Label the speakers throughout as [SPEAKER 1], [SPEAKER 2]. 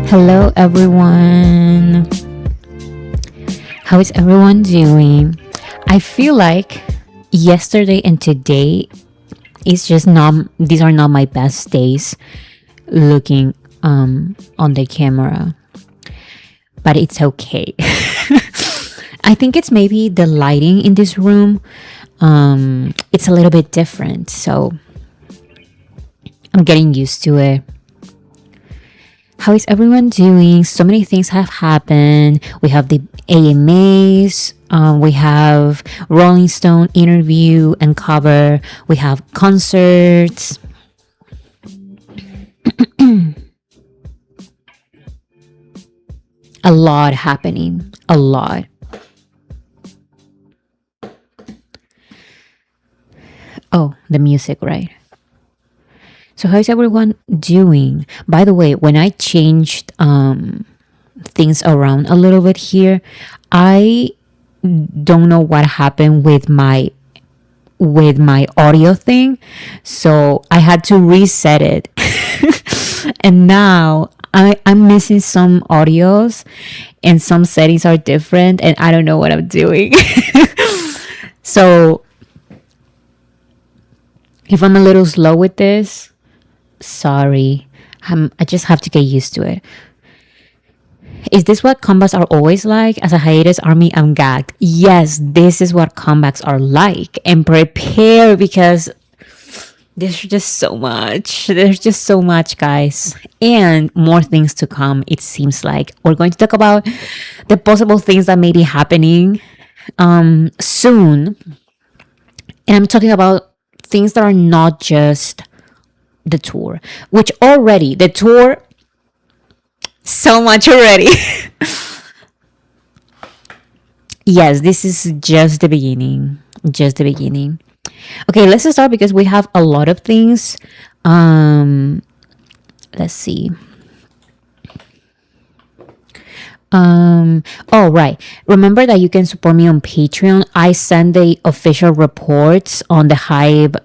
[SPEAKER 1] Hello everyone. How is everyone doing? I feel like yesterday and today is just not these are not my best days looking on the camera. But it's okay. I think it's maybe the lighting in this room. It's a little bit different, so I'm getting used to it. How is everyone doing? So many things have happened. We have the AMAs, we have Rolling Stone interview and cover, we have concerts. A lot happening. A lot. Oh, the music, right? So how's everyone doing? By the way, when I changed things around a little bit here, I don't know what happened with my audio thing. So I had to reset it. And now I'm missing some audios and some settings are different and I don't know what I'm doing. So if I'm a little slow with this, sorry. I just have to get used to it. Is this what comebacks are always like? As a hiatus army, I'm gagged. Yes, this is what comebacks are like. And prepare because there's just so much. There's just so much, guys. And more things to come, it seems like. We're going to talk about the possible things that may be happening soon. And I'm talking about things that are not just the tour, which already, the tour, so much already. Yes, this is just the beginning. Just the beginning. Okay, let's start because we have a lot of things. Let's see. Oh right, remember that you can support me on Patreon. I send the official reports on the Hive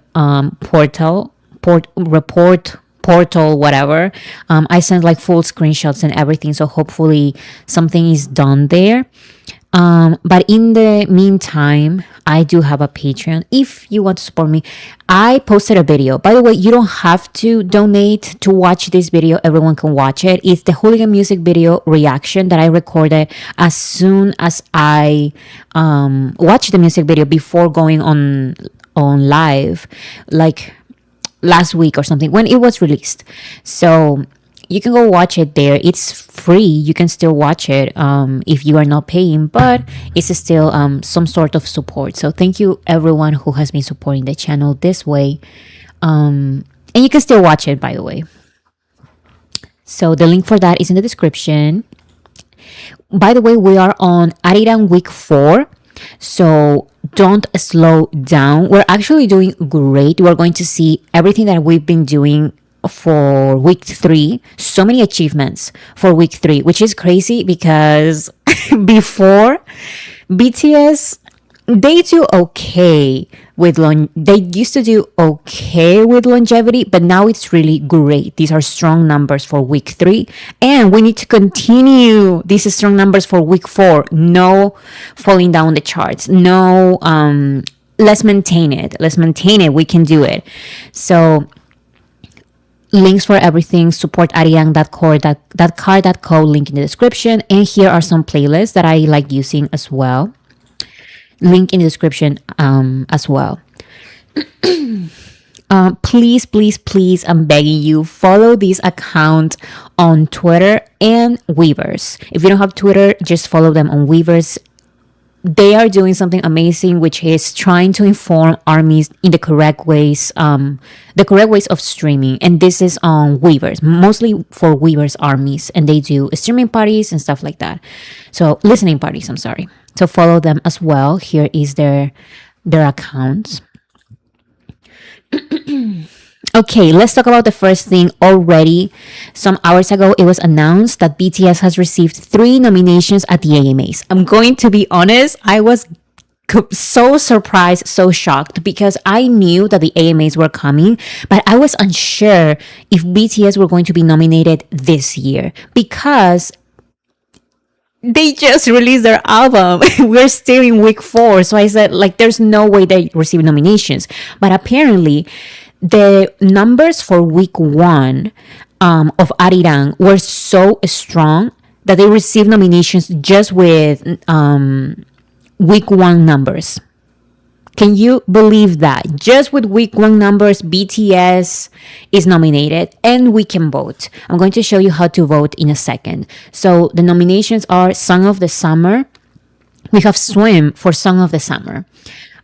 [SPEAKER 1] portal, whatever. I send like full screenshots and everything, so hopefully something is done there. But in the meantime, I do have a Patreon if you want to support me. I posted a video. By the way, you don't have to donate to watch this video. Everyone can watch it. It's the hooligan music video reaction that I recorded as soon as I watched the music video before going on live, like last week or something when it was released. So you can go watch it there. It's free. You can still watch it if you are not paying, but it's still some sort of support. So thank you everyone who has been supporting the channel this way. And you can still watch it, by the way. So the link for that is in the description. By the way, we are on Ariran week 4. So don't slow down. We're actually doing great. We're going to see everything that we've been doing for week 3. So many achievements for week 3, which is crazy because before BTS, they do okay with they used to do okay with longevity, but now it's really great. These are strong numbers for week 3, and we need to continue these strong numbers for week 4. No falling down the charts. No, let's maintain it. Let's maintain it. We can do it. So links for everything, support ariang.co, link in the description. And here are some playlists that I like using as well. Link in the description as well. Please, please, please, I'm begging you, follow this account on Twitter and Weavers. If you don't have Twitter, just follow them on Weavers. They are doing something amazing, which is trying to inform armies in the correct ways of streaming. And this is on Weavers, mostly for Weavers armies, and they do streaming parties and stuff like that. So listening parties, I'm sorry. So follow them as well. Here is their accounts. Okay, let's talk about the first thing already. Some hours ago, it was announced that BTS has received 3 nominations at the AMAs. I'm going to be honest, I was so surprised, so shocked, because I knew that the AMAs were coming, but I was unsure if BTS were going to be nominated this year because they just released their album. We're still in week 4. So I said, like, there's no way they receive nominations. But apparently, the numbers for week 1 of Arirang were so strong that they received nominations just with week 1 numbers. Can you believe that? Just with week 1 numbers, BTS is nominated and we can vote. I'm going to show you how to vote in a second. So the nominations are Song of the Summer. We have Swim for Song of the Summer.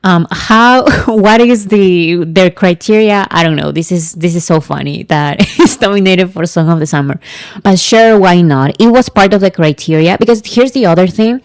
[SPEAKER 1] What is their criteria? I don't know. This is so funny that it's nominated for Song of the Summer. But sure, why not? It was part of the criteria, because here's the other thing.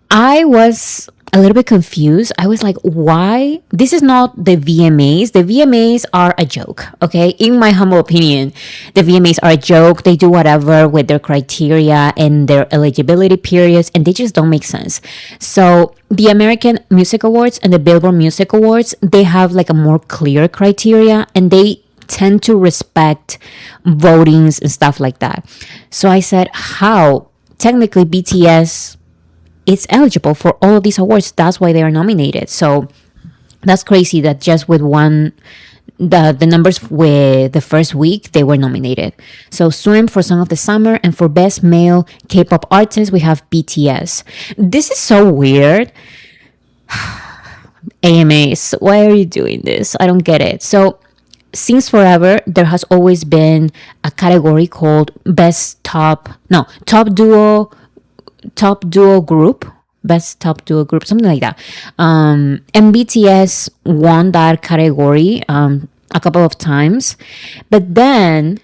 [SPEAKER 1] I was a little bit confused. I was like, why? This is not the VMAs. The VMAs are a joke, okay? In my humble opinion, the VMAs are a joke. They do whatever with their criteria and their eligibility periods, and they just don't make sense. So the American Music Awards and the Billboard Music Awards, they have like a more clear criteria, and they tend to respect votings and stuff like that. So I said, how? Technically, BTS is eligible for all of these awards. That's why they are nominated. So that's crazy that just with the numbers with the first week, they were nominated. So Swim for Song of the Summer, and for Best Male K-pop Artist, we have BTS. This is so weird. AMAs, why are you doing this? I don't get it. So since forever, there has always been a category called top duo group, best top duo group, something like that. And BTS won that category a couple of times, but then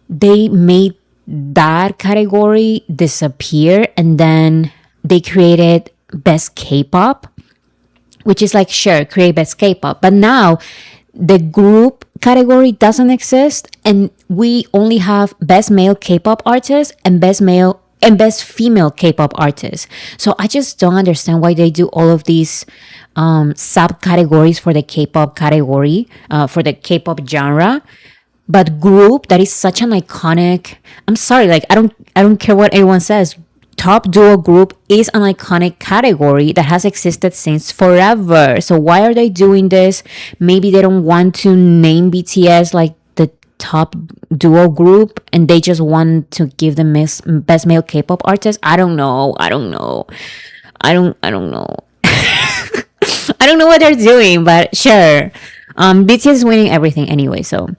[SPEAKER 1] they made that category disappear, and then they created best K-pop, which is like, sure, create best K-pop, but now the group category doesn't exist, and we only have best male K-pop artist and best female K-pop artist. So I just don't understand why they do all of these subcategories for the K-pop category, for the K-pop genre. But group, that is such an iconic, I'm sorry, like I don't care what anyone says. Top duo group is an iconic category that has existed since forever. So why are they doing this? Maybe they don't want to name BTS like the top duo group, and they just want to give them best male K-pop artist. I don't know. I don't know. I don't know. I don't know what they're doing, but sure. BTS is winning everything anyway, so.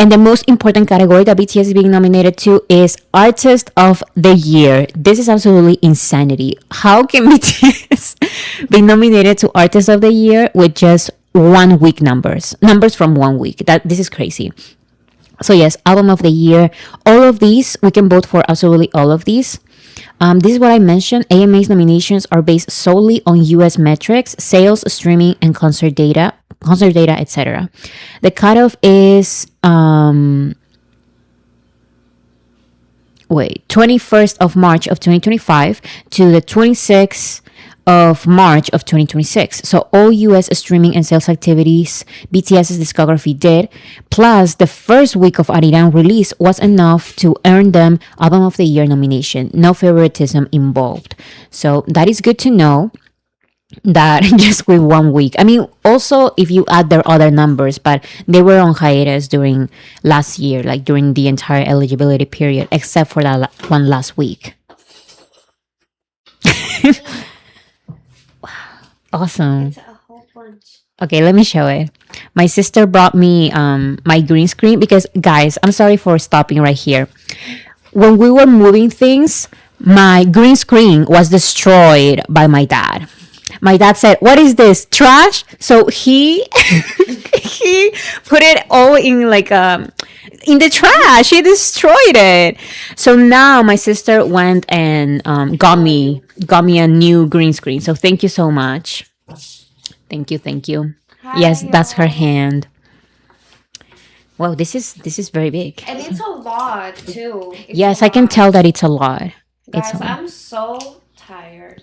[SPEAKER 1] And the most important category that BTS is being nominated to is Artist of the Year. This is absolutely insanity. How can BTS be nominated to Artist of the Year with just 1 week numbers from 1 week? This is crazy. So yes, album of the year. All of these we can vote for absolutely all of these. This is what I mentioned. AMA's nominations are based solely on U.S. metrics, sales, streaming, and concert data, etc. The cutoff is 21st of March of 2025 to the 26th of March of 2026. So all US streaming and sales activities BTS's discography did, plus the first week of Ariran release was enough to earn them Album of the Year nomination. No favoritism involved. So that is good to know that just with 1 week. I mean, also if you add their other numbers, but they were on hiatus during last year, like during the entire eligibility period, except for that one last week. Awesome.
[SPEAKER 2] It's a whole bunch.
[SPEAKER 1] Okay, let me show it. My sister brought me my green screen because, guys, I'm sorry for stopping right here. When we were moving things, my green screen was destroyed by my dad. My dad said, "What is this? Trash?" So he he put it all in like in the trash. He destroyed it. So now my sister went and got me a new green screen. So thank you so much. Thank you.
[SPEAKER 2] Hi,
[SPEAKER 1] Yes, that's her
[SPEAKER 2] y'all.
[SPEAKER 1] hand. Wow, this is very big.
[SPEAKER 2] And it's a lot too. It's
[SPEAKER 1] Yes,
[SPEAKER 2] a
[SPEAKER 1] I can
[SPEAKER 2] lot.
[SPEAKER 1] tell that it's a lot. It's
[SPEAKER 2] Guys,
[SPEAKER 1] a lot.
[SPEAKER 2] I'm so tired.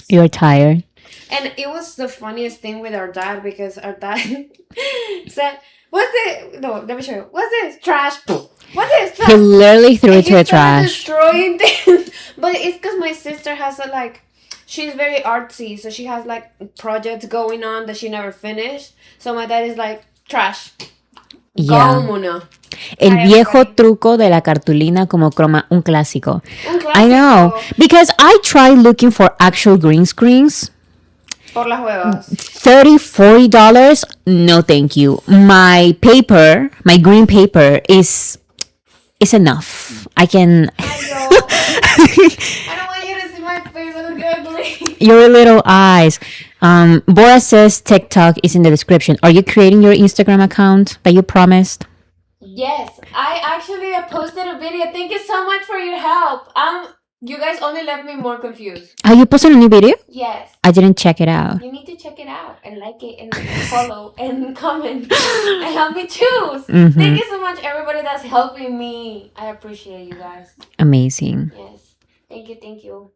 [SPEAKER 1] You're tired.
[SPEAKER 2] And it was the funniest thing with our dad because our dad said, "What's it? No, let me show you. What's this? Trash. What's this?
[SPEAKER 1] He
[SPEAKER 2] Trash."
[SPEAKER 1] literally threw
[SPEAKER 2] And
[SPEAKER 1] it to
[SPEAKER 2] he
[SPEAKER 1] the
[SPEAKER 2] started
[SPEAKER 1] trash.
[SPEAKER 2] destroying things. But it's because my sister has a like, she's very artsy, so she has like projects going on that she never finished. So my dad is like, trash.
[SPEAKER 1] Yeah.
[SPEAKER 2] Go, Muna.
[SPEAKER 1] El
[SPEAKER 2] Hi,
[SPEAKER 1] viejo
[SPEAKER 2] everybody.
[SPEAKER 1] truco de la cartulina como croma, un clásico.
[SPEAKER 2] Un
[SPEAKER 1] I know,
[SPEAKER 2] clásico.
[SPEAKER 1] because I tried looking for actual green screens.
[SPEAKER 2] Por las huevas.
[SPEAKER 1] $30, $40. No, thank you. My paper, my green paper is enough. I can.
[SPEAKER 2] I know. I don't want you to see my face. I look ugly.
[SPEAKER 1] Your little eyes. Bora says TikTok is in the description. Are you creating your Instagram account that you promised?
[SPEAKER 2] Yes, I actually posted a video. Thank you so much for your help. You guys only left me more confused.
[SPEAKER 1] Are you posting a new video?
[SPEAKER 2] Yes,
[SPEAKER 1] I didn't check it out.
[SPEAKER 2] you need to check it out and like it and follow and comment and help me choose.
[SPEAKER 1] Mhm.
[SPEAKER 2] Thank you so much, everybody that's helping me. I appreciate you guys.
[SPEAKER 1] Amazing.
[SPEAKER 2] Yes, thank you.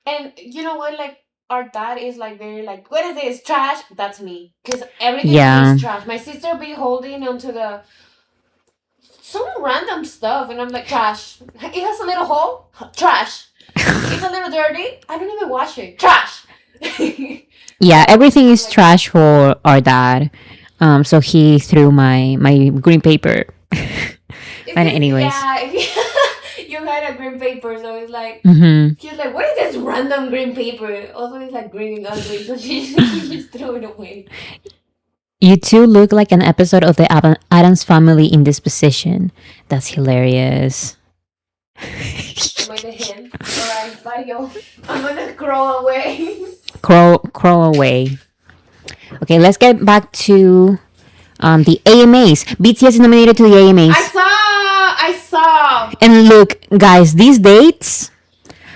[SPEAKER 2] And you know what? Like our dad is like very like, what is this trash? That's me, because everything
[SPEAKER 1] Yeah.
[SPEAKER 2] is trash. My sister be holding onto the some random stuff, and I'm like, trash. It has a little hole. Trash. It's a little dirty. I don't even wash it. Trash.
[SPEAKER 1] Yeah, everything is
[SPEAKER 2] Like,
[SPEAKER 1] trash for our dad. So he threw my green paper. But anyways.
[SPEAKER 2] yeah, you had a green paper, so it's like
[SPEAKER 1] Mm-hmm.
[SPEAKER 2] he was like, "What is this random green paper?" Also, it's like green and ugly, so she just threw it away.
[SPEAKER 1] You two look like an episode of the Adams Family in this position. That's hilarious.
[SPEAKER 2] Am I the hand? Alright, bye, yo. I'm gonna crawl away.
[SPEAKER 1] Crawl away. Okay, let's get back to the AMAs. BTS is nominated to the AMAs.
[SPEAKER 2] I saw.
[SPEAKER 1] And look, guys, these dates,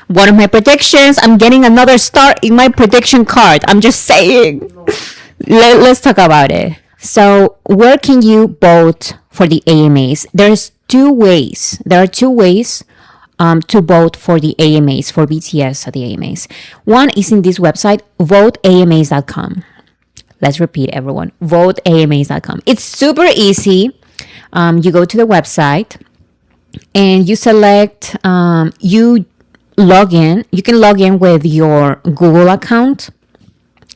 [SPEAKER 1] one of my predictions, I'm getting another star in my prediction card. I'm just saying. Let's talk about it. So, where can you vote for the AMAs? There's two ways. There are two ways to vote for the AMAs, for BTS at the AMAs. One is in this website, voteamas.com. Let's repeat, everyone. Voteamas.com. It's super easy. You go to the website and you select, you log in. You can log in with your Google account.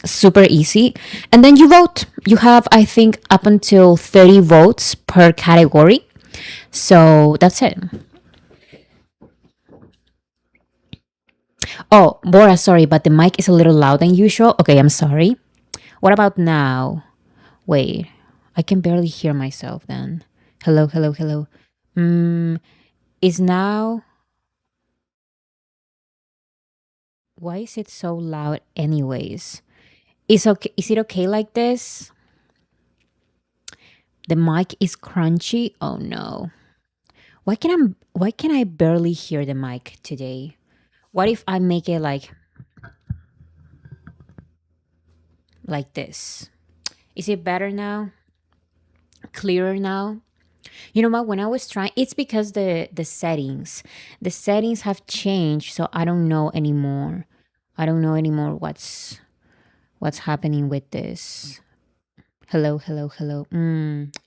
[SPEAKER 1] Super easy. And then you vote. You have, I think, up until 30 votes per category. So that's it. Oh, Bora, sorry, but the mic is a little loud than usual. Okay, I'm sorry. What about now? Wait, I can barely hear myself then. Hello, hello, hello. Is now. Why is it so loud, anyways? Is it okay like this? The mic is crunchy. Oh no. Why can I barely hear the mic today? What if I make it like this? Is it better now? Clearer now? You know what? When I was trying, it's because the settings have changed, so I don't know anymore. I don't know anymore what's happening with this. Hello, hello, hello.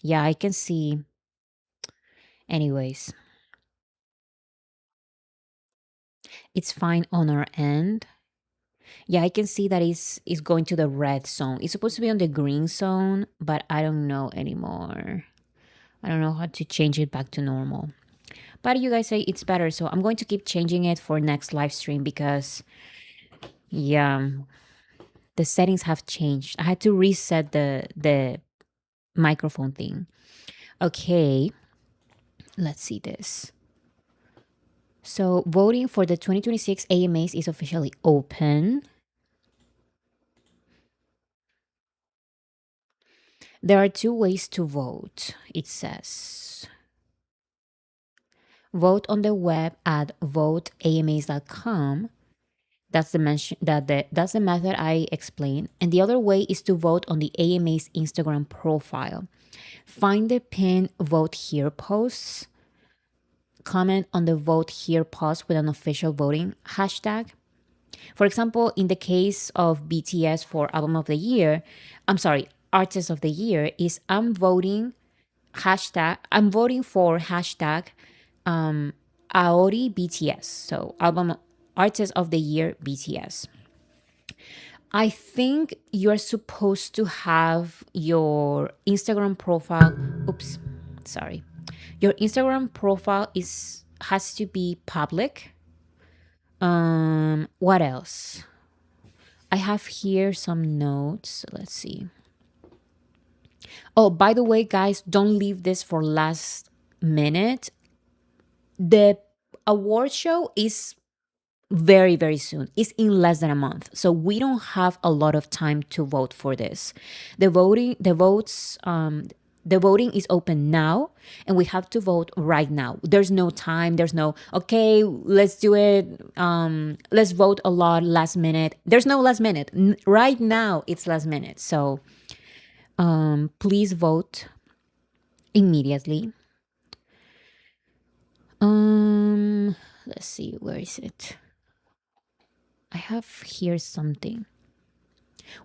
[SPEAKER 1] Yeah, I can see. Anyways, it's fine on our end. Yeah, I can see that it's going to the red zone. It's supposed to be on the green zone, but I don't know anymore. I don't know how to change it back to normal. But you guys say it's better, so I'm going to keep changing it for next live stream because yeah, the settings have changed. I had to reset the microphone thing. Okay, let's see this. So voting for the 2026 AMAs is officially open. There are two ways to vote. It says vote on the web at voteamas.com. That's the method I explained. And the other way is to vote on the AMA's Instagram profile. Find the pinned vote here posts, comment on the vote here post with an official voting hashtag. For example, in the case of BTS for album of the year, I'm sorry, artist of the year is I'm voting for hashtag Aori BTS. So album artist of the year BTS. I think you're supposed to have your Instagram profile. Oops, sorry. Your Instagram profile has to be public. What else? I have here some notes. Let's see. Oh, by the way, guys, don't leave this for last minute. The award show is very, very soon. It's in less than a month. So we don't have a lot of time to vote for this. The voting is open now and we have to vote right now. There's no time. There's no, okay, let's do it. Let's vote a lot last minute. There's no last minute. Right now it's last minute. So please vote immediately. Let's see, where is it? I have here something.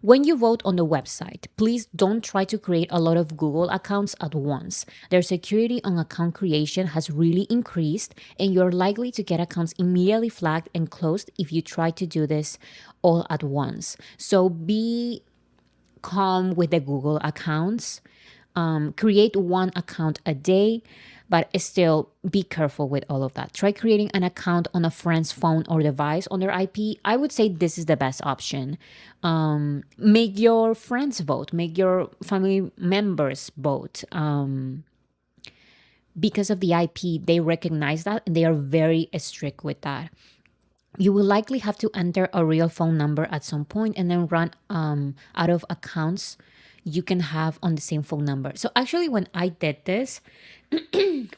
[SPEAKER 1] When you vote on the website, please don't try to create a lot of Google accounts at once. Their security on account creation has really increased, and you're likely to get accounts immediately flagged and closed if you try to do this all at once. So be calm with the Google accounts. Create one account a day, but still be careful with all of that. Try creating an account on a friend's phone or device on their IP. I would say this is the best option. Make your friends vote, make your family members vote. Because of the IP, they recognize that and they are very strict with that. You will likely have to enter a real phone number at some point and then run out of accounts you can have on the same phone number. So actually, when I did this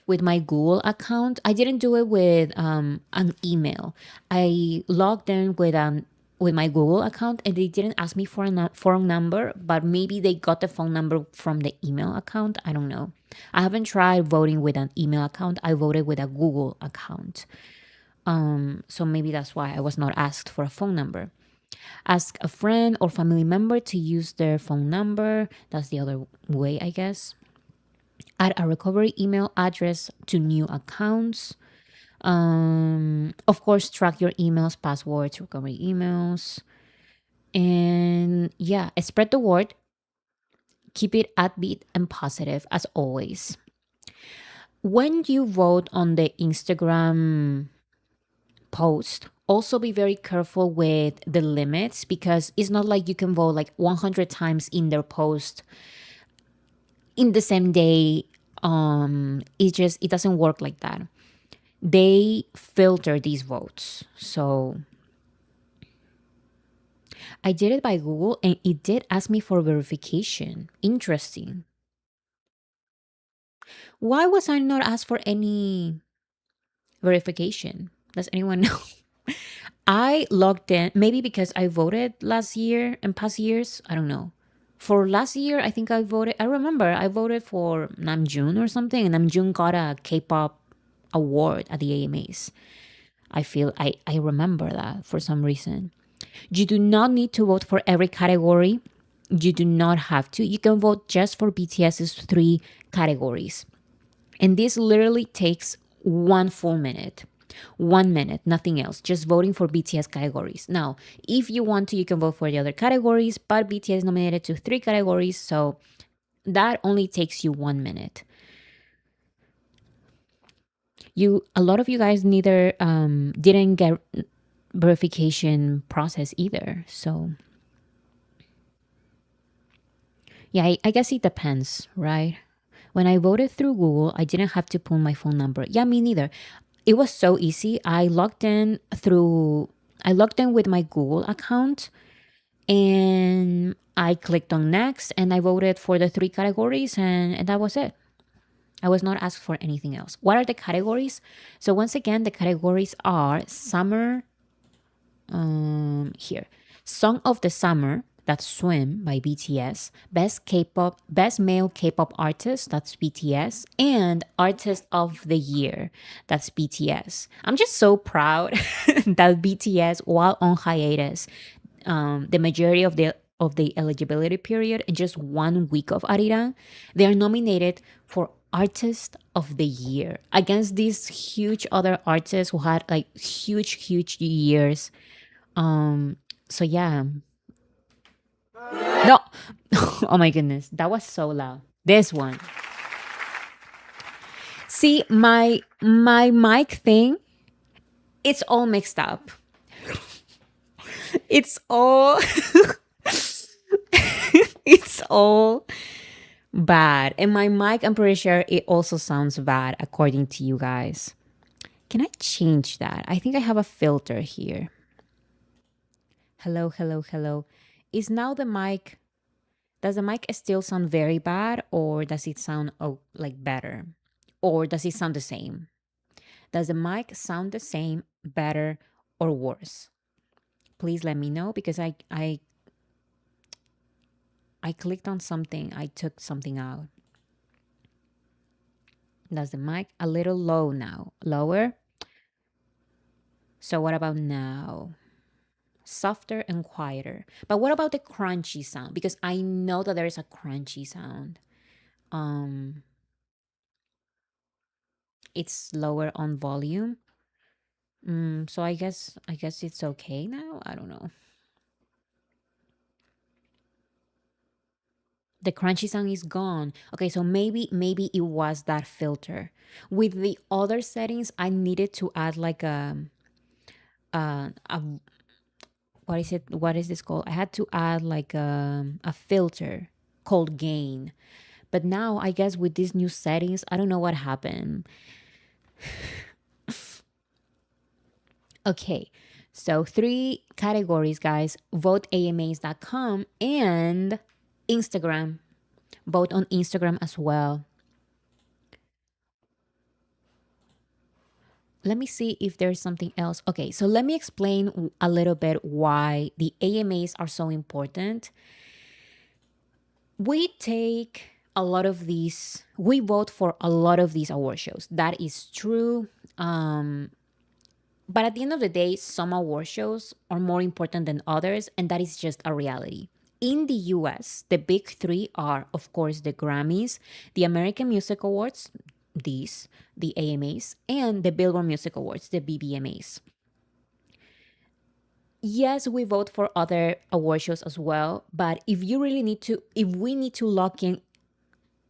[SPEAKER 1] with my Google account, I didn't do it with an email. I logged in with my Google account and they didn't ask me for a phone number, but maybe they got the phone number from the email account. I don't know. I haven't tried voting with an email account. I voted with a Google account. So maybe that's why I was not asked for a phone number. Ask a friend or family member to use their phone number. That's the other way, I guess. Add a recovery email address to new accounts. Of course, track your emails, passwords, recovery emails. And yeah, spread the word. Keep it upbeat and positive as always. When you vote on the Instagram post, also be very careful with the limits because it's not like you can vote like 100 times in their post in the same day. It doesn't work like that. They filter these votes. So I did it by Google and it did ask me for verification. Interesting. Why was I not asked for any verification? Does anyone know? I logged in, maybe because I voted last year and past years. I don't know. For last year, I think I voted. I remember I voted for Namjoon or something, and Namjoon got a K-pop award at the AMAs. I remember that for some reason. You do not need to vote for every category. You do not have to. You can vote just for BTS's three categories. And this literally takes 1 full minute. 1 minute, nothing else. Just voting for BTS categories. Now, if you want to, you can vote for the other categories, but BTS is nominated to three categories, so that only takes you 1 minute. A lot of you guys neither didn't get verification process either. So yeah, I guess it depends, right? When I voted through Google, I didn't have to put my phone number. Yeah, me neither. It was so easy. I logged in with my Google account and I clicked on next and I voted for the three categories and that was it. I was not asked for anything else. What are the categories? So once again, the categories are summer, here. Song of the Summer, that's Swim by BTS. Best male K-pop artist, that's BTS. And Artist of the Year, that's BTS. I'm just so proud that BTS, while on hiatus, the majority of the eligibility period in just 1 week of Arira, they are nominated for Artist of the Year against these huge other artists who had like huge years. So yeah. No. Oh my goodness. That was so loud. This one. See, my mic thing, it's all mixed up. It's all it's all bad. And my mic, I'm pretty sure it also sounds bad according to you guys. Can I change that? I think I have a filter here. Hello. Is now the mic Does the mic still sound very bad or does it sound like better? Or does it sound the same? Does the mic sound the same, better, or worse? Please let me know because I clicked on something. I took something out. Does the mic a little low now? Lower? So what about now? Softer and quieter. But what about the crunchy sound? Because I know that there is a crunchy sound. Um it's lower on volume. So I guess it's okay now. I don't know. The crunchy sound is gone. Okay, so maybe it was that filter. With the other settings, I needed to add like a what is it? What is this called? I had to add like a filter called gain. But now I guess with these new settings, I don't know what happened. Okay. So three categories, guys. VoteAMAs.com and Instagram. Vote on Instagram as well. Let me see if there's something else. Okay, so let me explain a little bit why the AMAs are so important. We take a lot of these, we vote for a lot of these award shows. That is true. But at the end of the day, some award shows are more important than others, and that is just a reality. In the US, the big three are, of course, the Grammys, the American Music Awards, these, the AMAs, and the Billboard Music Awards, the BBMAs. Yes, we vote for other award shows as well, but if we need to lock in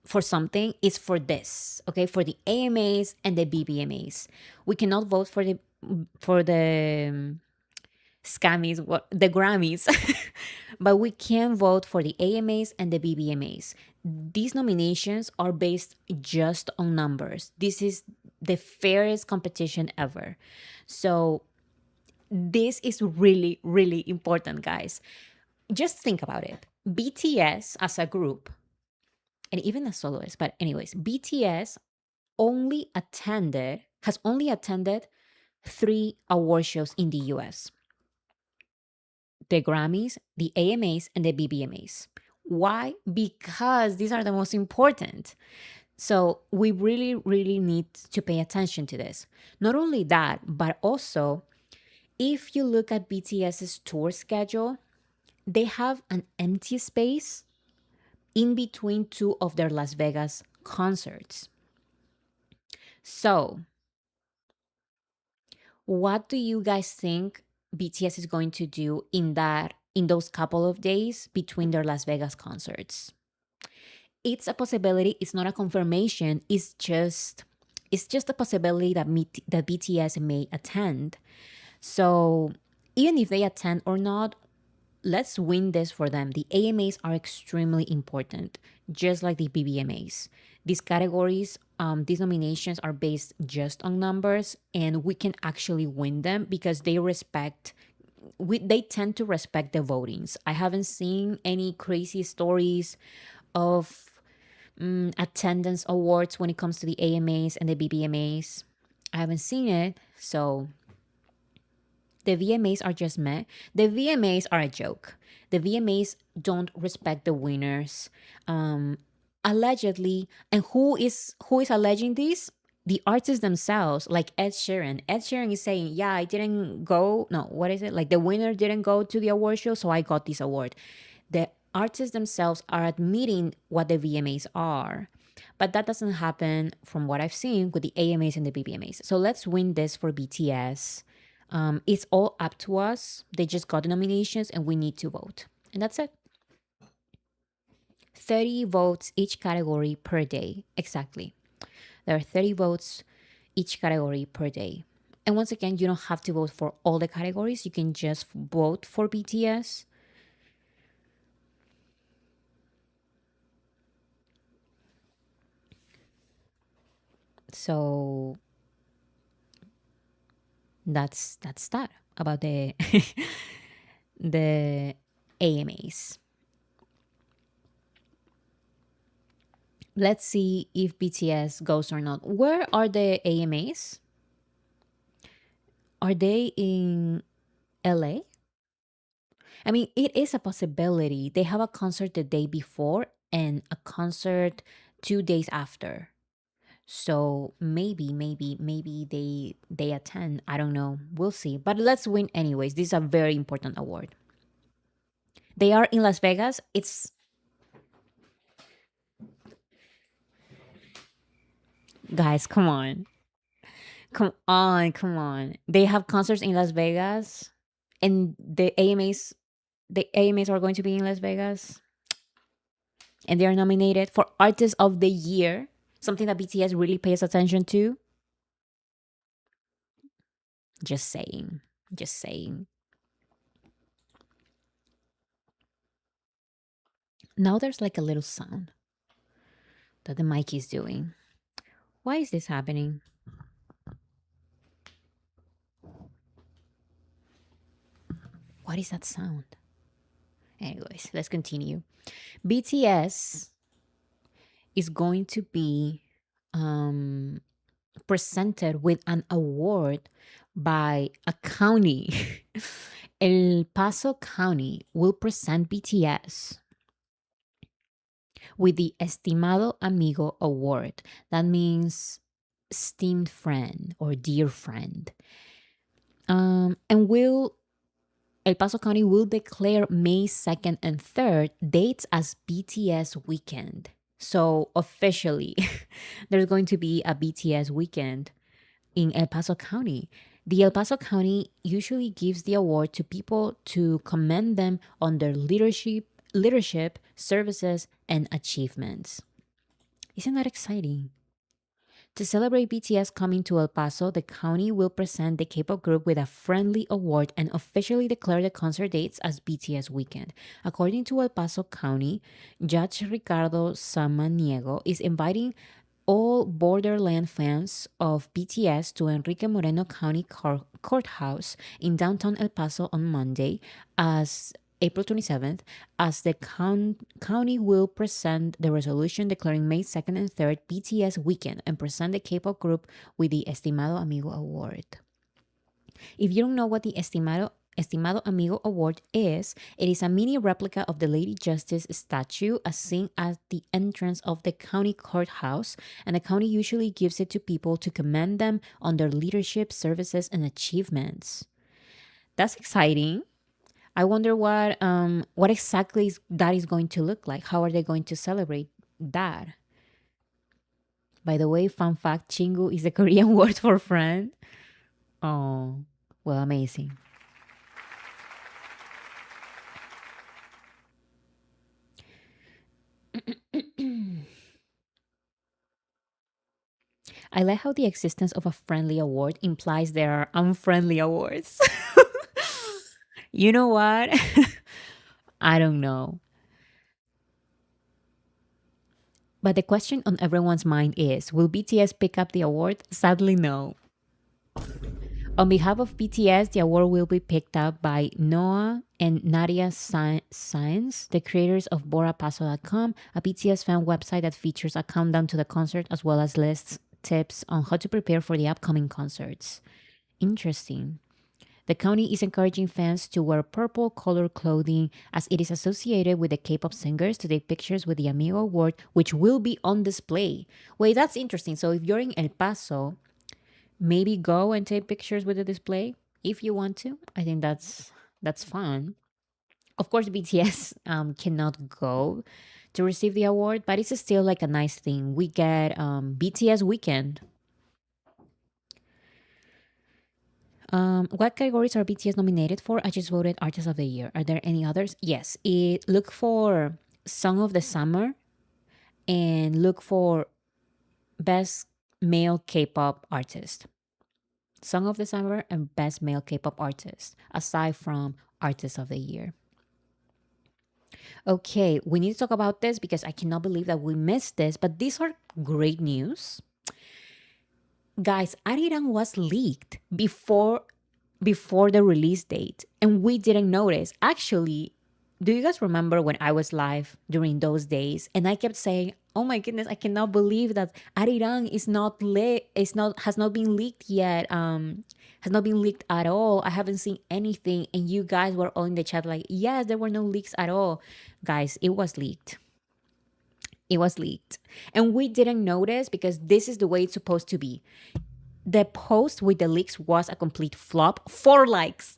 [SPEAKER 1] for something, it's for this, okay? For the AMAs and the BBMAs. We cannot vote for the scammies, what the Grammys, but we can vote for the AMAs and the BBMAs. These nominations are based just on numbers. This is the fairest competition ever. So this is really important, guys. Just think about it. BTS as a group and even a soloist. But anyways, BTS has only attended 3 award shows in the US: the Grammys, the AMAs, and the BBMAs. Why? Because these are the most important. So we really, really need to pay attention to this. Not only that, but also if you look at BTS's tour schedule, they have an empty space in between two of their Las Vegas concerts. So, what do you guys think BTS is going to do in those couple of days between their Las Vegas concerts? It's a possibility, it's not a confirmation, it's just a possibility that BTS may attend. So, even if they attend or not, let's win this for them. The AMAs are extremely important, just like the BBMAs. These categories, these nominations are based just on numbers, and we can actually win them because they tend to respect the votings. I haven't seen any crazy stories of attendance awards when it comes to the AMAs and the BBMAs. I haven't seen it, so the VMAs are just meh. The VMAs are a joke. The VMAs don't respect the winners. Allegedly, and who is alleging this? The artists themselves, like Ed Sheeran. Ed Sheeran is saying, "Yeah, I didn't go. No, what is it? Like the winner didn't go to the award show, so I got this award." The artists themselves are admitting what the VMAs are. But that doesn't happen from what I've seen with the AMAs and the BBMAs. So let's win this for BTS. It's all up to us. They just got the nominations and we need to vote. And that's it. 30 votes each category per day. Exactly. There are 30 votes each category per day. And once again, you don't have to vote for all the categories. You can just vote for BTS. So that's that about the the AMAs. Let's see if BTS goes or not. Where are the AMAs? Are they in LA? I mean, it is a possibility. They have a concert the day before and a concert 2 days after. So maybe they attend. I don't know. We'll see. But let's win anyways. This is a very important award. They are in Las Vegas. It's guys, come on. Come on, come on. They have concerts in Las Vegas and the AMAs are going to be in Las Vegas and they are nominated for Artist of the Year, something that BTS really pays attention to. Just saying. Just saying. Now there's like a little sound that the mic is doing. Why is this happening? What is that sound? Anyways, let's continue. BTS is going to be presented with an award by a county. El Paso County will present BTS with the Estimado Amigo Award. That means esteemed friend or dear friend. And will El Paso County will declare May 2nd and 3rd dates as BTS weekend. So officially, there's going to be a BTS weekend in El Paso County. The El Paso County usually gives the award to people to commend them on their leadership, services, and achievements. Isn't that exciting? To celebrate BTS coming to El Paso, the county will present the K-pop group with a friendly award and officially declare the concert dates as BTS weekend. According to El Paso County, Judge Ricardo Samaniego is inviting all Borderland fans of BTS to Enrique Moreno County Courthouse in downtown El Paso on Monday as April 27th, as the county will present the resolution declaring May 2nd and 3rd BTS weekend and present the K-pop group with the Estimado Amigo Award. If you don't know what the Estimado Amigo Award is, it is a mini replica of the Lady Justice statue as seen at the entrance of the county courthouse, and the county usually gives it to people to commend them on their leadership, services, and achievements. That's exciting. I wonder what exactly that is going to look like. How are they going to celebrate that? By the way, fun fact: Chingu is the Korean word for friend. Oh, well, amazing. I like how the existence of a friendly award implies there are unfriendly awards. You know what? I don't know. But the question on everyone's mind is, will BTS pick up the award? Sadly, no. On behalf of BTS, the award will be picked up by Noah and Nadia Science, the creators of BoraPaso.com, a BTS fan website that features a countdown to the concert as well as lists tips on how to prepare for the upcoming concerts. Interesting. The county is encouraging fans to wear purple colored clothing as it is associated with the K-pop singers to take pictures with the Amigo Award, which will be on display. Wait, that's interesting. So if you're in El Paso, maybe go and take pictures with the display if you want to. I think that's fun. Of course, BTS cannot go to receive the award, but it's still like a nice thing. We get BTS weekend. What categories are BTS nominated for? I just voted Artist of the Year. Are there any others? Yes. Look for Song of the Summer and look for Best Male K-pop Artist. Song of the Summer and Best Male K-pop Artist, aside from Artist of the Year. Okay, we need to talk about this because I cannot believe that we missed this, but these are great news. Guys, Arirang was leaked before the release date and we didn't notice. Actually, do you guys remember when I was live during those days and I kept saying, "Oh my goodness, I cannot believe that Arirang has not been leaked yet. Has not been leaked at all. I haven't seen anything." And you guys were all in the chat like, "Yes, there were no leaks at all." Guys, it was leaked. It was leaked. And we didn't notice because this is the way it's supposed to be. The post with the leaks was a complete flop. 4 likes.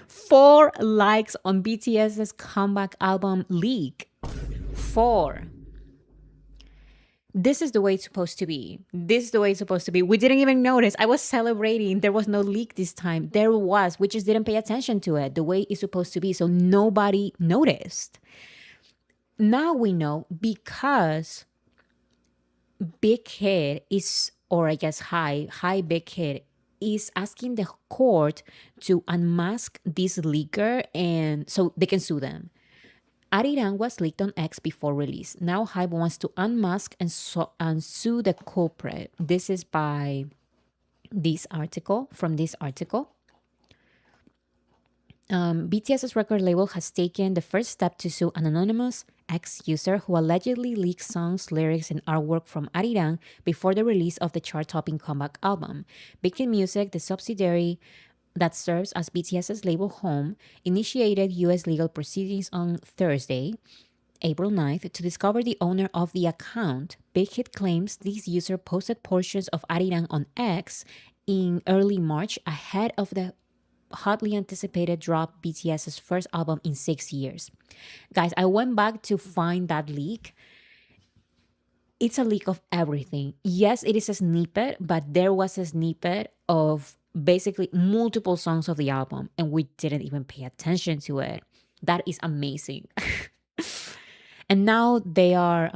[SPEAKER 1] 4 likes on BTS's comeback album leak. 4. This is the way it's supposed to be. This is the way it's supposed to be. We didn't even notice. I was celebrating. There was no leak this time. There was. We just didn't pay attention to it the way it's supposed to be. So nobody noticed. Now we know because Big Hit is, or I guess High Big Hit is asking the court to unmask this leaker and so they can sue them. Arirang was leaked on X before release. Now Hype wants to unmask and sue the culprit. This is by this article, from this article. BTS's record label has taken the first step to sue an anonymous ex-user who allegedly leaked songs, lyrics, and artwork from Arirang before the release of the chart-topping comeback album. Big Hit Music, the subsidiary that serves as BTS's label home, initiated U.S. legal proceedings on Thursday, April 9th, to discover the owner of the account. Big Hit claims this user posted portions of Arirang on X in early March ahead of the hotly anticipated drop BTS's first album in 6 years. Guys, I went back to find that leak. It's a leak of everything. Yes, it is a snippet, but there was a snippet of basically multiple songs of the album, and we didn't even pay attention to it. That is amazing. And now they are,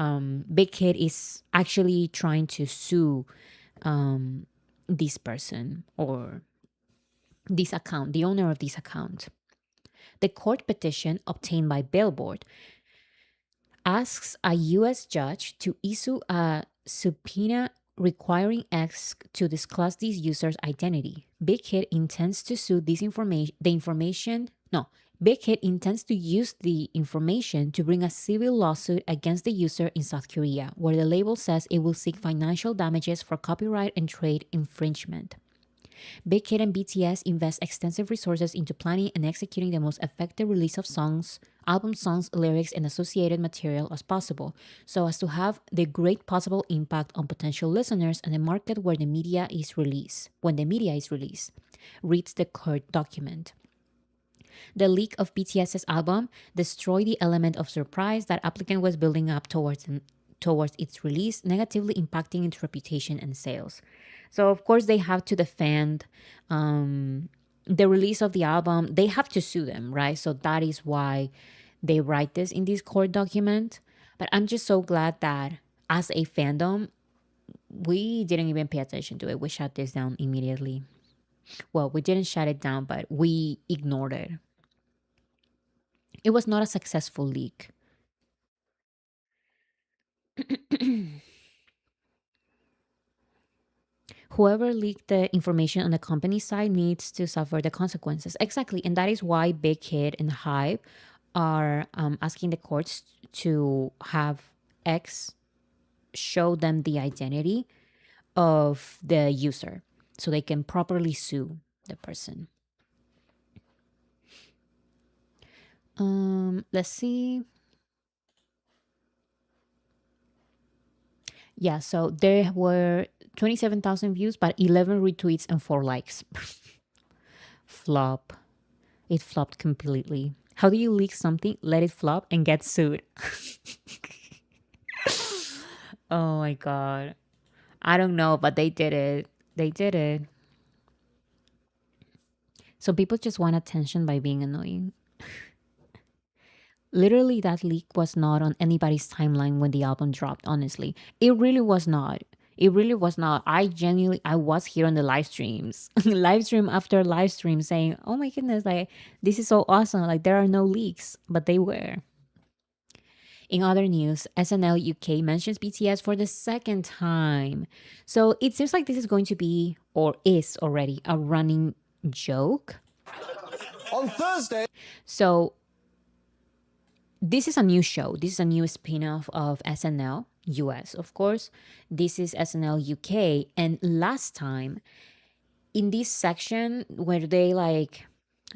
[SPEAKER 1] Big Hit is actually trying to sue this person or this account, the owner of this account. The court petition obtained by Billboard asks a U.S. judge to issue a subpoena requiring X to disclose this user's identity. Big Hit intends to sue this information. Big Hit intends to use the information to bring a civil lawsuit against the user in South Korea, where the label says it will seek financial damages for copyright and trade infringement. Big Hit and BTS invest extensive resources into planning and executing the most effective release of songs, album songs, lyrics, and associated material as possible, so as to have the great possible impact on potential listeners and the market where the media is released. When the media is released, reads the court document. The leak of BTS's album destroyed the element of surprise that applicant was building up towards its release, negatively impacting its reputation and sales. So of course they have to defend the release of the album. They have to sue them, right? So that is why they write this in this court document. But I'm just so glad that as a fandom, we didn't even pay attention to it. We shut this down immediately. Well, we didn't shut it down, but we ignored it. It was not a successful leak. Whoever leaked the information on the company side needs to suffer the consequences. Exactly. And that is why Big Hit and Hype are asking the courts to have X show them the identity of the user so they can properly sue the person. Let's see. Yeah, so there were 27,000 views, but 11 retweets and 4 likes. Flop. It flopped completely. How do you leak something, let it flop, and get sued? Oh my god. I don't know, but they did it. They did it. So people just want attention by being annoying. Literally, that leak was not on anybody's timeline when the album dropped, honestly. It really was not. It really was not. I was here on the live streams, live stream after live stream saying, oh my goodness, like, this is so awesome. Like, there are no leaks, but they were. In other news, SNL UK mentions BTS for the second time. So it seems like this is going to be, or is already, a running joke. On Thursday. So this is a new show. This is a new spin-off of SNL US, of course. This is SNL UK. And last time, in this section where they like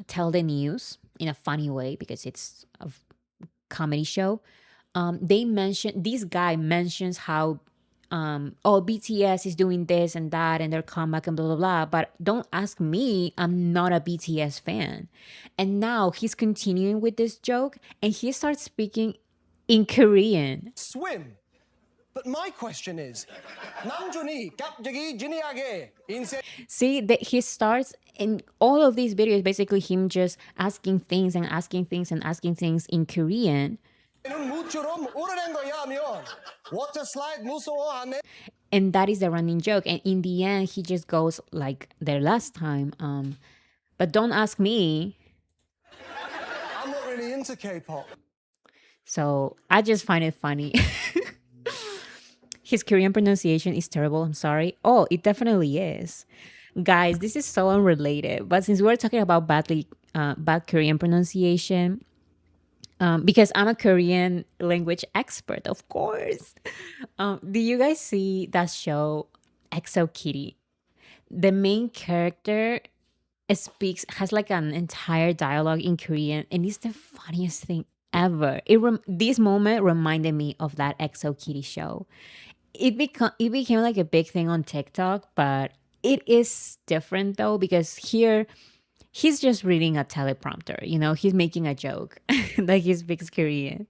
[SPEAKER 1] tell the news in a funny way because it's a comedy show, they mention this guy mentions how oh, BTS is doing this and that and their comeback and blah blah blah. But don't ask me, I'm not a BTS fan. And now he's continuing with this joke and he starts speaking in Korean.
[SPEAKER 3] Swim. But my question is, 남준이 갑자기 진지하게 인생.
[SPEAKER 1] See that he starts in all of these videos, basically him just asking things and asking things and asking things in Korean.
[SPEAKER 3] 무처럼 오래된 거야면 water slide 무서워하네.
[SPEAKER 1] And that is the running joke. And in the end, he just goes like their last time. But don't ask me.
[SPEAKER 3] I'm not really into K-pop.
[SPEAKER 1] So I just find it funny. His Korean pronunciation is terrible. I'm sorry. Oh, it definitely is. Guys, this is so unrelated. But since we're talking about bad Korean pronunciation, because I'm a Korean language expert, of course. Do you guys see that show, EXO Kitty? The main character has like an entire dialogue in Korean, and it's the funniest thing ever. This moment reminded me of that EXO Kitty show. It became like a big thing on TikTok, but it is different though because here he's just reading a teleprompter. You know, he's making a joke like he speaks Korean.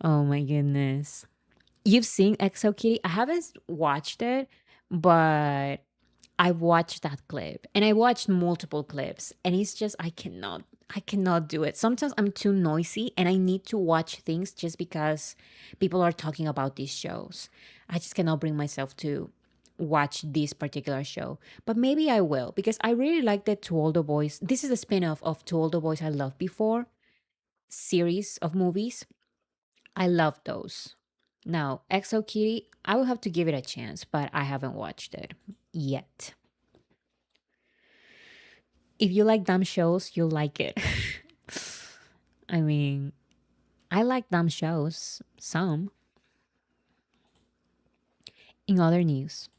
[SPEAKER 1] Oh my goodness. You've seen EXO Kitty? I haven't watched it, but I watched that clip and I watched multiple clips and it's just I cannot do it. Sometimes I'm too noisy and I need to watch things just because people are talking about these shows. I just cannot bring myself to watch this particular show. But maybe I will because I really like the To All the Boys. This is a spin-off of To All the Boys I Loved Before series of movies. I love those. Now, EXO Kitty, I will have to give it a chance, but I haven't watched it yet. If you like dumb shows, you'll like it. I mean, I like dumb shows. Some. In other news,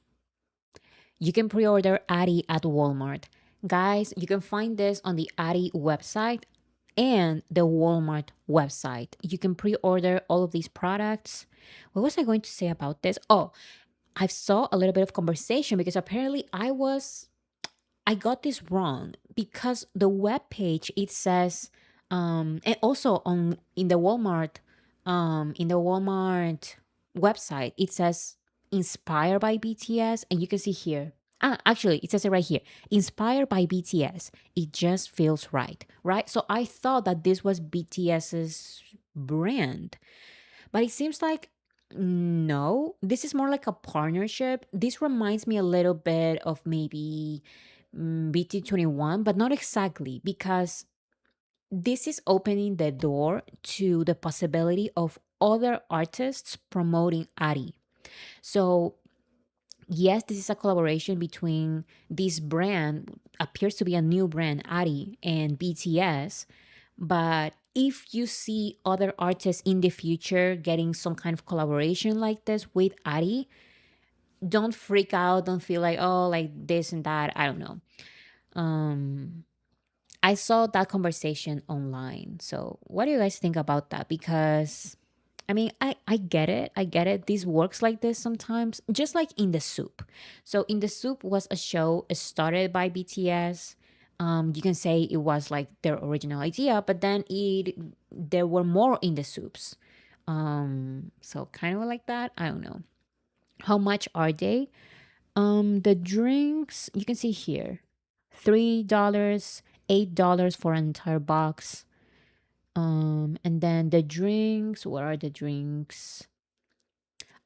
[SPEAKER 1] you can pre-order Addy at Walmart. Guys, you can find this on the Addy website and the Walmart website. You can pre-order all of these products. What was I going to say about this? Oh, I saw a little bit of conversation because apparently I got this wrong because the web page it says and also on in the Walmart website it says inspired by BTS, and you can see here. Actually, it says it right here. Inspired by BTS. It just feels right, right? So I thought that this was BTS's brand, but it seems like no, this is more like a partnership. This reminds me a little bit of maybe BT21, but not exactly because this is opening the door to the possibility of other artists promoting Ari. So, yes, this is a collaboration between this brand, appears to be a new brand, Ari, and BTS. But if you see other artists in the future getting some kind of collaboration like this with Ari, don't freak out. Don't feel like, oh, like this and that. I don't know. Um, I saw that conversation online. So, what do you guys think about that? Because I mean, I get it. I get it. This works like this sometimes, just like in The Soup. So, In The Soup was a show started by BTS. You can say it was like their original idea, but then there were more in the soups. So kind of like that. I don't know. How much are they? The drinks you can see here, $3, $8 for an entire box. And then the drinks, what are the drinks?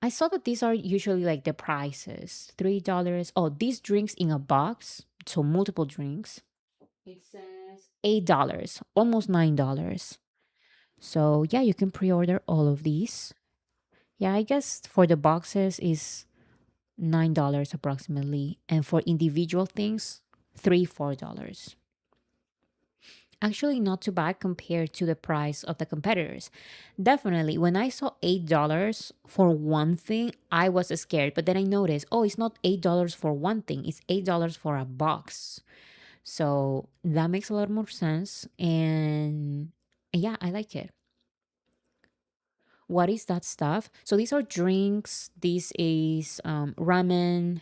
[SPEAKER 1] I saw that these are usually like the prices. $3. Oh, these drinks in a box, so multiple drinks. It says $8, almost $9. So yeah, you can pre-order all of these. Yeah, I guess for the boxes is $9 approximately, and for individual things, $4. Actually, not too bad compared to the price of the competitors. Definitely, when I saw $8 for one thing, I was scared. But then I noticed, oh, it's not $8 for one thing; it's $8 for a box. So that makes a lot more sense, and yeah, I like it. What is that stuff? So these are drinks. This is ramen,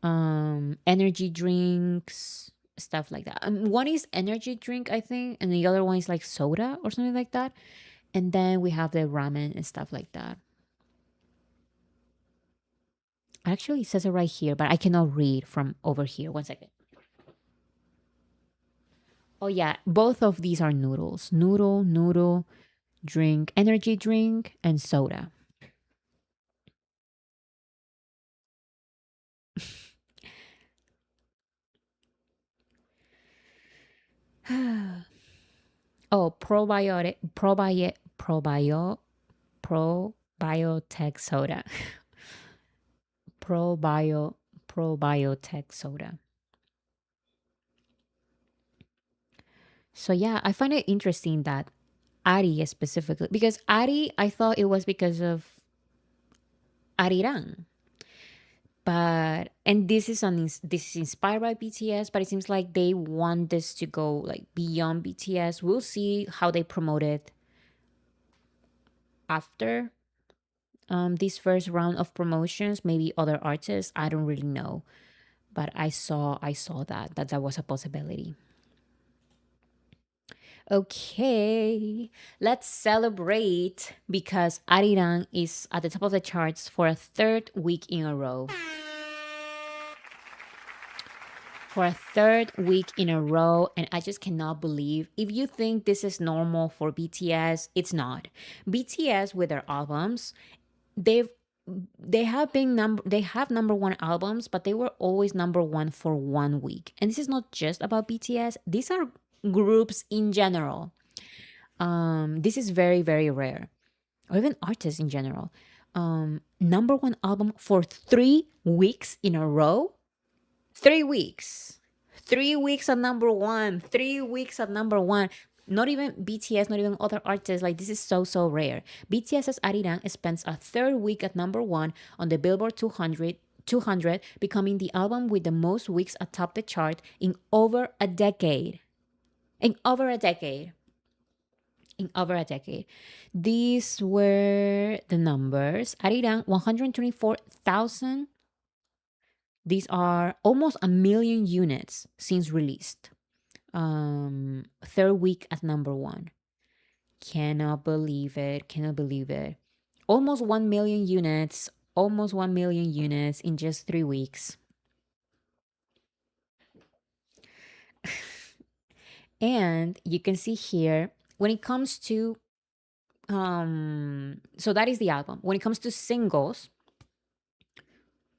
[SPEAKER 1] energy drinks, stuff like that. One is energy drink, I think, and the other one is like soda or something like that. And then we have the ramen and stuff like that. Actually, it says it right here, but I cannot read from over here. One second. Oh yeah, both of these are noodles. Noodle, drink, energy drink, and soda. Oh, probiotech soda. Probio Probiotech soda. So yeah, I find it interesting that Ari specifically, because Ari, I thought it was because of Arirang. But and this is inspired by BTS, but it seems like they want this to go like beyond BTS. We'll see how they promote it after this first round of promotions. Maybe other artists, I don't really know, but I saw that was a possibility. Okay, let's celebrate because Arirang is at the top of the charts for a third week in a row. For a third week in a row, and I just cannot believe. If you think this is normal for BTS, it's not. BTS with their albums, they've they have number one albums, but they were always number one for one week. And this is not just about BTS. These are groups in general. This is very, very rare, or even artists in general. Number one album for 3 weeks in a row. 3 weeks. 3 weeks at number one. 3 weeks at number one. Not even BTS, not even other artists. Like, this is so, so rare. BTS's Arirang spends a third week at number one on the Billboard 200, becoming the album with the most weeks atop the chart in over a decade. In over a decade. In over a decade. These were the numbers. Arirang, 124,000. These are almost a million units since released. Third week at number one. Cannot believe it. Cannot believe it. Almost 1 million units. Almost 1 million units in just 3 weeks. And you can see here when it comes to so that is the album. When it comes to singles,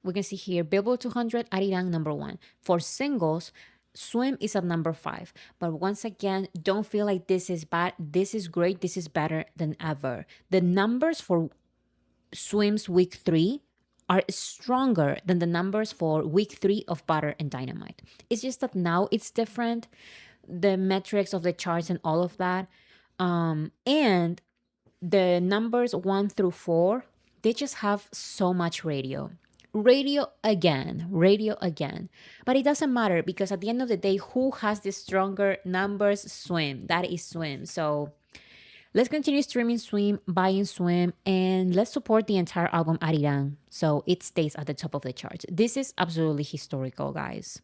[SPEAKER 1] we can see here Billboard 200, Arirang number one. For singles, Swim is at number five. But once again, don't feel like this is bad. This is great. This is better than ever. The numbers for Swim's week 3 are stronger than the numbers for week 3 of Butter and Dynamite. It's just that now it's different, the metrics of the charts and all of that. And the numbers 1 through 4, they just have so much radio. Radio again. But it doesn't matter because at the end of the day, who has the stronger numbers? Swim. That is Swim. So let's continue streaming Swim, buying Swim, and let's support the entire album Arirang so it stays at the top of the charts. This is absolutely historical, guys.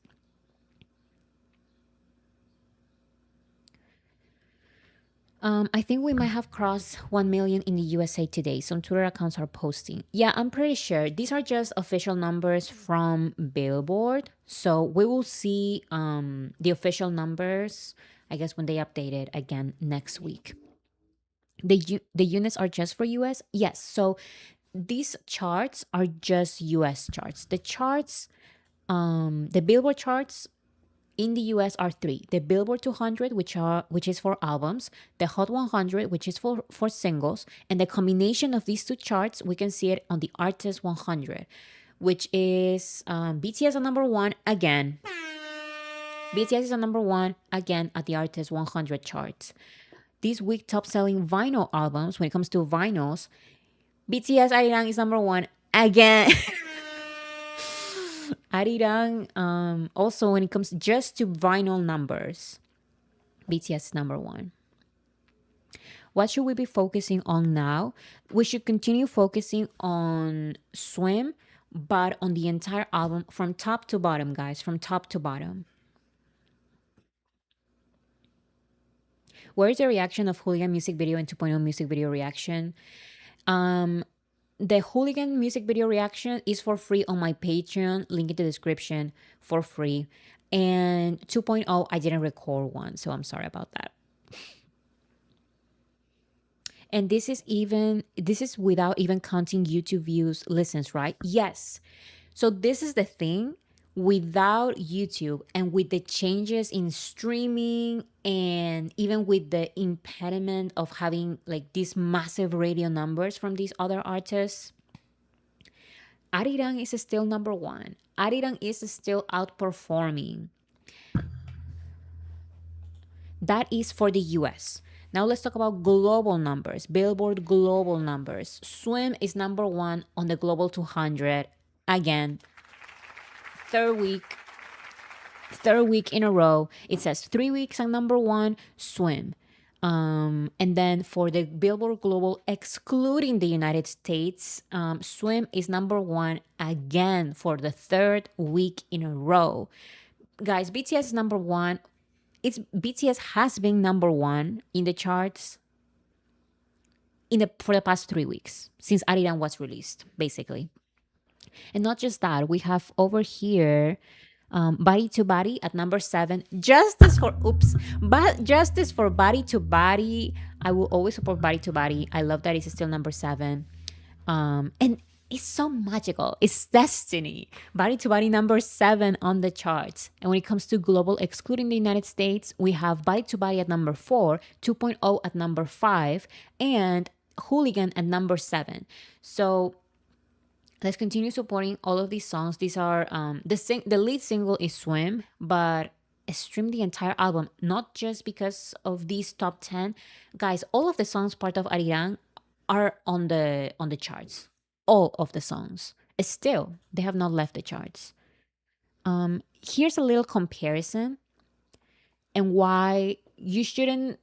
[SPEAKER 1] I think we might have crossed 1 million in the USA today. Some Twitter accounts are posting. Yeah, I'm pretty sure these are just official numbers from Billboard. So we will see the official numbers, I guess, when they update it again next week. The units are just for US? Yes. So these charts are just US charts. The charts, the Billboard charts in the US are three: the Billboard 200, which is for albums, the Hot 100, which is for singles, and the combination of these two charts, we can see it on the Artist 100, which is BTS at number one again. BTS is at number one again at the Artist 100 charts. This week top selling vinyl albums, when it comes to vinyls, BTS Arirang is number one again. Arirang, also when it comes just to vinyl numbers, BTS is number one. What should we be focusing on now? We should continue focusing on Swim, but on the entire album from top to bottom, guys, from top to bottom. Where is the reaction of Hooligan music video and 2.0 music video reaction? The Hooligan music video reaction is for free on my Patreon, link in the description, for free. And 2.0, I didn't record one, so I'm sorry about that. And this is without even counting YouTube views, listens, right? Yes. So this is the thing. Without YouTube and with the changes in streaming and even with the impediment of having like these massive radio numbers from these other artists, Arirang is still number one. Arirang is still outperforming. That is for the US. Now let's talk about global numbers, Billboard global numbers. Swim is number one on the Global 200 again. Third week in a row. It says 3 weeks at number one, Swim. And then for the Billboard Global, excluding the United States, Swim is number one again for the third week in a row. Guys, BTS is number one. BTS has been number one in the charts for the past 3 weeks since Arirang was released, basically. And not just that, we have over here Body to Body at number 7. Justice for Body to Body. I will always support Body to Body. I love that it's still number 7. And it's so magical. It's destiny. Body to Body number 7 on the charts. And when it comes to global, excluding the United States, we have Body to Body at number 4, 2.0 at number 5, and Hooligan at number 7. So let's continue supporting all of these songs. These are the lead single is Swim, but stream the entire album, not just because of these top 10. Guys, all of the songs part of Arirang are on the charts. All of the songs. Still, they have not left the charts. Here's a little comparison and why you shouldn't.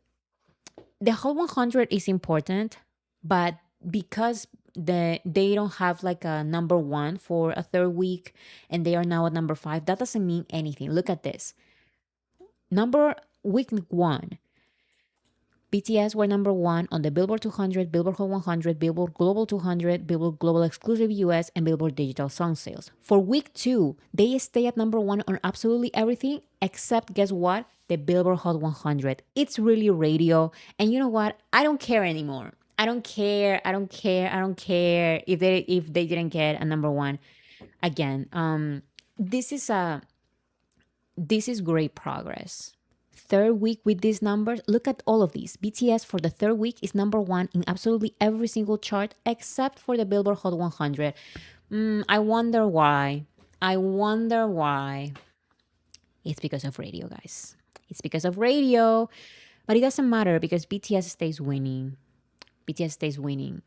[SPEAKER 1] The Hot 100 is important, but because they don't have like a number one for a third week and they are now at number five, that doesn't mean anything. Look at this. Number week one, BTS were number one on the Billboard 200, Billboard Hot 100, Billboard Global 200, Billboard Global Exclusive US, and Billboard Digital Song Sales. For week two, they stay at number one on absolutely everything except, guess what? The Billboard Hot 100. It's really radio. And you know what? I don't care anymore. I don't care. I don't care. I don't care if they didn't get a number one again. This is a this is great progress. Third week with these numbers, look at all of these. BTS for the third week is number one in absolutely every single chart except for the Billboard Hot 100. I wonder why. I wonder why. It's because of radio, guys. It's because of radio. But it doesn't matter because BTS stays winning. BTS stays winning.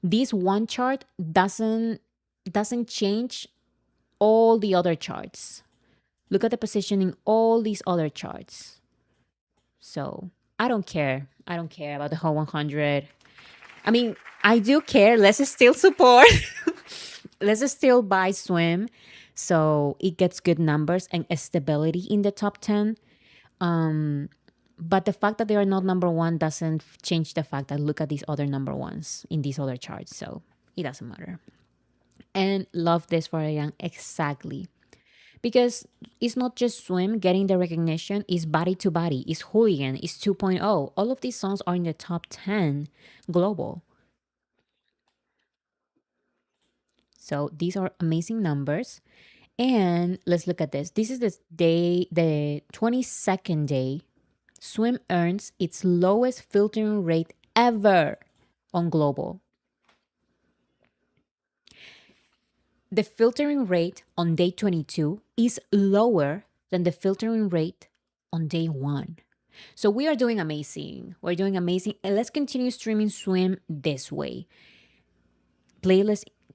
[SPEAKER 1] This one chart doesn't change all the other charts. Look at the position in all these other charts. So I don't care. I don't care about the Hot 100. I mean, I do care. Let's still support. Let's still buy Swim so it gets good numbers and stability in the top 10. But the fact that they are not number one doesn't change the fact that look at these other number ones in these other charts. So it doesn't matter. And love this for a young. Exactly. Because it's not just Swim getting the recognition, it's Body to Body, it's Hooligan, it's 2.0. All of these songs are in the top 10 global. So these are amazing numbers. And let's look at this. This is the 22nd day. Swim earns its lowest filtering rate ever on global. The filtering rate on day 22 is lower than the filtering rate on day 1. So we are doing amazing. We're doing amazing. And let's continue streaming Swim this way.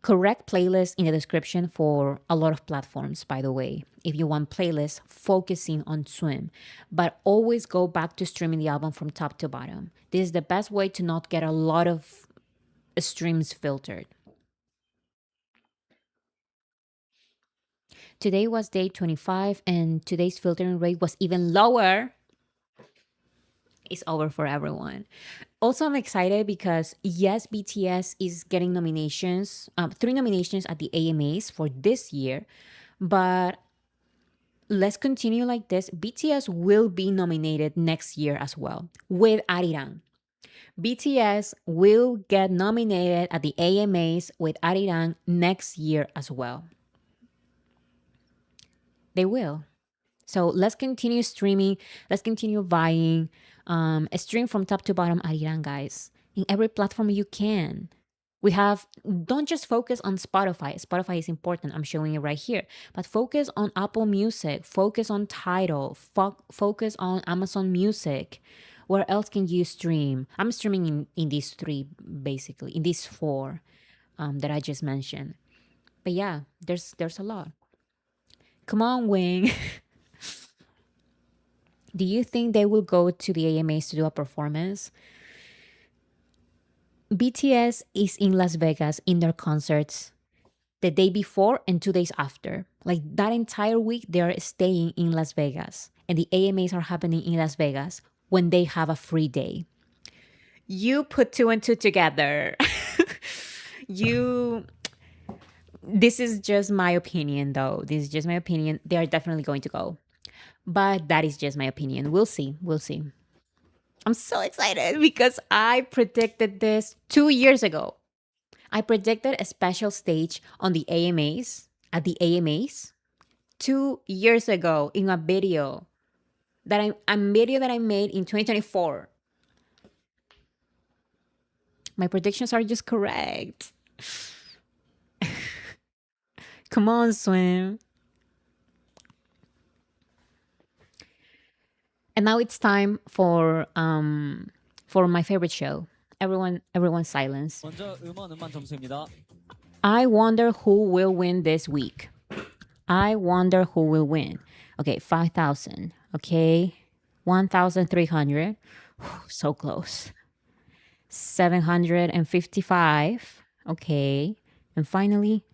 [SPEAKER 1] Correct playlist in the description for a lot of platforms, by the way, if you want playlists focusing on Swim. But always go back to streaming the album from top to bottom. This is the best way to not get a lot of streams filtered. Today was day 25 and today's filtering rate was even lower. It's over for everyone. Also, I'm excited because yes, BTS is getting nominations, 3 nominations at the AMAs for this year, but let's continue like this. BTS will be nominated next year as well with Arirang. BTS will get nominated at the AMAs with Arirang next year as well. They will. So let's continue streaming. Let's continue buying. Stream from top to bottom Arirang, guys. In every platform you can. Don't just focus on Spotify. Spotify is important. I'm showing it right here. But focus on Apple Music. Focus on Tidal. Focus on Amazon Music. Where else can you stream? I'm streaming in these 3, basically. In these 4 that I just mentioned. But yeah, there's a lot. Come on, Wing. Do you think they will go to the AMAs to do a performance? BTS is in Las Vegas in their concerts the day before and 2 days after. Like that entire week, they are staying in Las Vegas. And the AMAs are happening in Las Vegas when they have a free day. You put 2 and 2 together. This is just my opinion, though. This is just my opinion. They are definitely going to go. But that is just my opinion. We'll see. We'll see. I'm so excited because I predicted this 2 years ago. I predicted a special stage on the AMAs, at the AMAs, 2 years ago in a video that I made in 2024. My predictions are just correct. Come on, Swim. And now it's time for my favorite show. Everyone silence.
[SPEAKER 4] 먼저 음원 점수입니다.
[SPEAKER 1] I wonder who will win this week. I wonder who will win. Okay, 5,000. Okay, 1,300. So close. 755. Okay. And finally,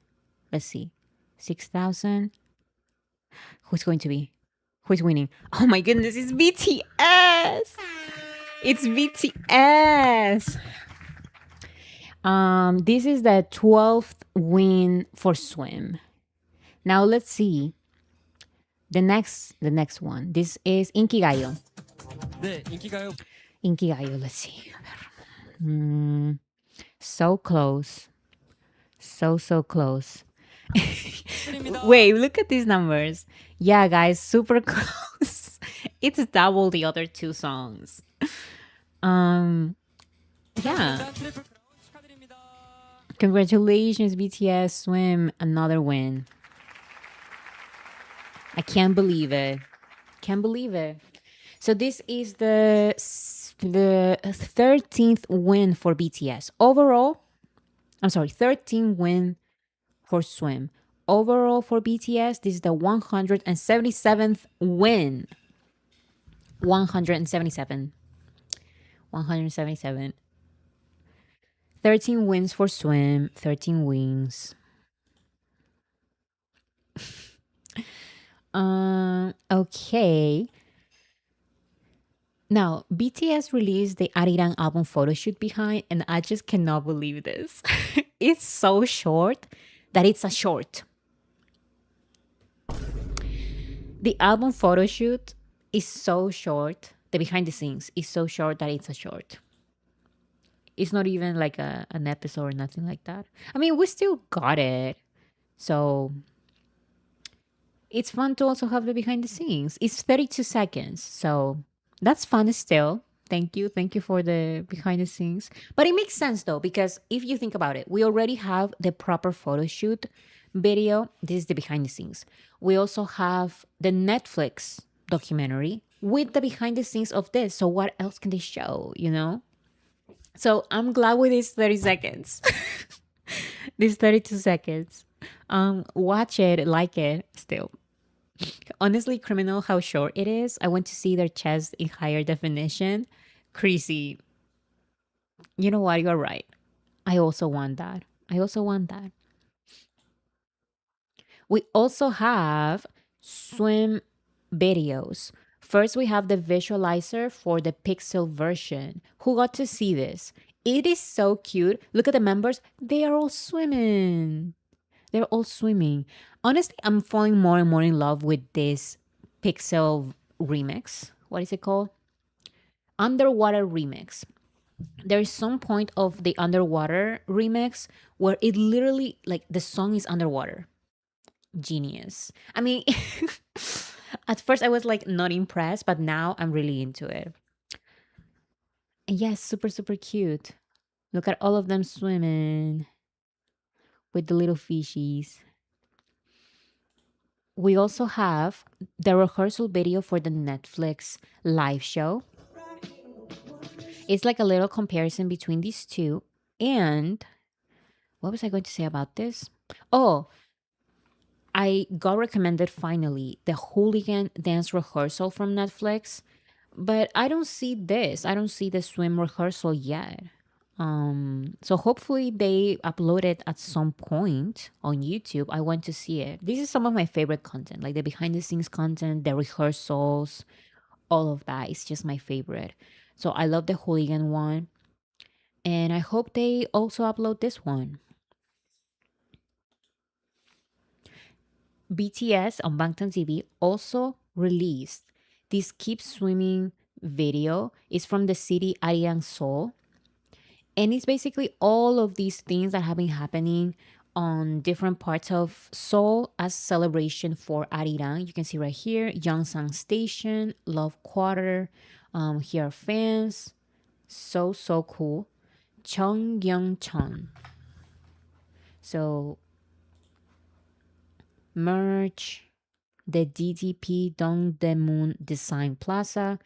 [SPEAKER 1] let's see. 6,000. Who's going to be? Who's winning? Oh my goodness, it's BTS. It's BTS. This is the 12th win for Swim. Now let's see the next one. This is Inkigayo.
[SPEAKER 4] 네, 인기가요.
[SPEAKER 1] Inkigayo, let's see. So close. So close.
[SPEAKER 4] 축하드립니다.
[SPEAKER 1] Wait, look at these numbers. Yeah, guys, super close. It's double the other two songs. Yeah.
[SPEAKER 4] 자, 트리플 크라운 축하드립니다.
[SPEAKER 1] Congratulations, BTS Swim. Another win. I can't believe it. Can't believe it. So this is the 13th win for BTS. Overall, I'm sorry, 13 win for Swim. Overall for BTS, this is the 177th win. 177. 177. 13 wins for Swim, 13 wins. Okay. Now, BTS released the Arirang album photo shoot behind, and I just cannot believe this. It's so short that it's a short. The album photo shoot is so short. The behind the scenes is so short that it's a short. It's not even like an episode or nothing like that. I mean, we still got it. So it's fun to also have the behind the scenes. It's 32 seconds. So that's fun still. Thank you. Thank you for the behind the scenes. But it makes sense though, because if you think about it, we already have the proper photo shoot video. This is the behind the scenes. We also have the Netflix documentary with the behind the scenes of this. So what else can they show, you know? So I'm glad with these 30 seconds. These 32 seconds. Watch it, like it still. Honestly, criminal how short it is. I went to see their chest in higher definition. Crazy. You know what? You're right. I also want that. I also want that. We also have swim videos. First, we have the visualizer for the pixel version. Who got to see this? It is so cute. Look at the members. They are all swimming. They're all swimming. Honestly, I'm falling more and more in love with this pixel remix. What is it called? Underwater remix. There is some point of the underwater remix where it literally, like, the song is underwater. Genius. I mean, at first I was like not impressed, but now I'm really into it. And yes, super, super cute. Look at all of them swimming with the little fishies. We also have the rehearsal video for the Netflix live show. It's like a little comparison between these two. And what was I going to say about this? Oh, I got recommended finally the Hooligan Dance Rehearsal from Netflix, but I don't see this. I don't see the swim rehearsal yet. So hopefully they upload it at some point on YouTube. I want to see it. This is some of my favorite content, like the behind the scenes content, the rehearsals, all of that. It's just my favorite. So I love the Hooligan one. And I hope they also upload this one. BTS on Bangtan TV also released this Keep Swimming video. It's from the city Arirang, Seoul. And it's basically all of these things that have been happening on different parts of Seoul as celebration for Arirang. You can see right here, Yongsang Station, Love Quarter. Here are fans. So, so cool. Cheongyeongcheon. So, merch. the DDP Dongdaemun Design Plaza.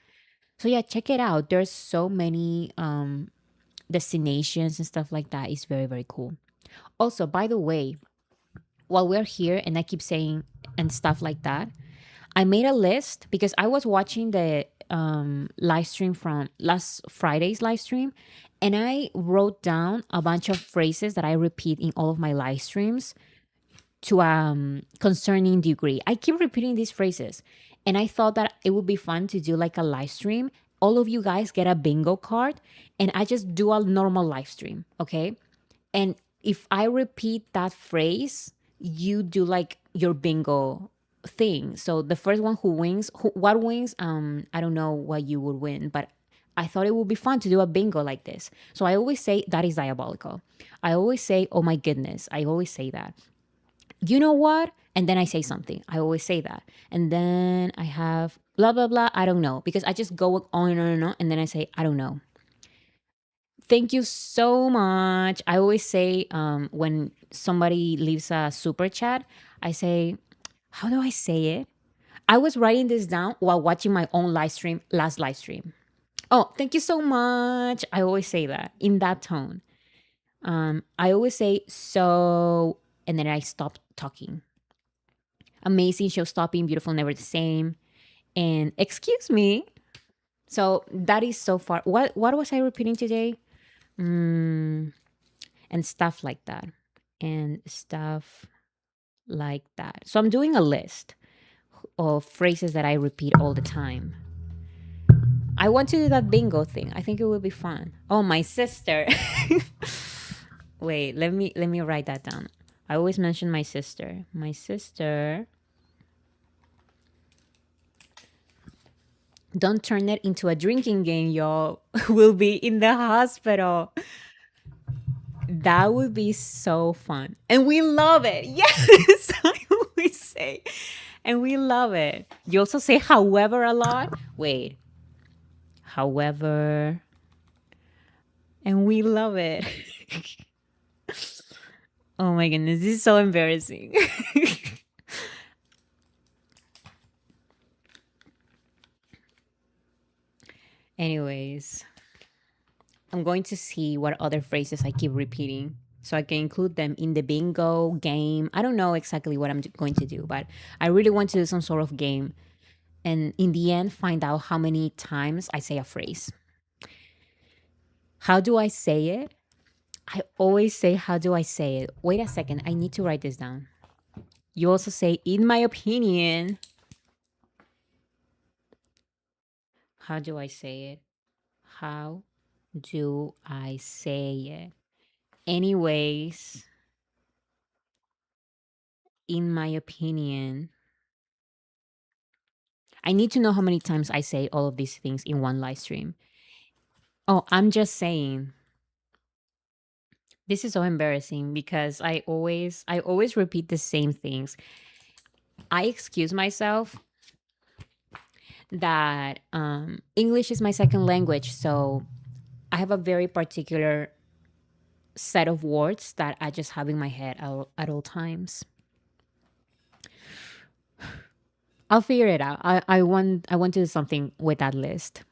[SPEAKER 1] So yeah, check it out. There's so many destinations and stuff like that. It's very, very cool. Also, by the way, while we're here and I keep saying and stuff like that, I made a list because I was watching the live stream from last Friday's live stream, and I wrote down a bunch of phrases that I repeat in all of my live streams to concerning degree. I keep repeating these phrases, and I thought that it would be fun to do like a live stream. All of you guys get a bingo card, and I just do a normal live stream, okay? And if I repeat that phrase, you do like your bingo thing. So the first one who wins, what wins? I don't know what you would win, but I thought it would be fun to do a bingo like this. So I always say that is diabolical. I always say, oh my goodness. I always say that. You know what? And then I say something. I always say that. And then I have blah, blah, blah. I don't know. Because I just go on and on and on. And then I say, I don't know. Thank you so much. I always say when somebody leaves a super chat, I say, how do I say it? I was writing this down while watching my own live stream, last live stream. Oh, thank you so much. I always say that in that tone. I always say so, and then I stop talking. Amazing, show stopping, beautiful, never the same. And excuse me. So that is so far. What was I repeating today? And stuff like that. And stuff like that. So I'm doing a list of phrases that I repeat all the time. I want to do that bingo thing. I think it would be fun. Oh, my sister. Wait, let me write that down. I always mention my sister. My sister. Don't turn it into a drinking game, y'all. We'll be in the hospital. That would be so fun. And we love it. Yes, I always say. And we love it. You also say however a lot. Wait. However. And we love it. Oh my goodness, this is so embarrassing. Anyways, I'm going to see what other phrases I keep repeating so I can include them in the bingo game. I don't know exactly what I'm going to do, but I really want to do some sort of game and in the end find out how many times I say a phrase. How do I say it? I always say, how do I say it? Wait a second, I need to write this down. You also say, in my opinion. How do I say it? How do I say it? Anyways, in my opinion, I need to know how many times I say all of these things in one live stream. Oh, I'm just saying. This is so embarrassing because I always repeat the same things. I excuse myself that English is my second language, so I have a very particular set of words that I just have in my head at all times. I'll figure it out. I want to do something with that list.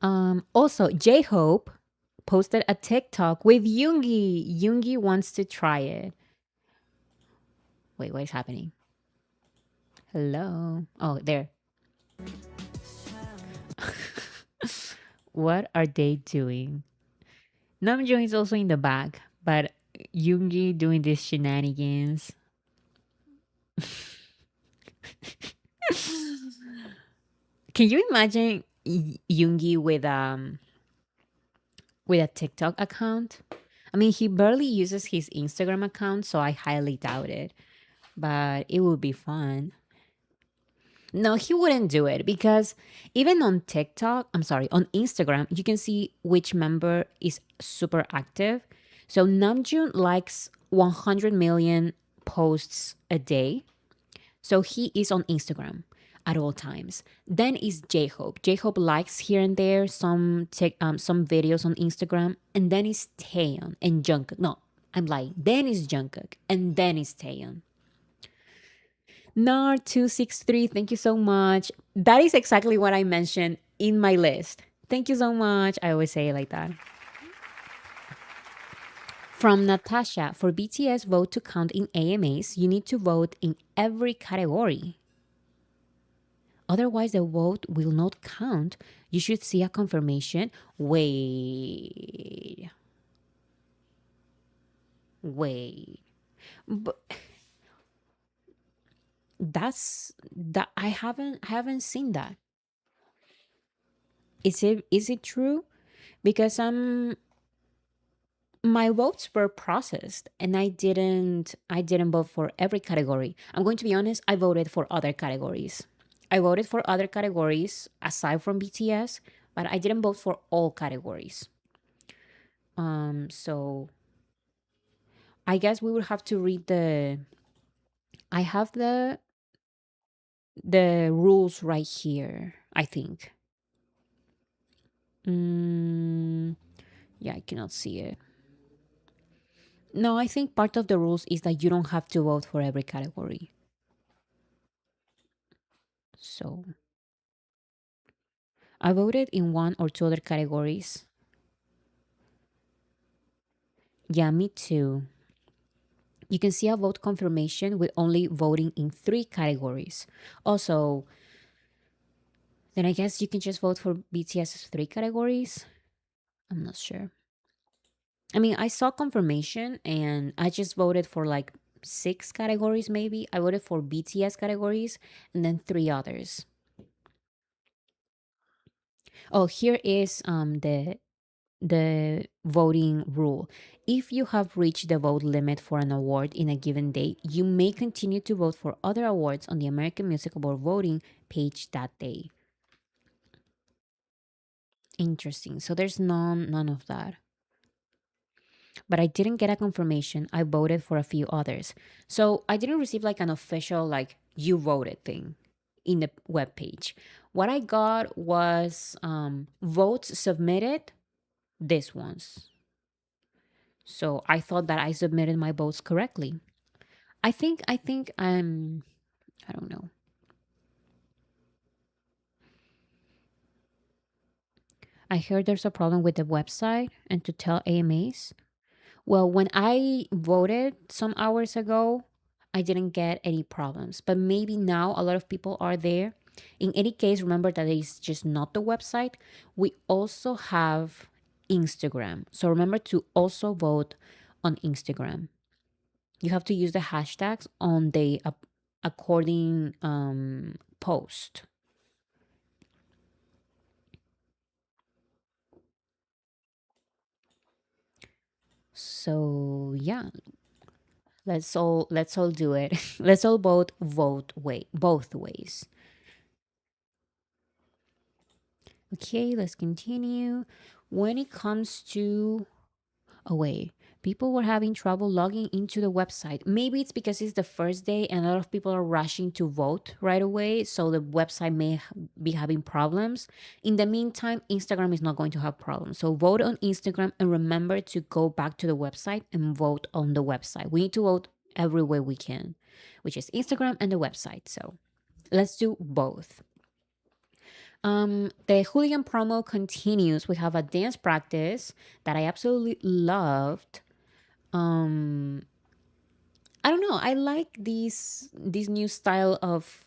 [SPEAKER 1] Also, J Hope posted a TikTok with Yoongi. Yoongi wants to try it. Wait, what is happening? Hello. Oh, there. What are they doing? Namjoon is also in the back, but Yoongi doing these shenanigans. Can you imagine Yoongi with a TikTok account? I mean, he barely uses his Instagram account, so I highly doubt it. But it would be fun. No, he wouldn't do it because even on TikTok, I'm sorry, on Instagram, you can see which member is super active. So Namjoon likes 100 million posts a day. So he is on Instagram at all times. Then is J-Hope. J-Hope likes here and there some videos on Instagram. And then is Taeyeon and Jungkook. No, I'm lying. Then is Jungkook and then is Taeyeon. Nar263, thank you so much. That is exactly what I mentioned in my list. Thank you so much. I always say it like that. From Natasha, for BTS vote to count in AMAs, you need to vote in every category. Otherwise, the vote will not count. You should see a confirmation. Wait. Wait. But that's that I haven't seen that. Is it true? Because my votes were processed and I didn't vote for every category. I'm going to be honest, I voted for other categories. I voted for other categories aside from BTS, but I didn't vote for all categories. So I guess we will have to read I have the rules right here, I think. Mm, yeah, I cannot see it. No, I think part of the rules is that you don't have to vote for every category. So I voted in one or two other categories. Yeah, me too. You can see a vote confirmation with only voting in three categories. Also, then I guess you can just vote for BTS's three categories. I'm not sure. I mean, I saw confirmation and I just voted for like six categories, maybe. I voted for BTS categories and then three others. Oh, here is the voting rule. If you have reached the vote limit for an award in a given day, you may continue to vote for other awards on the American Music Award voting page that day. Interesting. So there's none of that. But I didn't get a confirmation. I voted for a few others. So I didn't receive like an official like you voted thing in the web page. What I got was votes submitted, this ones. So I thought that I submitted my votes correctly. I think I don't know. I heard there's a problem with the website and to tell AMAs. Well, when I voted some hours ago, I didn't get any problems. But maybe now a lot of people are there. In any case, remember that it's just not the website. We also have Instagram. So remember to also vote on Instagram. You have to use the hashtags on the according post. So yeah, let's all do it. Let's all vote both ways. Okay, let's continue. When it comes to oh wait, people were having trouble logging into the website. Maybe it's because it's the first day and a lot of people are rushing to vote right away, so the website may be having problems. In the meantime, Instagram is not going to have problems. So vote on Instagram and remember to go back to the website and vote on the website. We need to vote every way we can, which is Instagram and the website. So let's do both. The hooligan promo continues. We have a dance practice that I absolutely loved. Um, I don't know. I like this new style of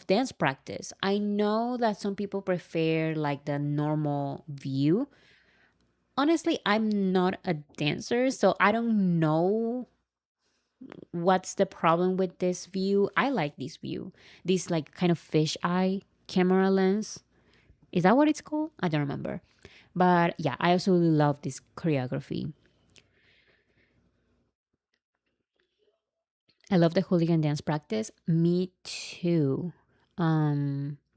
[SPEAKER 1] dance practice. I know that some people prefer like the normal view. Honestly, I'm not a dancer, so I don't know what's the problem with this view. I like this view. This like kind of fish eye camera lens. Is that what it's called? I don't remember. But yeah, I absolutely love this choreography. I love the hooligan dance practice. Me too.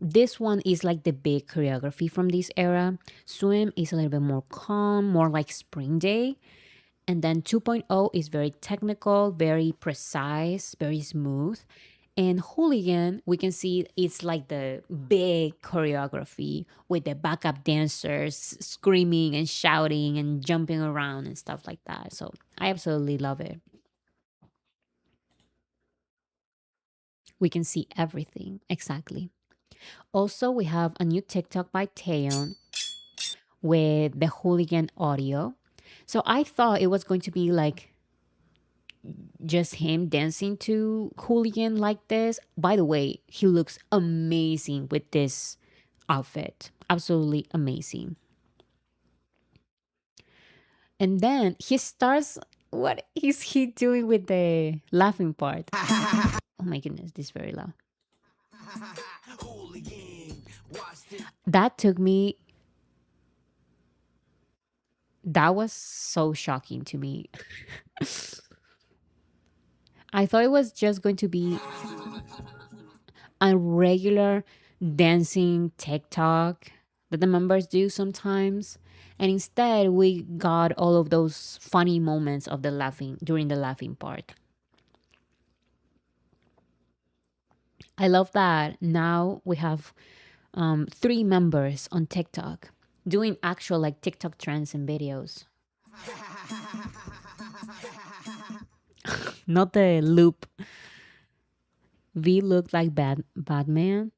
[SPEAKER 1] This one is like the big choreography from this era. Swim is a little bit more calm, more like spring day. And then 2.0 is very technical, very precise, very smooth. And Hooligan, we can see it's like the big choreography with the backup dancers screaming and shouting and jumping around and stuff like that. So I absolutely love it. We can see everything. Exactly. Also, we have a new TikTok by Taeyeon with the hooligan audio. So I thought it was going to be like just him dancing to hooligan like this. By the way, he looks amazing with this outfit. Absolutely amazing. And then he starts, what is he doing with the laughing part? Oh my goodness, this is very loud. That took me, that was so shocking to me. I thought it was just going to be a regular dancing TikTok that the members do sometimes. And instead, we got all of those funny moments of the laughing during the laughing part. I love that now we have three members on TikTok doing actual like TikTok trends and videos. Not the loop. V looked like Batman.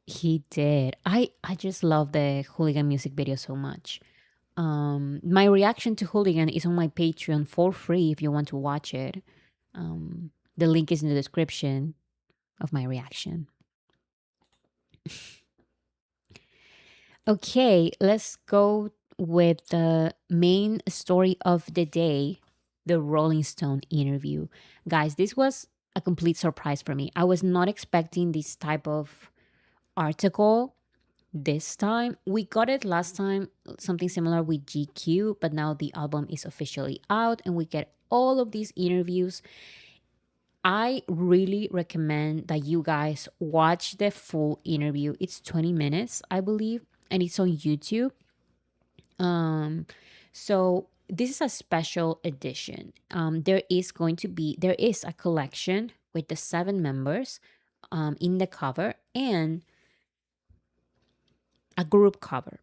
[SPEAKER 1] He did. I just love the hooligan music video so much. My reaction to hooligan is on my Patreon for free if you want to watch it. The link is in the description of my reaction. Okay, let's go with the main story of the day, the Rolling Stone interview. Guys, this was a complete surprise for me. I was not expecting this type of article this time. We got it last time, something similar with GQ, but now the album is officially out and we get all of these interviews. I really recommend that you guys watch the full interview. It's 20 minutes, I believe, and it's on YouTube. So this is a special edition. There is a collection with the seven members in the cover and a group cover.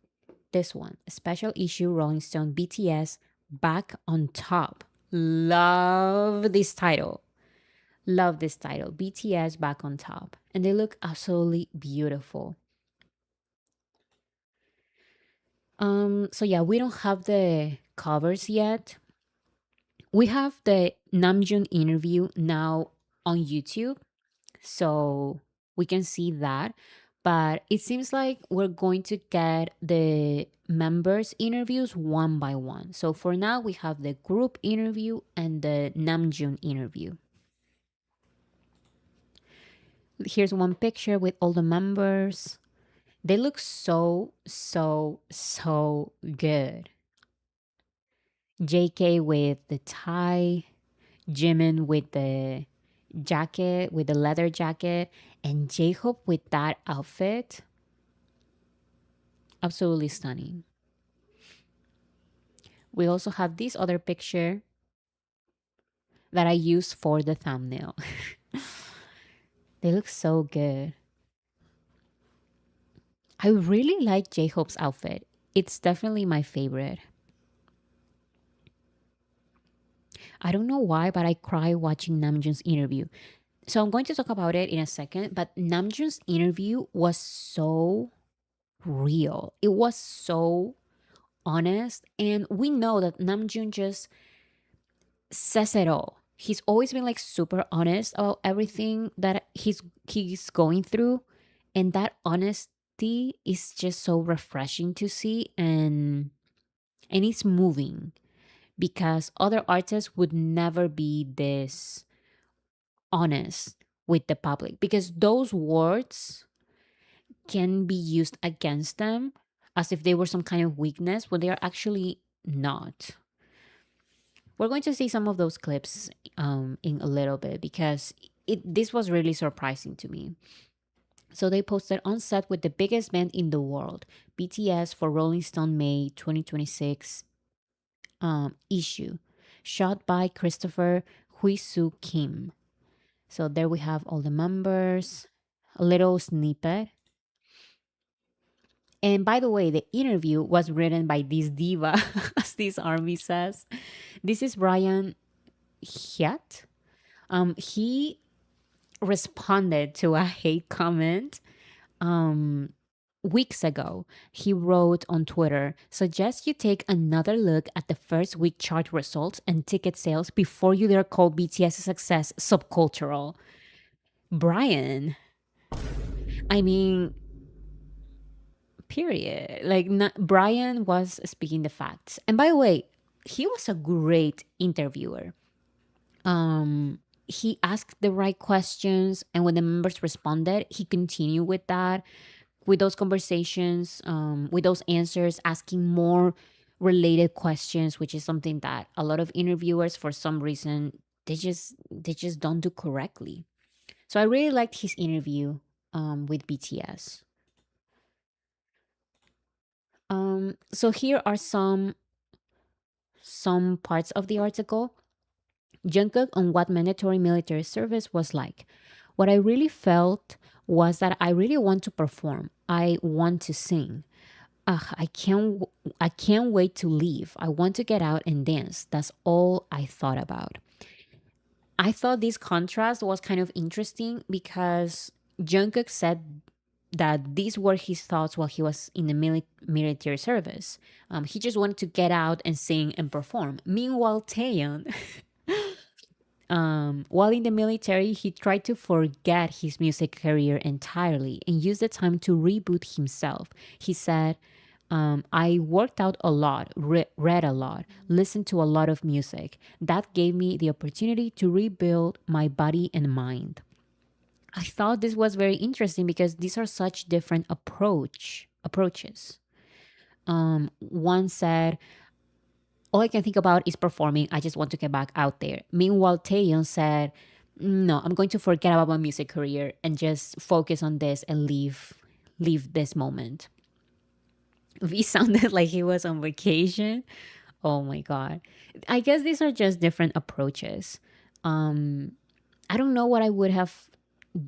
[SPEAKER 1] This one, a special issue Rolling Stone BTS Back on Top. Love this title. Love this title. BTS Back on Top. And they look absolutely beautiful. So yeah, we don't have the covers yet. We have the Namjoon interview now on YouTube, so we can see that. But it seems like we're going to get the members' interviews one by one. So for now, we have the group interview and the Namjoon interview. Here's one picture with all the members. They look so, so, so good. JK with the tie, Jimin with the jacket, with the leather jacket, and J-Hope with that outfit. Absolutely stunning. We also have this other picture that I used for the thumbnail. They look so good. I really like J-Hope's outfit. It's definitely my favorite. I don't know why, but I cry watching Namjoon's interview. So I'm going to talk about it in a second, but Namjoon's interview was so real. It was so honest, and we know that Namjoon just says it all. He's always been like super honest about everything that he's going through, and that honesty is just so refreshing to see, and it's moving because other artists would never be this honest with the public because those words can be used against them as if they were some kind of weakness when they are actually not. We're going to see some of those clips in a little bit because this was really surprising to me. So they posted on set with the biggest band in the world, BTS, for Rolling Stone May 2026 issue, shot by Christopher Huisu Kim. So there we have all the members, a little snippet. And by the way, the interview was written by this diva, as this army says. This is Brian Hyat. He responded to a hate comment weeks ago. He wrote on Twitter, suggest you take another look at the first week chart results and ticket sales before you dare call BTS success subcultural. Brian, I mean, period. Like, not, Brian was speaking the facts. And by the way, he was a great interviewer. He asked the right questions, and when the members responded, he continued with that, with those conversations, with those answers, asking more related questions, which is something that a lot of interviewers, for some reason, they just don't do correctly. So I really liked his interview with BTS. So here are some parts of the article. Jungkook on what mandatory military service was like. What I really felt was that I really want to perform. I want to sing. Ugh, I can't wait to leave. I want to get out and dance. That's all I thought about. I thought this contrast was kind of interesting because Jungkook said that these were his thoughts while he was in the military service. He just wanted to get out and sing and perform. Meanwhile, Taeyeon, while in the military, he tried to forget his music career entirely and use the time to reboot himself. He said, I worked out a lot, read a lot, listened to a lot of music. That gave me the opportunity to rebuild my body and mind. I thought this was very interesting because these are such different approaches. One said, all I can think about is performing. I just want to get back out there. Meanwhile, Taeyeon said, no, I'm going to forget about my music career and just focus on this and leave this moment. V sounded like he was on vacation. Oh my god. I guess these are just different approaches. I don't know what I would have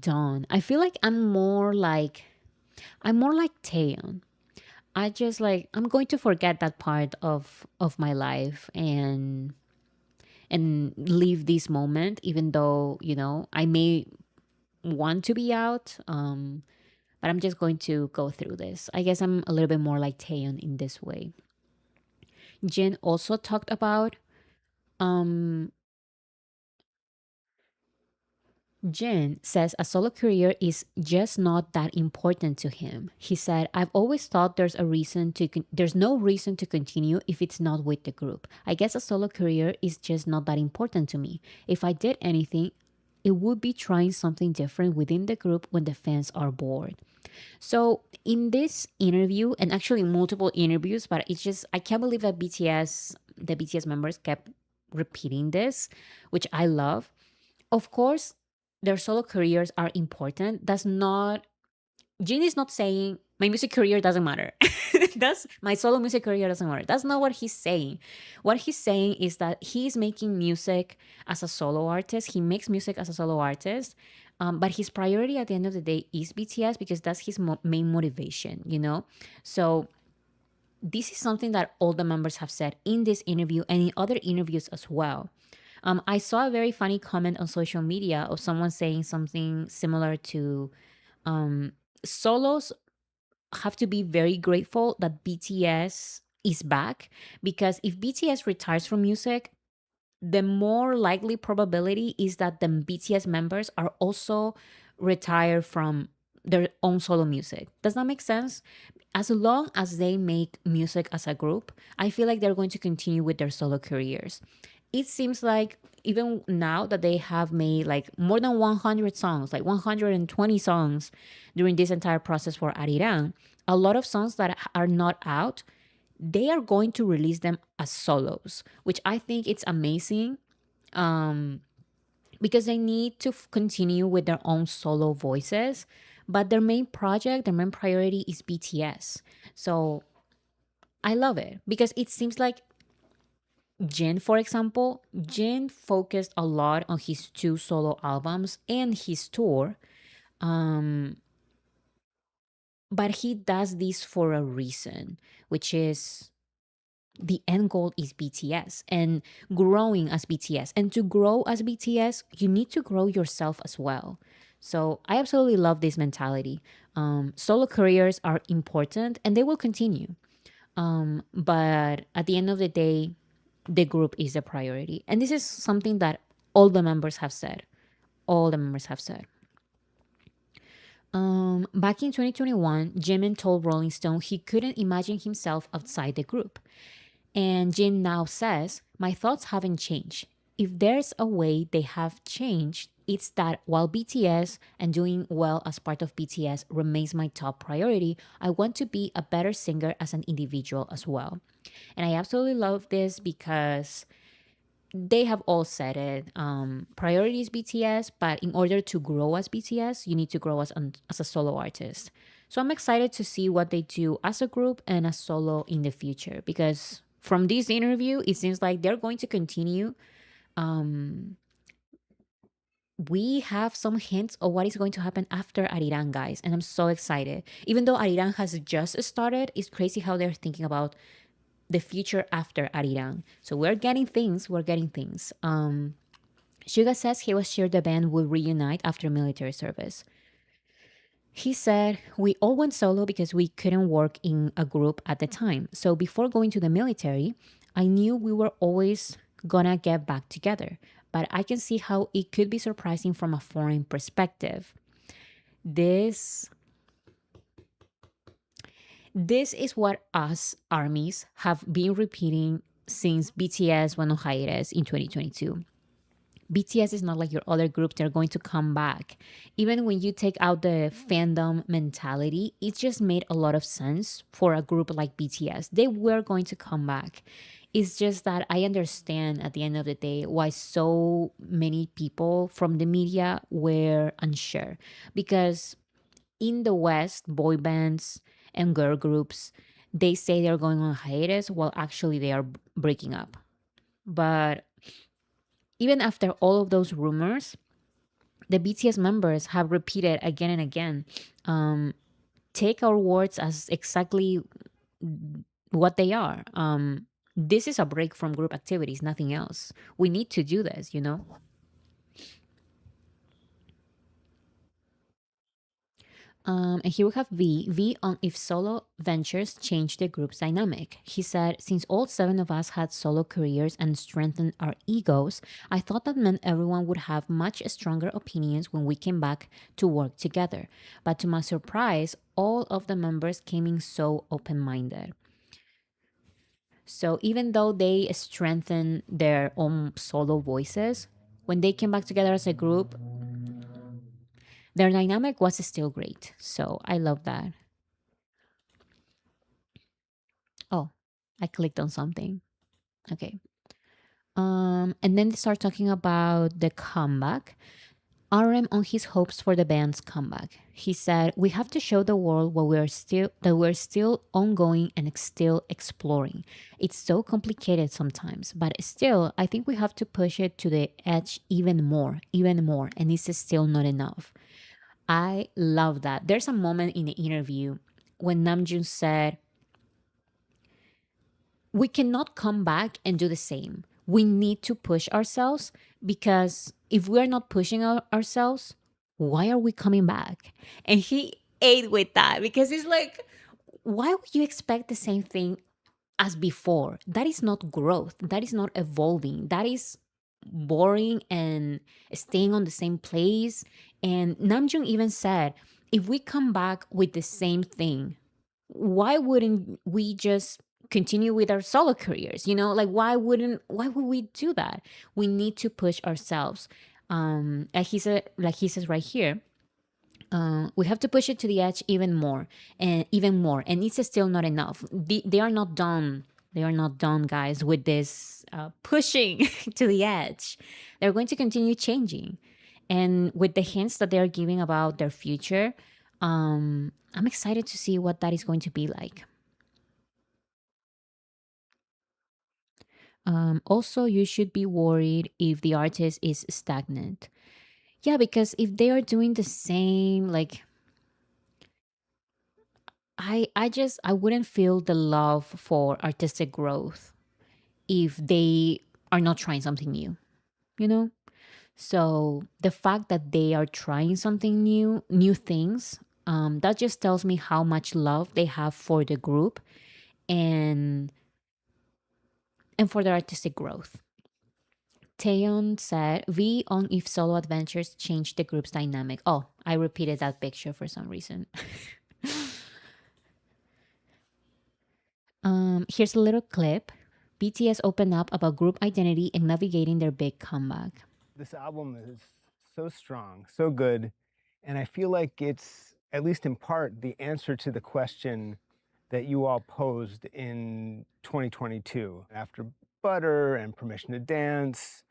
[SPEAKER 1] done. I feel like I'm more like Taeyeon. I just like I'm going to forget that part of my life and leave this moment, even though, I may want to be out. But I'm just going to go through this. I guess I'm a little bit more like Taeyeon in this way. Jin also talked about um Jin says a solo career is just not that important to him. He said, "I've always thought there's no reason to continue if it's not with the group. I guess a solo career is just not that important to me. If I did anything, it would be trying something different within the group when the fans are bored." So in this interview, and actually multiple interviews, but it's just I can't believe that the BTS members kept repeating this, which I love. Of course, their solo careers are important. That's not Jin is not saying my music career doesn't matter. That's my solo music career doesn't matter. That's not what he's saying. What he's saying is that he's making music as a solo artist. He makes music as a solo artist, but his priority at the end of the day is BTS because that's his main motivation. So this is something that all the members have said in this interview and in other interviews as well. I saw a very funny comment on social media of someone saying something similar to solos have to be very grateful that BTS is back because if BTS retires from music, the more likely probability is that the BTS members are also retired from their own solo music. Does that make sense? As long as they make music as a group, I feel like they're going to continue with their solo careers. It seems like even now that they have made like more than 100 songs, like 120 songs during this entire process for Arirang, a lot of songs that are not out, they are going to release them as solos, which I think it's amazing because they need to continue with their own solo voices. But their main project, their main priority is BTS. So I love it because it seems like Jin, for example, Jin focused a lot on his two solo albums and his tour, but he does this for a reason, which is the end goal is BTS and growing as BTS. And to grow as BTS, you need to grow yourself as well. So I absolutely love this mentality. Solo careers are important and they will continue. But at the end of the day, the group is a priority. And this is something that all the members have said. All the members have said. Back in 2021, Jimin told Rolling Stone he couldn't imagine himself outside the group. And Jin now says, my thoughts haven't changed. If there's a way they have changed, it's that while BTS and doing well as part of BTS remains my top priority, I want to be a better singer as an individual as well. And I absolutely love this because they have all said it. Priority is BTS, but in order to grow as BTS, you need to grow as a solo artist. So I'm excited to see what they do as a group and as solo in the future because from this interview, it seems like they're going to continue. We have some hints of what is going to happen after Ariran, guys, and I'm so excited. Even though Ariran has just started, it's crazy how they're thinking about the future after Ariran. So we're getting things. We're getting things. Suga says he was sure the band would reunite after military service. He said, we all went solo because we couldn't work in a group at the time. So before going to the military, I knew we were always gonna get back together. But I can see how it could be surprising from a foreign perspective. This this is what us armies have been repeating since BTS went on hiatus in 2022. BTS is not like your other groups, they're going to come back. Even when you take out the fandom mentality, it just made a lot of sense for a group like BTS. They were going to come back. It's just that I understand at the end of the day why so many people from the media were unsure. Because in the West, boy bands and girl groups, they say they're going on hiatus while actually they are breaking up. But even after all of those rumors, the BTS members have repeated again and again, take our words as exactly what they are. This is a break from group activities, nothing else. We need to do this, you know? And here we have V on if solo ventures change the group's dynamic. He said, since all seven of us had solo careers and strengthened our egos, I thought that meant everyone would have much stronger opinions when we came back to work together. But to my surprise, all of the members came in so open minded. So even though they strengthened their own solo voices, when they came back together as a group, their dynamic was still great. So I love that. Oh, I clicked on something. Okay. And then they start talking about the comeback. RM on his hopes for the band's comeback. He said, "We have to show the world we're still ongoing and still exploring. It's so complicated sometimes, but still, I think we have to push it to the edge even more, and it's still not enough." I love that. There's a moment in the interview when Namjoon said, we cannot come back and do the same. We need to push ourselves because if we're not pushing ourselves, why are we coming back? And he ate with that because it's like, why would you expect the same thing as before? That is not growth. That is not evolving. That is boring and staying on the same place. And Namjoon even said, if we come back with the same thing, why wouldn't we just continue with our solo careers? You know, like why would we do that? We need to push ourselves. Like he says right here, we have to push it to the edge even more, and it's still not enough. They are not done. They are not done, guys, with this pushing to the edge. They're going to continue changing, and with the hints that they're giving about their future, I'm excited to see what that is going to be like. Also, you should be worried if the artist is stagnant. Yeah, because if they are doing the same, like I wouldn't feel the love for artistic growth if they are not trying something new, you know? So the fact that they are trying something new things, that just tells me how much love they have for the group and for their artistic growth. Taeyeon said, "V on if solo adventures change the group's dynamic." Oh, I repeated that picture for some reason. Here's a little clip. BTS open up about group identity and navigating their big comeback.
[SPEAKER 5] This album is so strong, so good, and I feel like it's, at least in part, the answer to the question that you all posed in 2022 after Butter and Permission to Dance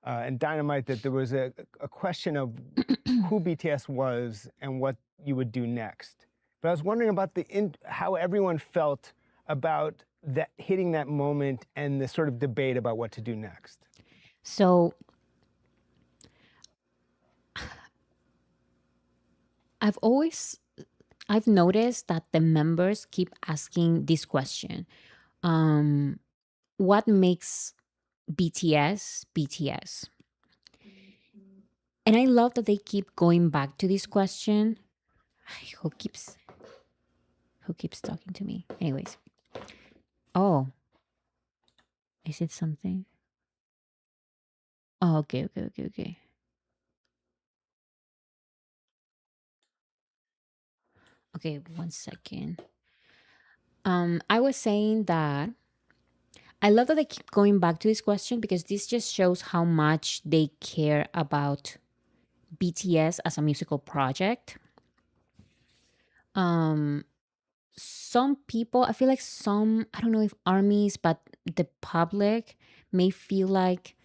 [SPEAKER 5] and Dynamite, that there was a question of who BTS was and what you would do next. But I was wondering about how everyone felt about that, hitting that moment and the sort of debate about what to do next.
[SPEAKER 1] So I've noticed that the members keep asking this question. What makes BTS BTS? And I love that they keep going back to this question. Who keeps talking to me? Anyways. Oh. Is it something? Oh, okay. Okay, one second. I was saying that I love that they keep going back to this question because this just shows how much they care about BTS as a musical project. Some people, I feel like some, I don't know if armies, but the public may feel like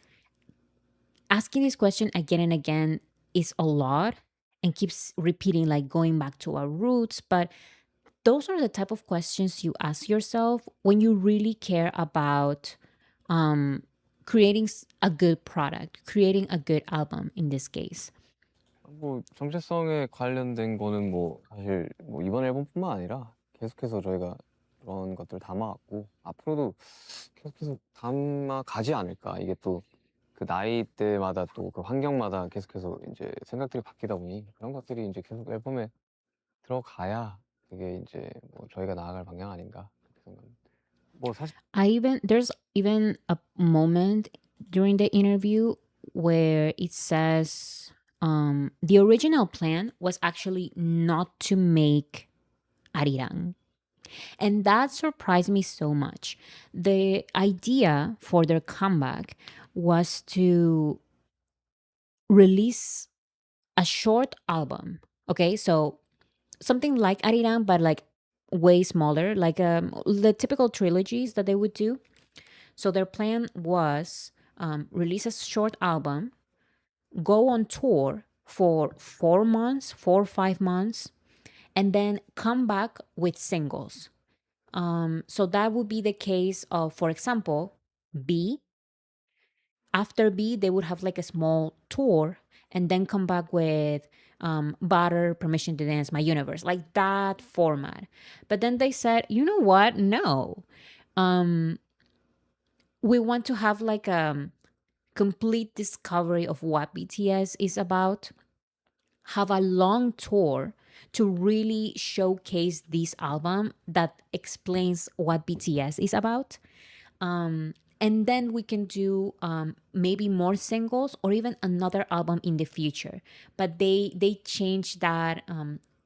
[SPEAKER 1] asking this question again and again is a lot and keeps repeating, like going back to our roots. But those are the type of questions you ask yourself when you really care about creating a good product, creating a good album in this case.
[SPEAKER 6] 뭐 정체성에 관련된 거는 뭐 사실 뭐 이번 앨범뿐만 아니라 계속해서 저희가 그런 것들을 담아왔고 앞으로도 계속해서 담아가지 않을까. 이게 또 그 나이대마다 또 그 환경마다 계속해서 이제 생각들이 바뀌다 보니 그런 것들이 이제 계속 앨범에 들어가야 그게 이제 뭐 저희가 나아갈 방향 아닌가 그렇게 생각합니다. 뭐 사실
[SPEAKER 1] There's even a moment during the interview where it says the original plan was actually not to make Arirang. And that surprised me so much. The idea for their comeback was to release a short album. Okay, so something like Arirang, but like way smaller, like the typical trilogies that they would do. So their plan was release a short album, go on tour for 4 months, 4 or 5 months, and then come back with singles. So that would be the case of, for example, B. After B, they would have like a small tour and then come back with Butter, Permission to Dance, My Universe, like that format. But then they said, you know what? No. We want to have like a complete discovery of what BTS is about, have a long tour to really showcase this album that explains what BTS is about. And then we can do maybe more singles or even another album in the future. But they changed that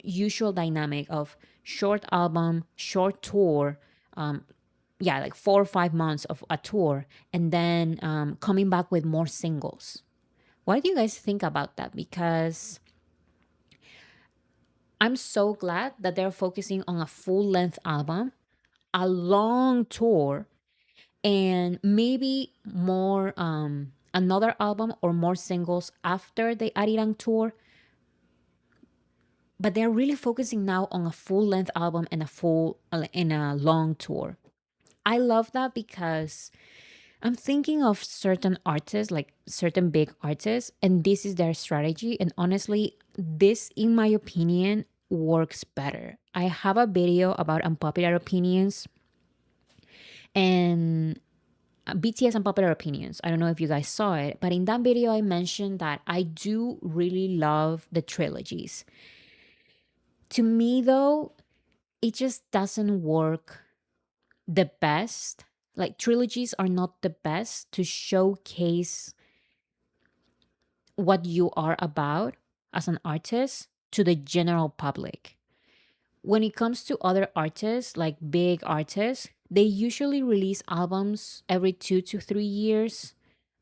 [SPEAKER 1] usual dynamic of short album, short tour, yeah, like 4 or 5 months of a tour, and then coming back with more singles. What do you guys think about that? Because I'm so glad that they're focusing on a full length album, a long tour, and maybe more another album or more singles after the Arirang tour. But they're really focusing now on a full length album and a long tour. I love that because I'm thinking of certain artists, like certain big artists, and this is their strategy. And honestly, this, in my opinion, works better. I have a video about unpopular opinions, and BTS Unpopular Opinions. I don't know if you guys saw it, but in that video, I mentioned that I do really love the trilogies. To me, though, it just doesn't work the best. Like, trilogies are not the best to showcase what you are about as an artist to the general public. When it comes to other artists, like big artists, they usually release albums every 2 to 3 years,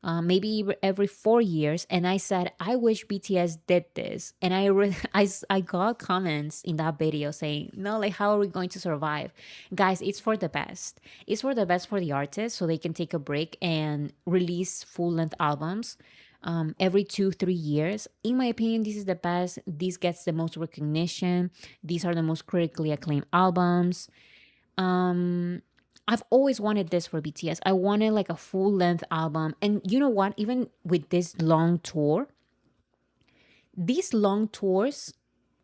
[SPEAKER 1] maybe every 4 years. And I said, I wish BTS did this. And I got comments in that video saying, no, like, how are we going to survive? Guys, it's for the best. It's for the best for the artists so they can take a break and release full length albums every 2 3 years. In my opinion, this is the best. This gets the most recognition. These are the most critically acclaimed albums. I've always wanted this for BTS. I wanted like a full length album. And you know what? Even with this long tour, these long tours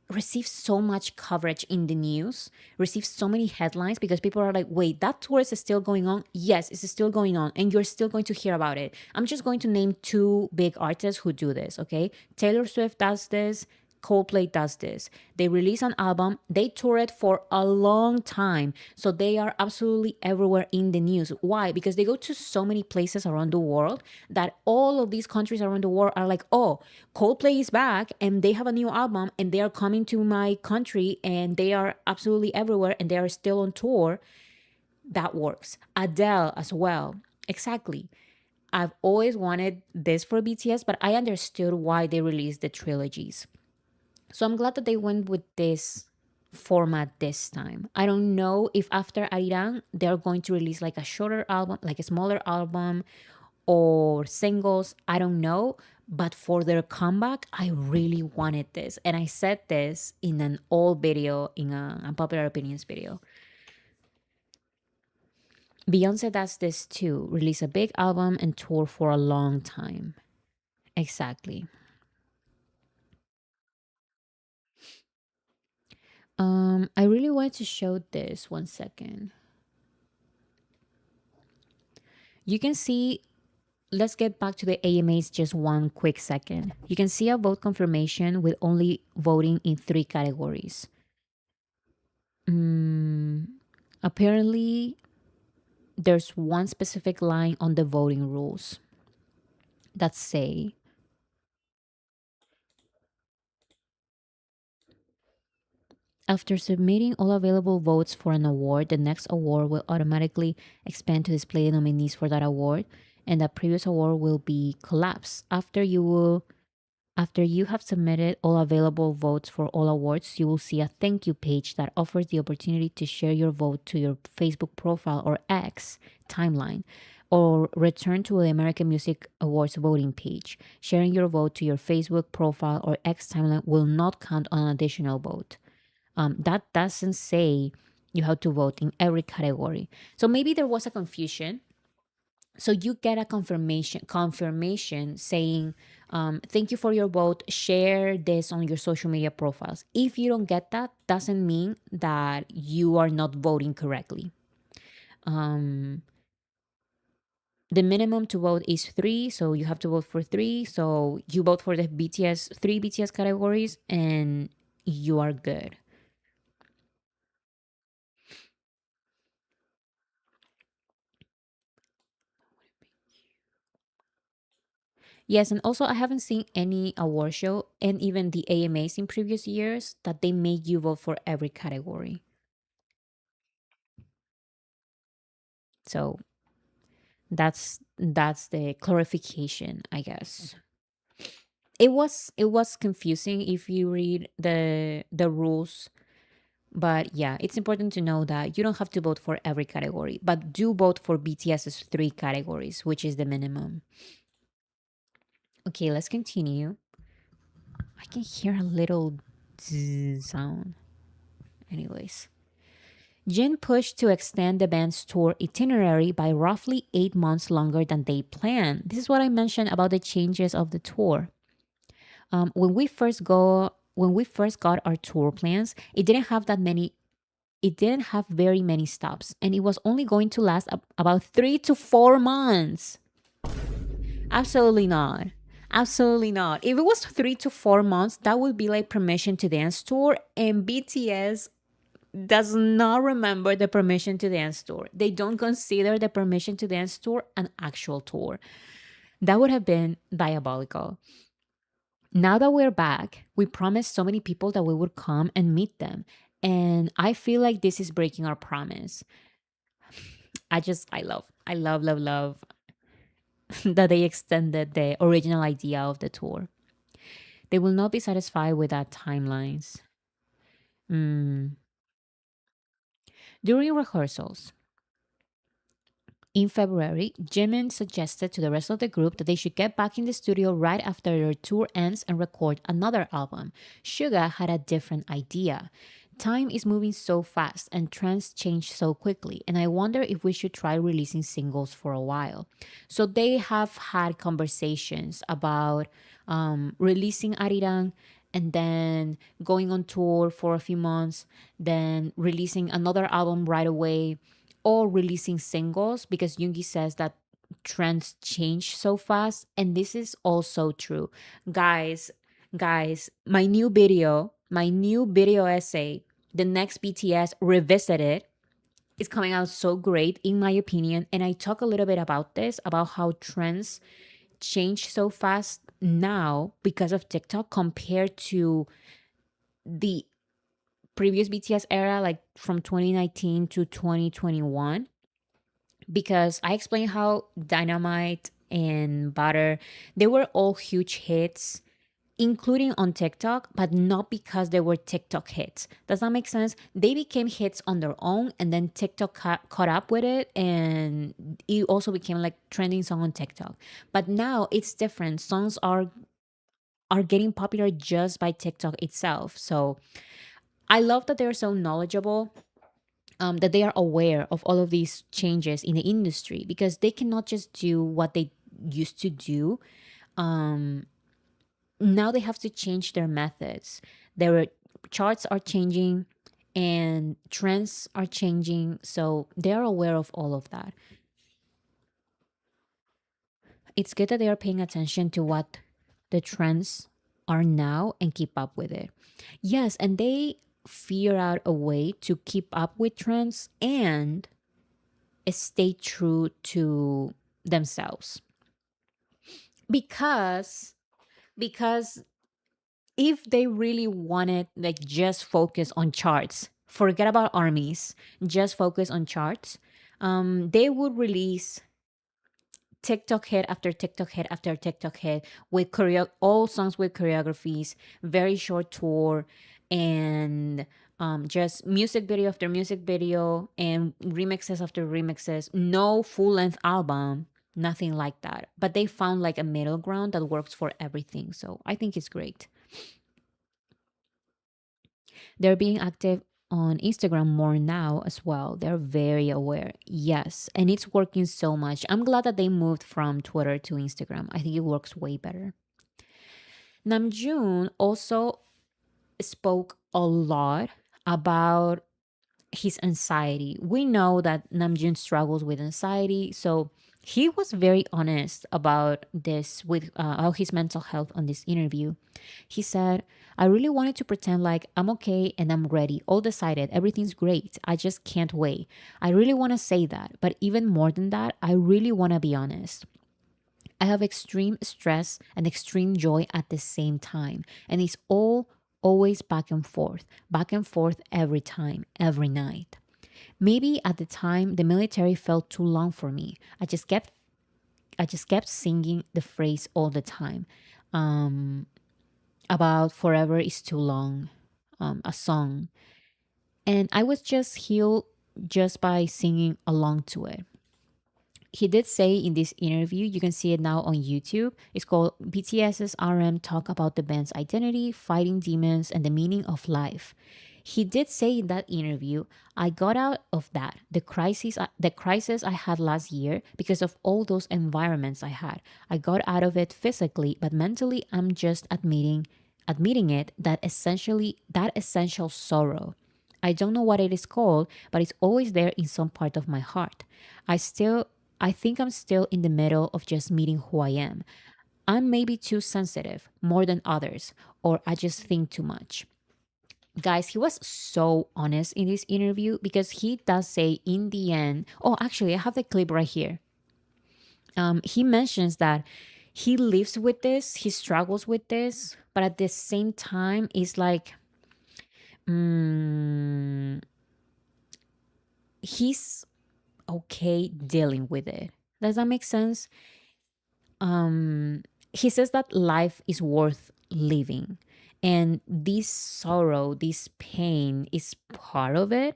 [SPEAKER 1] receive so much coverage in the news, receive so many headlines because people are like, wait, that tour is still going on? Yes, it's still going on. And you're still going to hear about it. I'm just going to name two big artists who do this, okay? Taylor Swift does this. Coldplay does this. They release an album, they tour it for a long time. So they are absolutely everywhere in the news. Why? Because they go to so many places around the world that all of these countries around the world are like, oh, Coldplay is back and they have a new album and they are coming to my country and they are absolutely everywhere and they are still on tour. That works. Adele as well. Exactly. I've always wanted this for BTS, but I understood why they released the trilogies. So I'm glad that they went with this format this time. I don't know if after Arirang they're going to release like a shorter album, like a smaller album or singles. I don't know. But for their comeback, I really wanted this. And I said this in an old video, in a unpopular opinions video. Beyonce does this too. Release a big album and tour for a long time. Exactly. I really wanted to show this 1 second. You can see, let's get back to the AMAs just 1 quick second. You can see a vote confirmation with only voting in 3 categories. Apparently, there's one specific line on the voting rules that say, after submitting all available votes for an award, the next award will automatically expand to display the nominees for that award, and the previous award will be collapsed. After you have submitted all available votes for all awards, you will see a thank you page that offers the opportunity to share your vote to your Facebook profile or X timeline, or return to the American Music Awards voting page. Sharing your vote to your Facebook profile or X timeline will not count on an additional vote. That doesn't say you have to vote in every category. So maybe there was a confusion. So you get a confirmation saying, thank you for your vote. Share this on your social media profiles. If you don't get that, doesn't mean that you are not voting correctly. The minimum to vote is 3, so you have to vote for 3. So you vote for the BTS 3 BTS categories, and you are good. Yes, and also I haven't seen any award show and even the AMAs in previous years that they make you vote for every category. So that's the clarification, I guess. It was confusing if you read the rules, but yeah, it's important to know that you don't have to vote for every category, but do vote for BTS's 3 categories, which is the minimum. Okay, let's continue. I can hear a little zzz sound. Anyways, Jin pushed to extend the band's tour itinerary by roughly 8 months longer than they planned. This is what I mentioned about the changes of the tour. When we first got our tour plans, it didn't have that many it didn't have very many stops, and it was only going to last about 3 to 4 months. Absolutely not. Absolutely not. If it was 3 to 4 months, that would be like Permission to Dance tour, and BTS does not remember the Permission to Dance tour. They don't consider the Permission to Dance tour an actual tour. That would have been diabolical. Now that we're back, we promised so many people that we would come and meet them. And I feel like this is breaking our promise. I love that they extended the original idea of the tour. They will not be satisfied with that timelines. Mm. During rehearsals, in February, Jimin suggested to the rest of the group that they should get back in the studio right after their tour ends and record another album. Suga had a different idea. Time is moving so fast and trends change so quickly, and I wonder if we should try releasing singles for a while. So they have had conversations about releasing Arirang and then going on tour for a few months, then releasing another album right away, or releasing singles because Yoongi says that trends change so fast, and this is also true. Guys, my new video essay, The Next BTS Revisited, is coming out so great in my opinion, and I talk a little bit about this, about how trends change so fast now because of TikTok compared to the previous BTS era, like from 2019 to 2021, because I explained how Dynamite and Butter, they were all huge hits, including on TikTok, but not because they were TikTok hits. Does that make sense? They became hits on their own, and then TikTok caught up with it, and it also became like trending song on TikTok. But now it's different. Songs are getting popular just by TikTok itself. So I love that they're so knowledgeable, that they are aware of all of these changes in the industry, because they cannot just do what they used to do. Now they have to change their methods. Their charts are changing and trends are changing. So they are aware of all of that. It's good that they are paying attention to what the trends are now and keep up with it. Yes, and they figure out a way to keep up with trends and stay true to themselves. Because if they really wanted, like, just focus on charts, forget about armies, just focus on charts, they would release TikTok hit after TikTok hit after TikTok hit with all songs with choreographies, very short tour, and just music video after music video and remixes after remixes. No full length album, nothing like that. But they found like a middle ground that works for everything. So I think it's great. They're being active on Instagram more now as well. They're very aware. Yes. And it's working so much. I'm glad that they moved from Twitter to Instagram. I think it works way better. Namjoon also spoke a lot about his anxiety. We know that Namjoon struggles with anxiety, so he was very honest about this with about his mental health on this interview. He said, "I really wanted to pretend like I'm okay and I'm ready, all decided, everything's great. I just can't wait. I really want to say that, but even more than that, I really want to be honest. I have extreme stress and extreme joy at the same time, and it's all always back and forth every time, every night. Maybe at the time the military felt too long for me. I just kept singing the phrase all the time, about forever is too long, a song, and I was just healed just by singing along to it." He did say in this interview, you can see it now on YouTube. It's called BTS's RM Talk About the Band's Identity, Fighting Demons, and the Meaning of Life. He did say in that interview, "I got out of that, the crisis I had last year because of all those environments I had. I got out of it physically, but mentally I'm just admitting it, that essential sorrow. I don't know what it is called, but it's always there in some part of my heart. I think I'm still in the middle of just meeting who I am. I'm maybe too sensitive, more than others, or I just think too much. Guys, he was so honest in this interview because he does say in the end, oh, actually, I have the clip right here. He mentions that he lives with this, he struggles with this, but at the same time, it's like, mm, he's okay dealing with it. Does that make sense? He says that life is worth living, and this sorrow, this pain is part of it.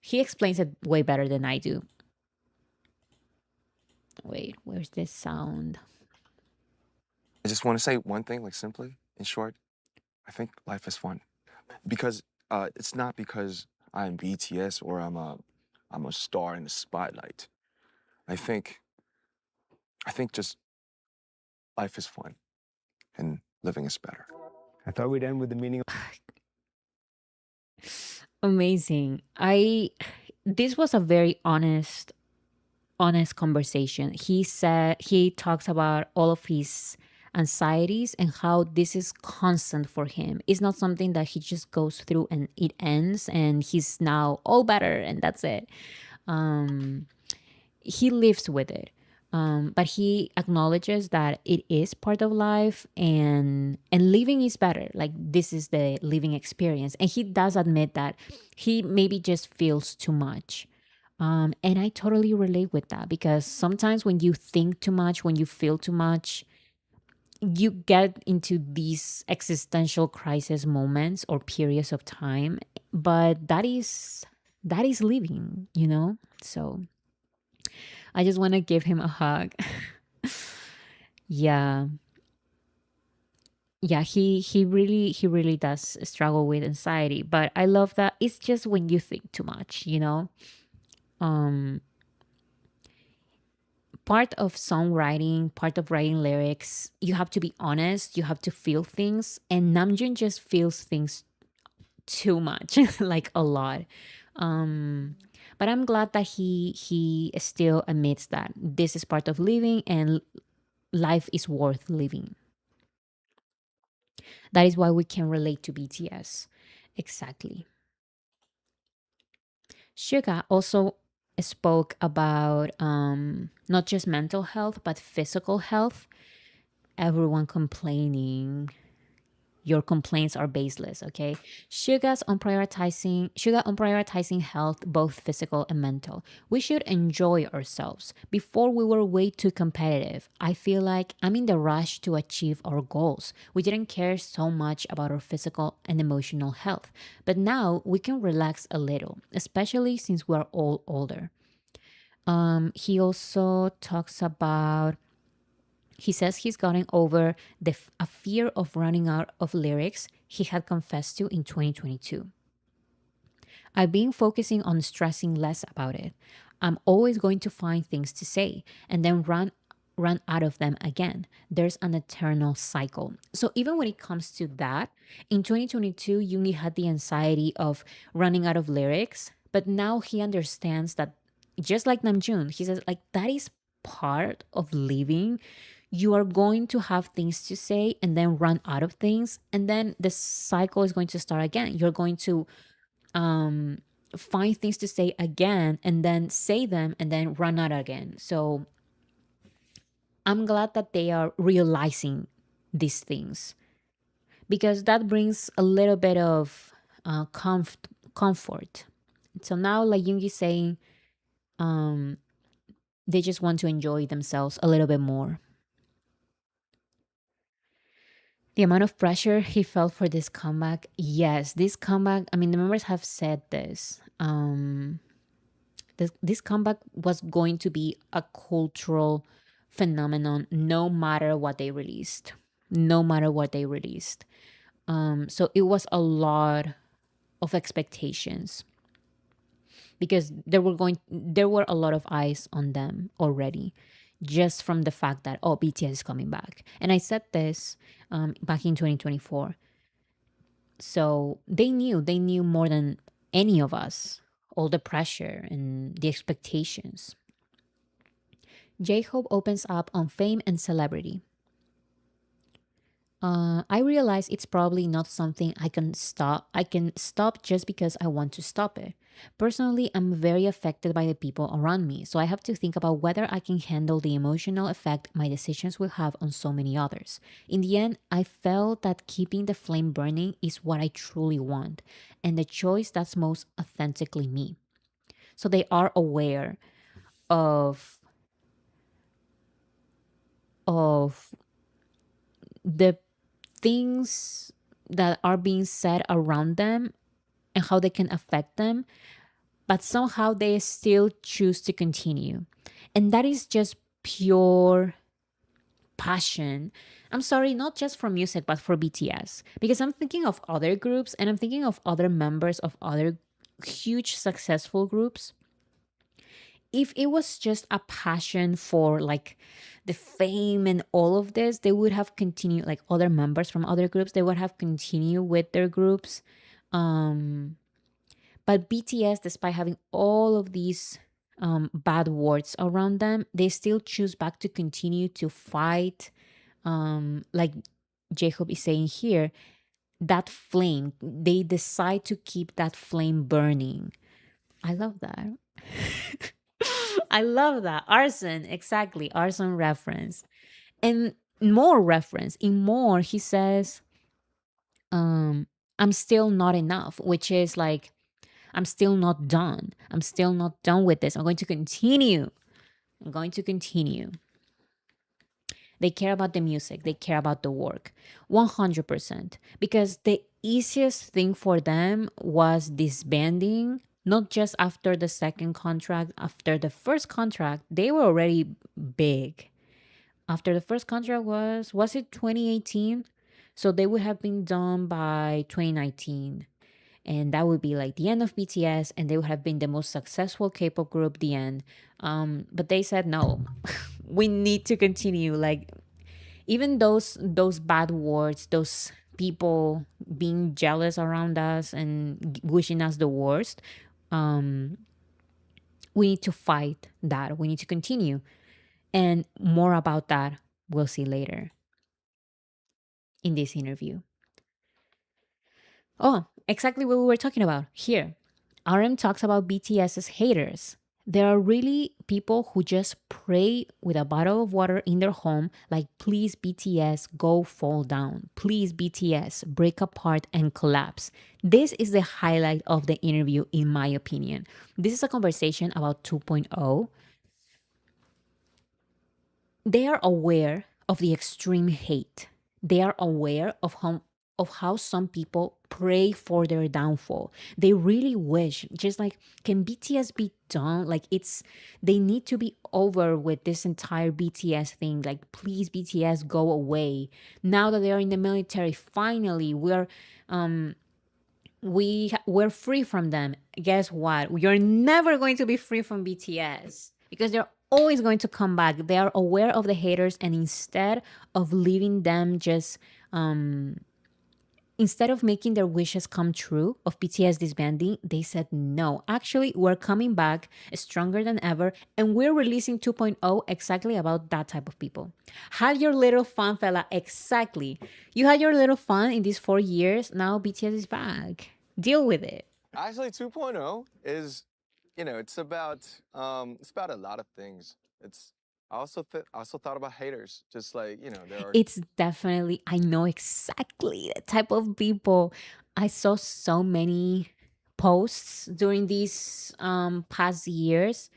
[SPEAKER 1] He explains it way better than I do. Wait, where's this sound?
[SPEAKER 7] I just want to say one thing, like simply, in short, I think life is fun because it's not because I'm BTS or I'm a star in the spotlight. I think I think just life is fun and living is better.
[SPEAKER 5] I thought we'd end with the meaning
[SPEAKER 1] Amazing. I This was a very honest conversation. He talks about all of his anxieties and how this is constant for him. It's not something that he just goes through and it ends and he's now all better and that's it. Um he lives with it. But he acknowledges that it is part of life and living is better. Like this is the living experience. And he does admit that he maybe just feels too much. And I totally relate with that because sometimes when you think too much, when you feel too much, you get into these existential crisis moments or periods of time. But that is living, you know? So I just want to give him a hug. Yeah. Yeah, he really does struggle with anxiety, but I love that it's just when you think too much, you know? Um Part of songwriting, part of writing lyrics, you have to be honest, you have to feel things, and Namjoon just feels things too much, like a lot. Um but I'm glad that he still admits that this is part of living and life is worth living. That is why we can relate to BTS. Exactly. Suga also spoke about not just mental health, but physical health. Everyone complaining, your complaints are baseless, okay? Suga on prioritizing health, both physical and mental. We should enjoy ourselves. Before we were way too competitive. I feel like I'm in the rush to achieve our goals. We didn't care so much about our physical and emotional health. But now we can relax a little, especially since we're all older. He also talks about he says he's gotten over a fear of running out of lyrics he had confessed to in 2022. I've been focusing on stressing less about it. I'm always going to find things to say and then run out of them again. There's an eternal cycle. So even when it comes to that, in 2022, Yoongi had the anxiety of running out of lyrics, but now he understands that just like Namjoon, he says like that is part of living. You are going to have things to say and then run out of things and then the cycle is going to start again. You're going to um find things to say again and then say them and then run out again. So I'm glad that they are realizing these things because that brings a little bit of comfort. So now, like Yoongi saying, um, they just want to enjoy themselves a little bit more. The amount of pressure he felt for this comeback, yes, this comeback. I mean, the members have said this. This comeback was going to be a cultural phenomenon no matter what they released. No matter what they released. So it was a lot of expectations because there were a lot of eyes on them already just from the fact that oh BTS is coming back. And I said this back in 2024. So they knew more than any of us, all the pressure and the expectations. J Hope opens up on fame and celebrity. I realize it's probably not something I can stop. I can stop just because I want to stop it. Personally, I'm very affected by the people around me, so I have to think about whether I can handle the emotional effect my decisions will have on so many others. In the end, I felt that keeping the flame burning is what I truly want, and the choice that's most authentically me. So they are aware of of the things that are being said around them and how they can affect them, but somehow they still choose to continue. And that is just pure passion. I'm sorry, not just for music, but for BTS. Because I'm thinking of other groups and I'm thinking of other members of other huge successful groups. If it was just a passion for like the fame and all of this, they would have continued, like other members from other groups, they would have continued with their groups. Um, but BTS, despite having all of these bad words around them, they still choose back to continue to fight. Like Jacob is saying here, that flame, they decide to keep that flame burning. I love that. I love that. Arson, exactly. Arson reference. And more reference. In more, he says, um, I'm still not enough, which is like, I'm still not done. I'm still not done with this. I'm going to continue. I'm going to continue. They care about the music, they care about the work 100%. Because the easiest thing for them was disbanding, not just after the second contract, after the first contract, they were already big. After the first contract was it 2018? So they would have been done by 2019, and that would be like the end of BTS, and they would have been the most successful K-pop group. The end. But they said no. We need to continue. Like even those bad words, those people being jealous around us and wishing us the worst. Um, we need to fight that. We need to continue, and more about that we'll see later in this interview. Oh, exactly what we were talking about here. RM talks about BTS's haters. There are really people who just pray with a bottle of water in their home, like, please, BTS, go fall down. Please, BTS, break apart and collapse. This is the highlight of the interview, in my opinion. This is a conversation about 2.0. They are aware of the extreme hate. They are aware of how some people pray for their downfall. They really wish, just like, can BTS be done? Like, they need to be over with this entire BTS thing. Like, please, BTS, go away. Now that they are in the military, finally, we're free from them. Guess what? You're never going to be free from BTS because they're always going to come back. They are aware of the haters, and instead of leaving them just instead of making their wishes come true of BTS disbanding, they said no. Actually, we're coming back stronger than ever, and we're releasing 2.0 exactly about that type of people. Had your little fun, fella. Exactly. You had your little fun in these 4 years. Now BTS is back. Deal with it.
[SPEAKER 7] Actually, 2.0 is, it's about a lot of things. It's I also thought about haters, just like there are.
[SPEAKER 1] It's definitely, I know exactly the type of people. I saw so many posts during these past years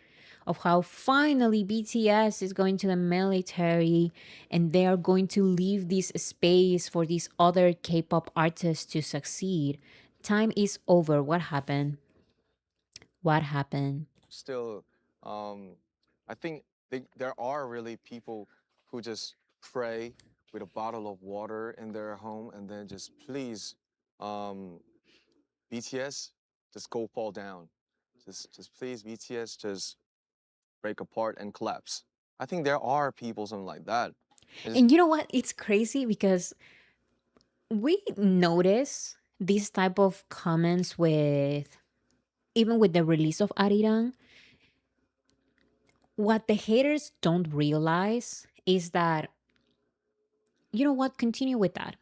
[SPEAKER 1] of how finally BTS is going to the military and they are going to leave this space for these other K-pop artists to succeed. Time is over. What happened? What happened?
[SPEAKER 7] Still, I think there are really people who just pray with a bottle of water in their home and then just please, um, BTS, just go fall down. Just please, BTS, just break apart and collapse. I think there are people something like that.
[SPEAKER 1] And you know what? It's crazy because we notice these type of comments with even with the release of Arirang, what the haters don't realize is that, you know what, continue with that.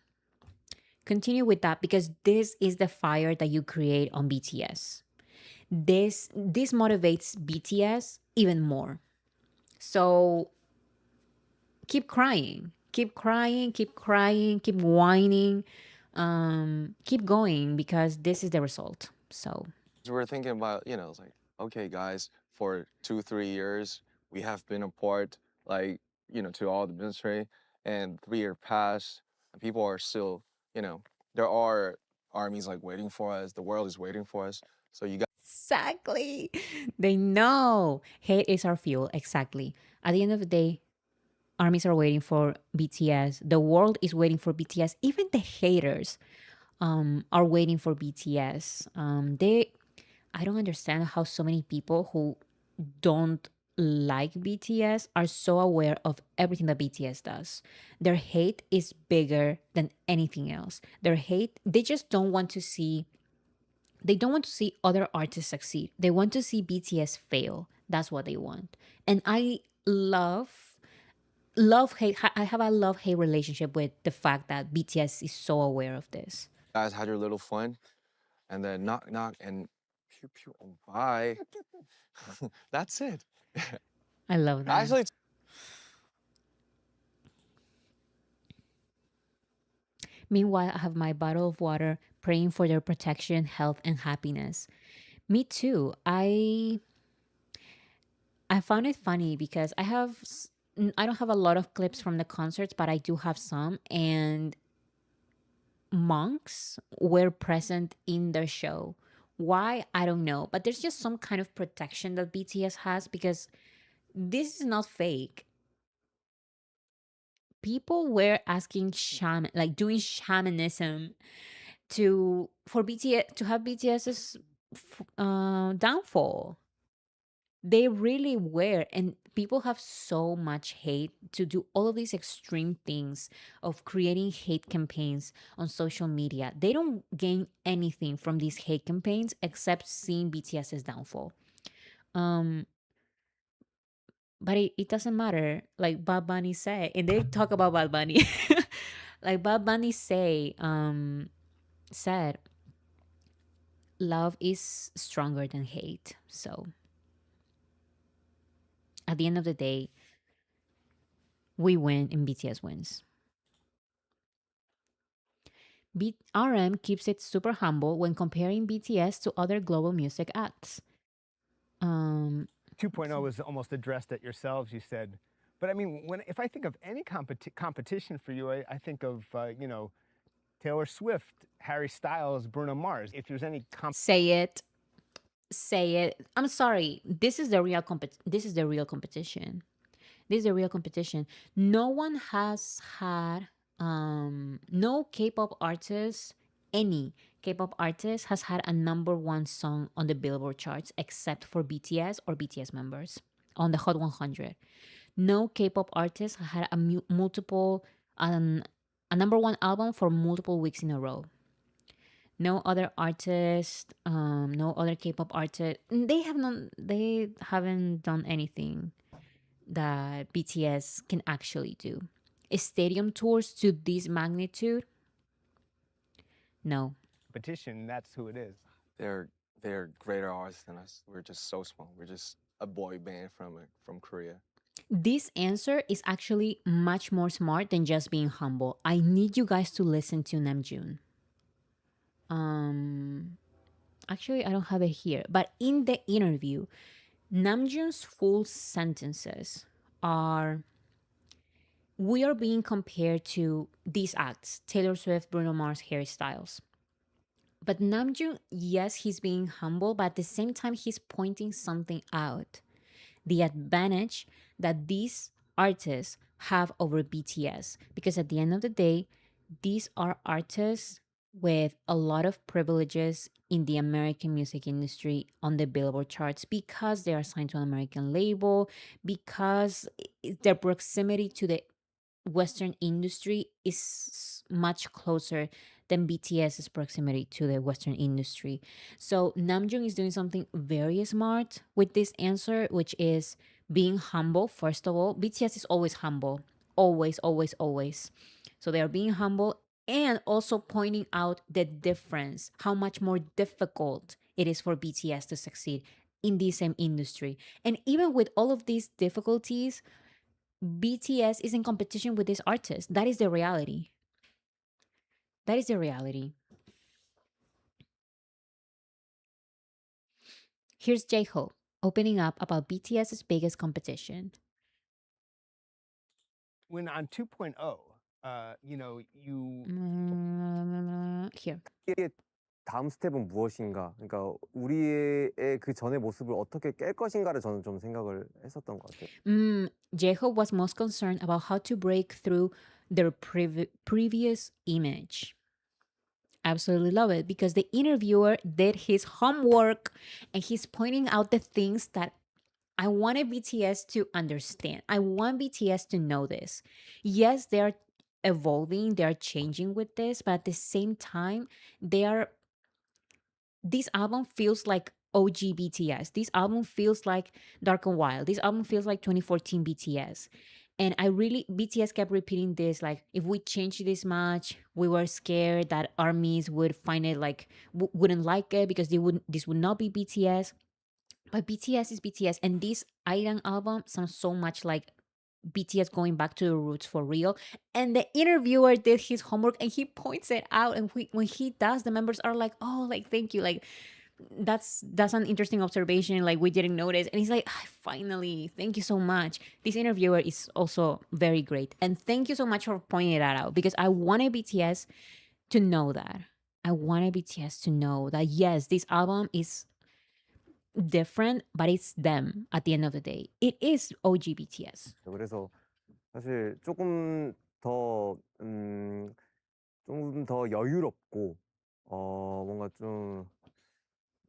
[SPEAKER 1] Continue with that because this is the fire that you create on BTS. This motivates BTS even more. So keep crying, keep crying, keep crying, keep whining, keep going because this is the result. So
[SPEAKER 7] We're thinking about, it's like, okay, guys, for 2, 3 years, we have been apart, like, to all the ministry, and 3 year passed, and people are still, there are armies like waiting for us. The world is waiting for us. So you
[SPEAKER 1] exactly, they know hate is our fuel. Exactly. At the end of the day, armies are waiting for BTS. The world is waiting for BTS. Even the haters are waiting for BTS. I don't understand how so many people who don't like BTS are so aware of everything that BTS does. Their hate is bigger than anything else. Their hate, they just don't want to see, they don't want to see other artists succeed. They want to see BTS fail. That's what they want. And I love hate. I have a love hate relationship with the fact that BTS is so aware of this.
[SPEAKER 7] guys had your little fun, and then knock, knock, and pew, pew, oh, bye. That's it.
[SPEAKER 1] I love that.
[SPEAKER 7] Actually,
[SPEAKER 1] Meanwhile, I have my bottle of water praying for their protection, health, and happiness. Me too. I found it funny because I don't have a lot of clips from the concerts, but I do have some, and monks were present in the show. Why? I don't know, but there's just some kind of protection that BTS has because this is not fake. People were asking shaman, like doing shamanism to for BTS to have BTS's downfall. They really were, and people have so much hate to do all of these extreme things of creating hate campaigns on social media. They don't gain anything from these hate campaigns except seeing BTS's downfall. Um, but it doesn't matter. Like Bad Bunny say, and they talk about Bad Bunny. Like Bad Bunny said, love is stronger than hate. So at the end of the day, we win and BTS wins. RM keeps it super humble when comparing BTS to other global music acts.
[SPEAKER 5] 2.0 was almost addressed at yourselves, you said. But I mean, if I think of any competition for you, I think of, Taylor Swift, Harry Styles, Bruno Mars. If there's any
[SPEAKER 1] Say it. Say it. I'm sorry. This is the real competition. This is the real competition. No one has had no K-pop artist, any K-pop artist has had a number one song on the Billboard charts except for BTS or BTS members on the Hot 100. No K-pop artist had a number one album for multiple weeks in a row. No other artist, no other K-pop artist. They haven't done anything that BTS can actually do. Stadium tours to this magnitude? No.
[SPEAKER 5] competition, that's who it is.
[SPEAKER 7] they're greater artists than us. We're just so small. We're just a boy band from Korea.
[SPEAKER 1] This answer is actually much more smart than just being humble. I need you guys to listen to Namjoon. Actually, I don't have it here, but in the interview, Namjoon's full sentences are, we are being compared to these acts, Taylor Swift, Bruno Mars, Harry Styles. But Namjoon, yes, he's being humble, but at the same time, he's pointing something out. The advantage that these artists have over BTS. Because at the end of the day, these are artists with a lot of privileges in the American music industry on the Billboard charts because they are signed to an American label, because their proximity to the Western industry is much closer than BTS's proximity to the Western industry. So Namjoon is doing something very smart with this answer, which is being humble. First of all, BTS is always humble, always, always, always. So they are being humble and also pointing out the difference, how much more difficult it is for BTS to succeed in the same industry. And even with all of these difficulties, BTS is in competition with this artist. That is the reality. That is the reality. Here's J-Hope opening up about BTS's biggest competition.
[SPEAKER 5] When on 2.0, you know, you
[SPEAKER 1] Here.
[SPEAKER 6] 우리의 다음 스텝은 무엇인가? 그러니까 우리의 그 전의 모습을 어떻게 깰 것인가를 저는 좀 생각을 했었던 것 같아요.
[SPEAKER 1] J-Hope was most concerned about how to break through their previous image. Absolutely love it because the interviewer did his homework and he's pointing out the things that I wanted BTS to understand. I want BTS to know this. Yes, they are evolving, they are changing with this, but at the same time, this album feels like OG BTS. This album feels like Dark and Wild. This album feels like 2014 BTS. And BTS kept repeating this, like, if we change this much, we were scared that armies would find it like, wouldn't like it because this would not be BTS. But BTS is BTS. And this Airang album sounds so much like BTS going back to the roots for real. And the interviewer did his homework and he points it out. And when he does, the members are like, oh, like, thank you. Like, that's an interesting observation. Like, we didn't notice. And he's like, "Ah, finally, thank you so much." This interviewer is also very great. And thank you so much for pointing that out because I wanted BTS to know that. I wanted BTS to know that, yes, this album is different, but it's them at the end of the day. It is OG BTS.
[SPEAKER 6] 그래서 사실 조금 더 여유롭고 뭔가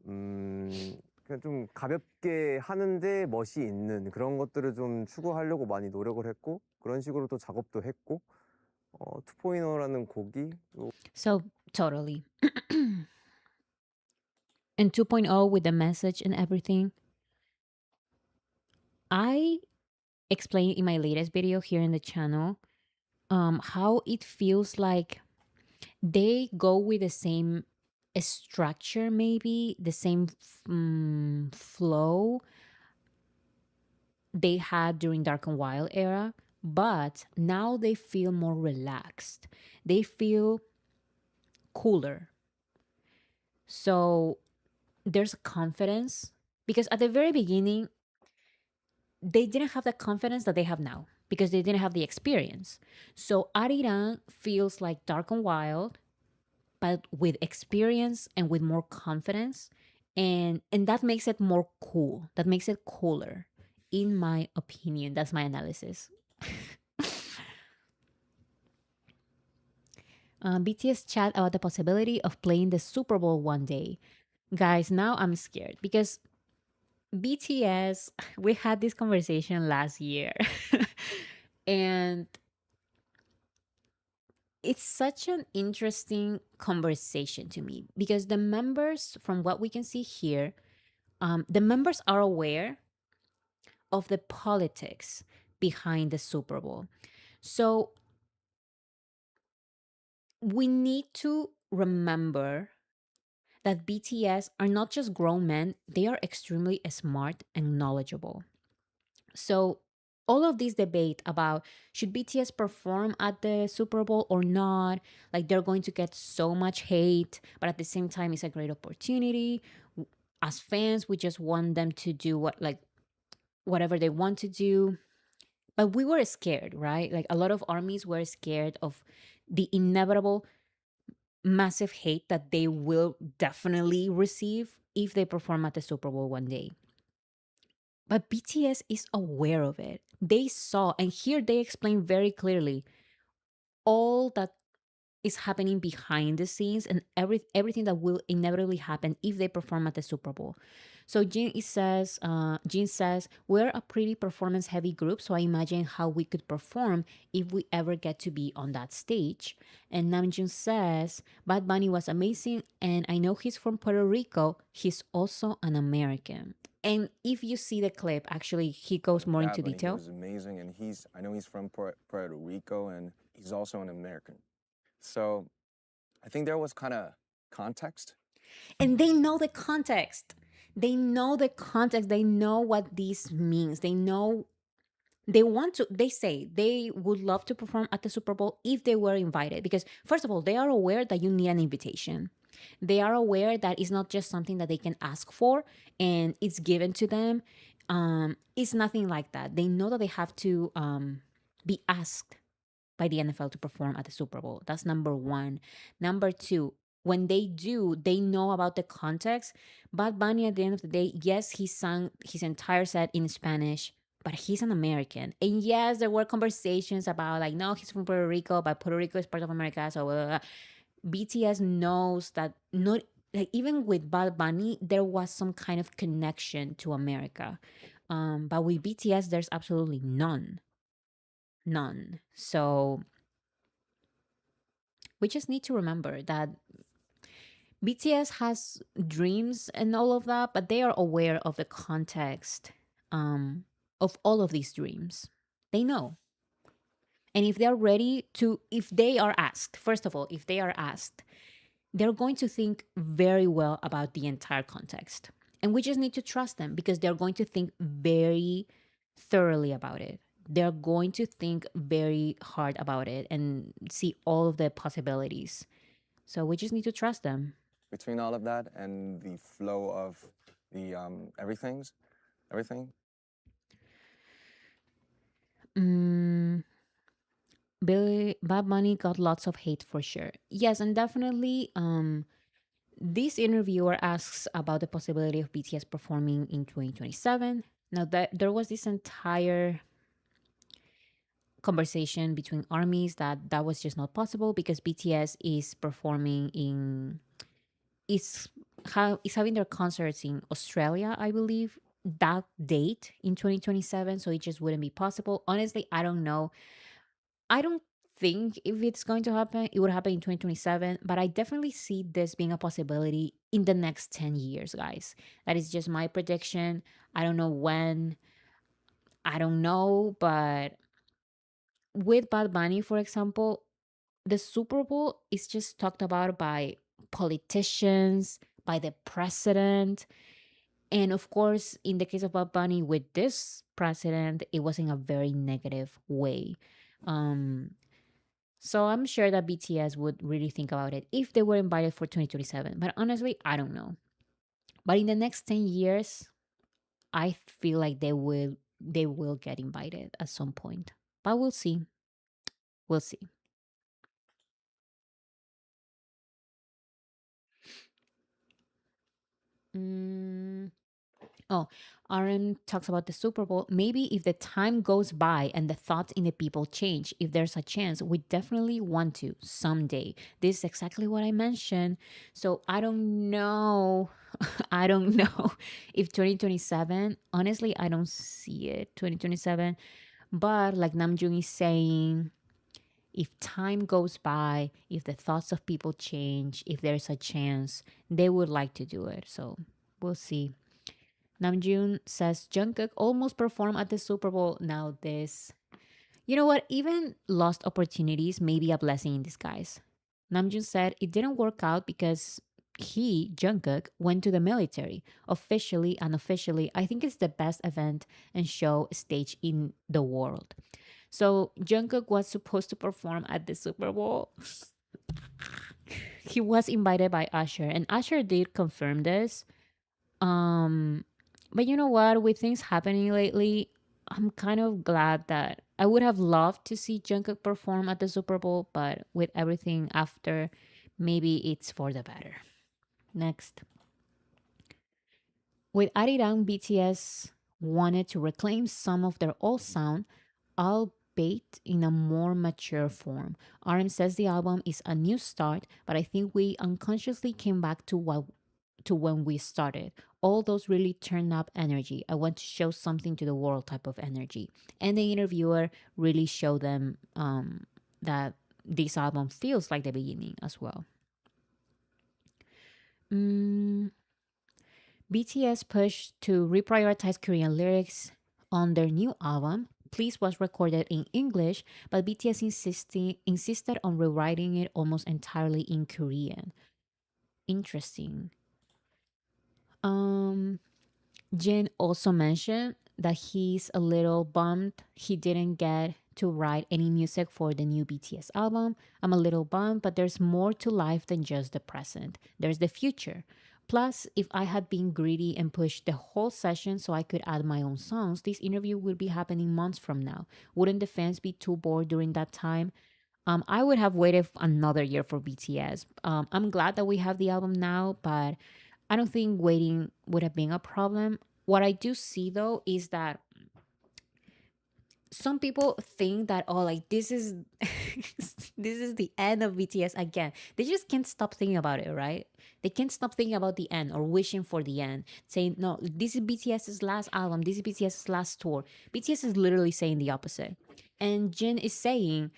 [SPEAKER 6] 그냥 좀 가볍게 하는데 멋이 있는 그런 것들을 좀 추구하려고 많이 노력을 했고 그런 식으로 또 작업도 했고 2.0라는 곡이
[SPEAKER 1] So, totally. And 2.0 with the message and everything. I explained in my latest video here in the channel how it feels like they go with the same structure, maybe the same flow they had during Dark and Wild era, but now they feel more relaxed. They feel cooler. So there's a confidence because at the very beginning, they didn't have the confidence that they have now because they didn't have the experience. So Ariran feels like Dark and Wild, but with experience and with more confidence. And that makes it more cool. That makes it cooler, in my opinion. That's my analysis. BTS chat about the possibility of playing the Super Bowl one day. Guys, now I'm scared because BTS, we had this conversation last year. And it's such an interesting conversation to me because the members, from what we can see here, the members are aware of the politics behind the Super Bowl. So we need to remember that BTS are not just grown men, they are extremely smart and knowledgeable. So all of this debate about should BTS perform at the Super Bowl or not, like they're going to get so much hate, but at the same time it's a great opportunity. As fans, we just want them to do whatever they want to do. But we were scared, right? Like a lot of armies were scared of the inevitable massive hate that they will definitely receive if they perform at the Super Bowl one day. But BTS is aware of it. They saw, and here they explain very clearly all that is happening behind the scenes and everything that will inevitably happen if they perform at the Super Bowl. So Jin says, we're a pretty performance heavy group, so I imagine how we could perform if we ever get to be on that stage. And Namjoon says, Bad Bunny was amazing, and I know he's from Puerto Rico. He's also an American. And if you see the clip, actually, he goes more into
[SPEAKER 7] Bad Bunny, he
[SPEAKER 1] detail.
[SPEAKER 7] was amazing, and I know he's from Puerto Rico, and he's also an American. So I think there was kind of context.
[SPEAKER 1] And they know the context. They know the context. They know what this means. They know they want to, they say they would love to perform at the Super Bowl if they were invited. Because, first of all, they are aware that you need an invitation. They are aware that it's not just something that they can ask for and it's given to them. It's nothing like that. They know that they have to be asked by the NFL to perform at the Super Bowl. That's number one. Number two, when they do, they know about the context. Bad Bunny, at the end of the day, yes, he sang his entire set in Spanish, but he's an American. And yes, there were conversations about, like, no, he's from Puerto Rico, but Puerto Rico is part of America. So blah, blah, blah. BTS knows that, not like, even with Bad Bunny, there was some kind of connection to America. But with BTS, there's absolutely none. None. So we just need to remember that BTS has dreams and all of that, but they are aware of the context of all of these dreams. They know. And if they're ready to, if they are asked, first of all, if they are asked, they're going to think very well about the entire context. And we just need to trust them because they're going to think very thoroughly about it. They're going to think very hard about it and see all of the possibilities. So we just need to trust them.
[SPEAKER 7] Between all of that and the flow of the everything,
[SPEAKER 1] Mm, Bad Bunny got lots of hate for sure. Yes, and definitely this interviewer asks about the possibility of BTS performing in 2027. Now, that there was this entire conversation between armies that was just not possible because BTS is performing in is is having their concerts in Australia, I believe, that date in 2027, so it just wouldn't be possible. Honestly, I don't know. I don't think if it's going to happen, it would happen in 2027, but I definitely see this being a possibility in the next 10 years, guys. That is just my prediction. I don't know when. I don't know, but with Bad Bunny, for example, the Super Bowl is just talked about by politicians, by the president. And of course, in the case of Bad Bunny with this president, it was in a very negative way. Um, so I'm sure that BTS would really think about it if they were invited for 2027. But honestly, I don't know. But in the next 10 years, I feel like they will get invited at some point. But we'll see. We'll see. Mm. Oh, RM talks about the Super Bowl. Maybe if the time goes by and the thoughts in the people change, if there's a chance, we definitely want to someday. This is exactly what I mentioned. So I don't know. I don't know if 2027, honestly, I don't see it 2027. But like Namjoon is saying, if time goes by, if the thoughts of people change, if there's a chance, they would like to do it. So we'll see. Namjoon says Jungkook almost performed at the Super Bowl. Now this, you know what? Even lost opportunities may be a blessing in disguise. Namjoon said it didn't work out because he, Jungkook, went to the military. Officially, unofficially, I think it's the best event and show stage in the world. So Jungkook was supposed to perform at the Super Bowl. He was invited by Usher, and Usher did confirm this. Um, but you know what? With things happening lately, I'm kind of glad that I would have loved to see Jungkook perform at the Super Bowl, but with everything after, maybe it's for the better. Next. With Arirang, BTS wanted to reclaim some of their old sound, albeit in a more mature form. RM says the album is a new start, but I think we unconsciously came back to what to when we started. All those really turned up energy. I want to show something to the world type of energy. And the interviewer really showed them that this album feels like the beginning as well. Mm, BTS pushed to reprioritize Korean lyrics on their new album. Please was recorded in English, but BTS insisted on rewriting it almost entirely in Korean. Interesting. Um, Jin also mentioned that he's a little bummed he didn't get to write any music for the new BTS album. I'm a little bummed, but there's more to life than just the present. There's the future. Plus, if I had been greedy and pushed the whole session so I could add my own songs, this interview would be happening months from now. Wouldn't the fans be too bored during that time? I would have waited another year for BTS. I'm glad that we have the album now, but I don't think waiting would have been a problem. What I do see though is that some people think that, oh, like this is this is the end of BTS again. They just can't stop thinking about it, right? They can't stop thinking about the end or wishing for the end, saying no, this is BTS's last album, this is BTS's last tour. BTS is literally saying the opposite. And Jin is saying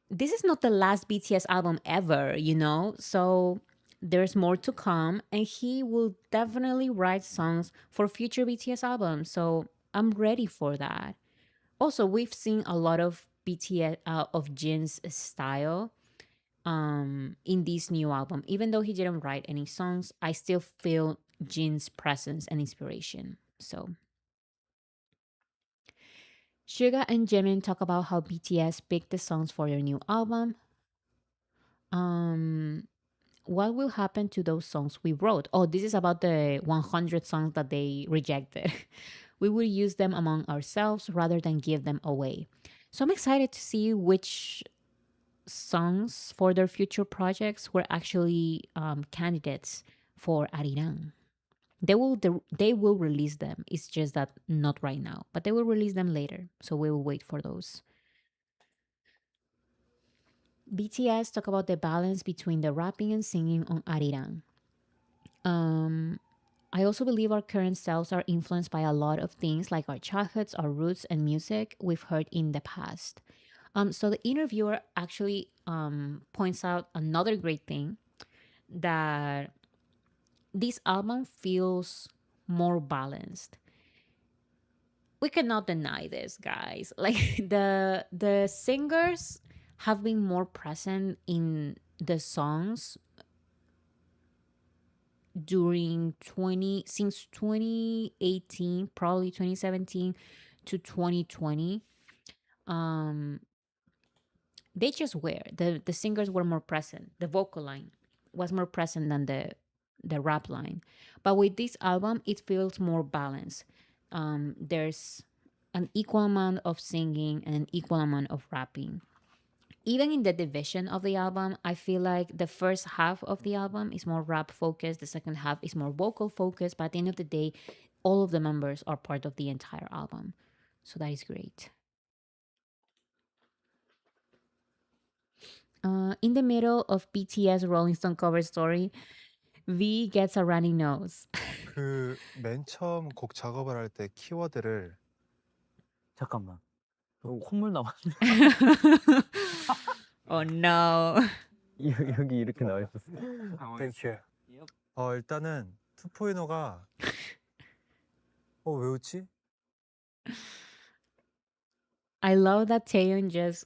[SPEAKER 1] this is not the last BTS album ever, you know? So there's more to come, and he will definitely write songs for future BTS albums. So I'm ready for that. Also, we've seen a lot of BTS of Jin's style in this new album. Even though he didn't write any songs, I still feel Jin's presence and inspiration. So Suga and Jimin talk about how BTS picked the songs for their new album. Um, what will happen to those songs we wrote? Oh, this is about the 100 songs that they rejected. We will use them among ourselves rather than give them away. So I'm excited to see which songs for their future projects were actually candidates for Arirang. They will release them. It's just that not right now, but they will release them later. So we will wait for those. BTS talk about the balance between the rapping and singing on Arirang. Um, I also believe our current selves are influenced by a lot of things like our childhoods, our roots, and music we've heard in the past. So the interviewer actually points out another great thing, that this album feels more balanced. We cannot deny this, guys. Like the singers have been more present in the songs during 20 since 2018, probably 2017 to 2020. um they just were the singers were more present, the vocal line was more present than the rap line. But with this album it feels more balanced. There's an equal amount of singing and an equal amount of rapping. Even in the division of the album, I feel like the first half of the album is more rap focused, the second half is more vocal focused, but at the end of the day, all of the members are part of the entire album. So that is great. In the middle of BTS Rolling Stone cover story, V gets a runny nose.
[SPEAKER 8] 그 맨 처음 곡 작업을 할 때 키워드를
[SPEAKER 9] 잠깐만. 콧물 나왔.
[SPEAKER 1] Oh no.
[SPEAKER 9] 여기 이렇게 나와 있었어.
[SPEAKER 8] 땡큐. 일단은 2.0가 왜 웃지?
[SPEAKER 1] I love that Taeyeon just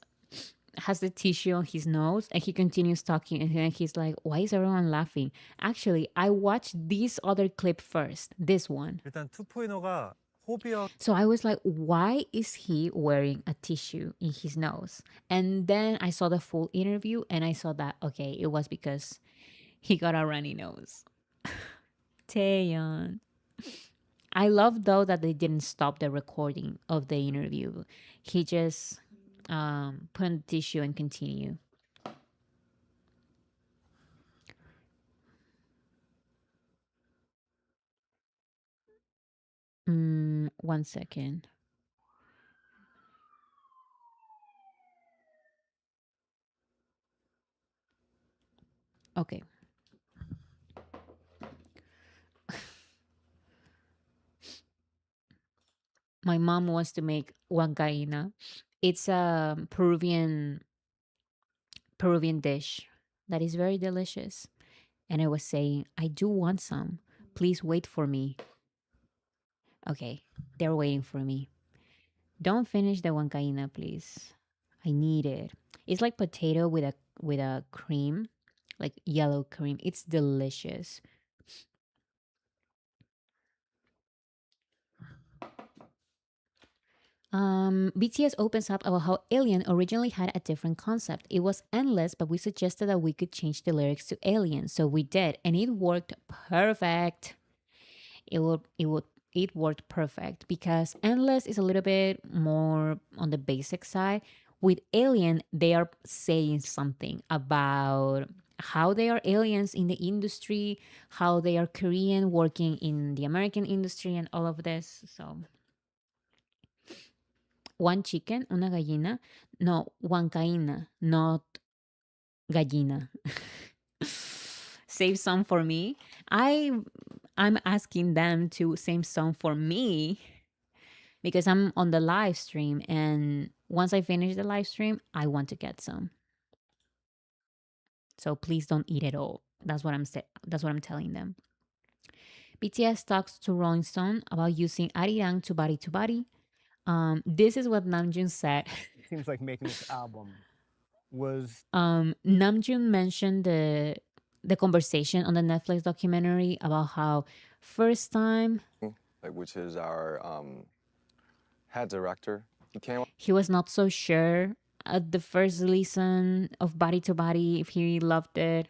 [SPEAKER 1] has the tissue on his nose and he continues talking, and then he's like, why is everyone laughing? Actually, I watched this other clip first, this one.
[SPEAKER 8] 일단 2.0가 호비어
[SPEAKER 1] So I was like, why is he wearing a tissue in his nose? And then I saw the full interview and I saw that, okay, it was because he got a runny nose. Taeyeon. I love though that they didn't stop the recording of the interview. He just put on the tissue and continue. One second. Okay. My mom wants to make huancaína. It's a Peruvian dish that is very delicious. And I was saying, I do want some. Please wait for me. Okay, they're waiting for me. Don't finish the huancaína, please. I need it. It's like potato with a cream, like yellow cream. It's delicious. BTS opens up about how Alien originally had a different concept. It was endless, but we suggested that we could change the lyrics to Alien, so we did, and it worked perfect. It worked perfect because endless is a little bit more on the basic side. With Alien, they are saying something about how they are aliens in the industry, how they are Korean working in the American industry, and all of this. So one chicken, una gallina. No, huancaína, not gallina. Save some for me. I'm asking them to save some for me because I'm on the live stream, and once I finish the live stream, I want to get some. So please don't eat it all. That's what I'm telling them. BTS talks to Rolling Stone about using arirang to body to body. This is what Namjoon said.
[SPEAKER 5] It seems like making this album was
[SPEAKER 1] Namjoon mentioned the conversation on the Netflix documentary about how first time
[SPEAKER 7] like which is our head director.
[SPEAKER 1] he was not so sure at the first listen of Body to Body if he loved it.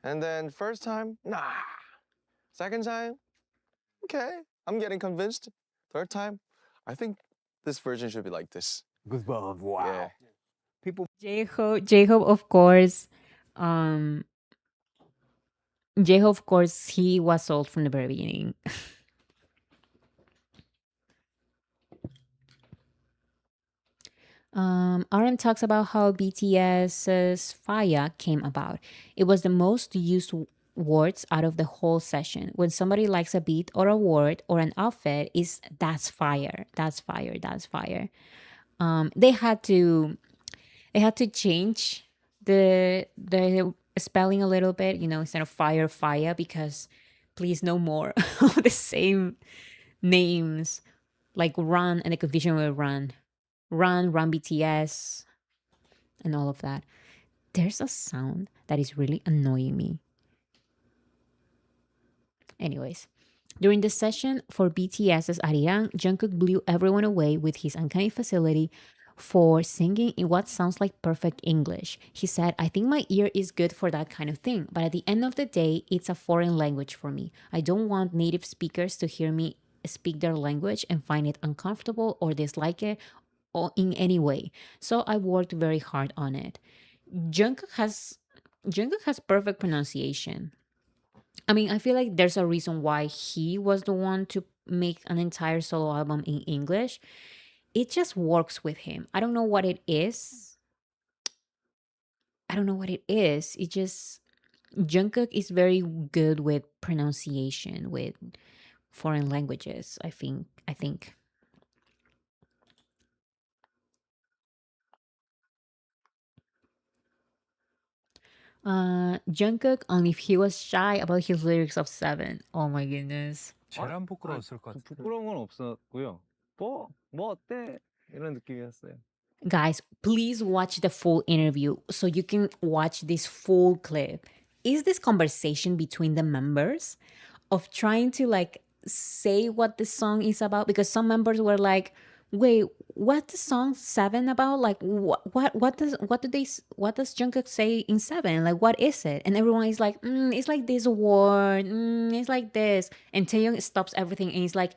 [SPEAKER 7] And then first time, nah. Second time, okay, I'm getting convinced. Third time, I think this version should be like this.
[SPEAKER 5] Goosebumps. Wow.
[SPEAKER 7] Yeah.
[SPEAKER 5] People
[SPEAKER 1] J-Hope, of course, J-Hope, of course, he was sold from the very beginning. RM talks about how BTS's Fire came about. It was the most used words out of the whole session. When somebody likes a beat or a word or an outfit, is that's fire, that's fire, that's fire. They had to change the spelling a little bit, instead of fire, fire, because please no more of the same names like Run and the confusion with Run BTS, and all of that. There's a sound that is really annoying me. Anyways, during the session for BTS's Arirang, Jungkook blew everyone away with his uncanny facility for singing in what sounds like perfect English. He said, I think my ear is good for that kind of thing, but at the end of the day, it's a foreign language for me. I don't want native speakers to hear me speak their language and find it uncomfortable or dislike it or in any way. So I worked very hard on it. Jungkook has perfect pronunciation. I mean, I feel like there's a reason why he was the one to make an entire solo album in English. It just works with him. I don't know what it is. It just Jungkook is very good with pronunciation with foreign languages, I think. Jungkook, only if he was shy about his lyrics of Seven. Oh my goodness.
[SPEAKER 8] 제일 안 부끄러웠을 것 같아요.
[SPEAKER 6] 부끄러운 건 없었고요. 뭐 어때? 이런 느낌이었어요.
[SPEAKER 1] Guys, please watch the full interview so you can watch this full clip. Is this conversation between the members of trying to like say what the song is about? Because some members were like, wait, what the song Seven about? Like what does Jungkook say in Seven? Like what is it? And everyone is like, it's like this word, it's like this. And Taeyong stops everything and he's like,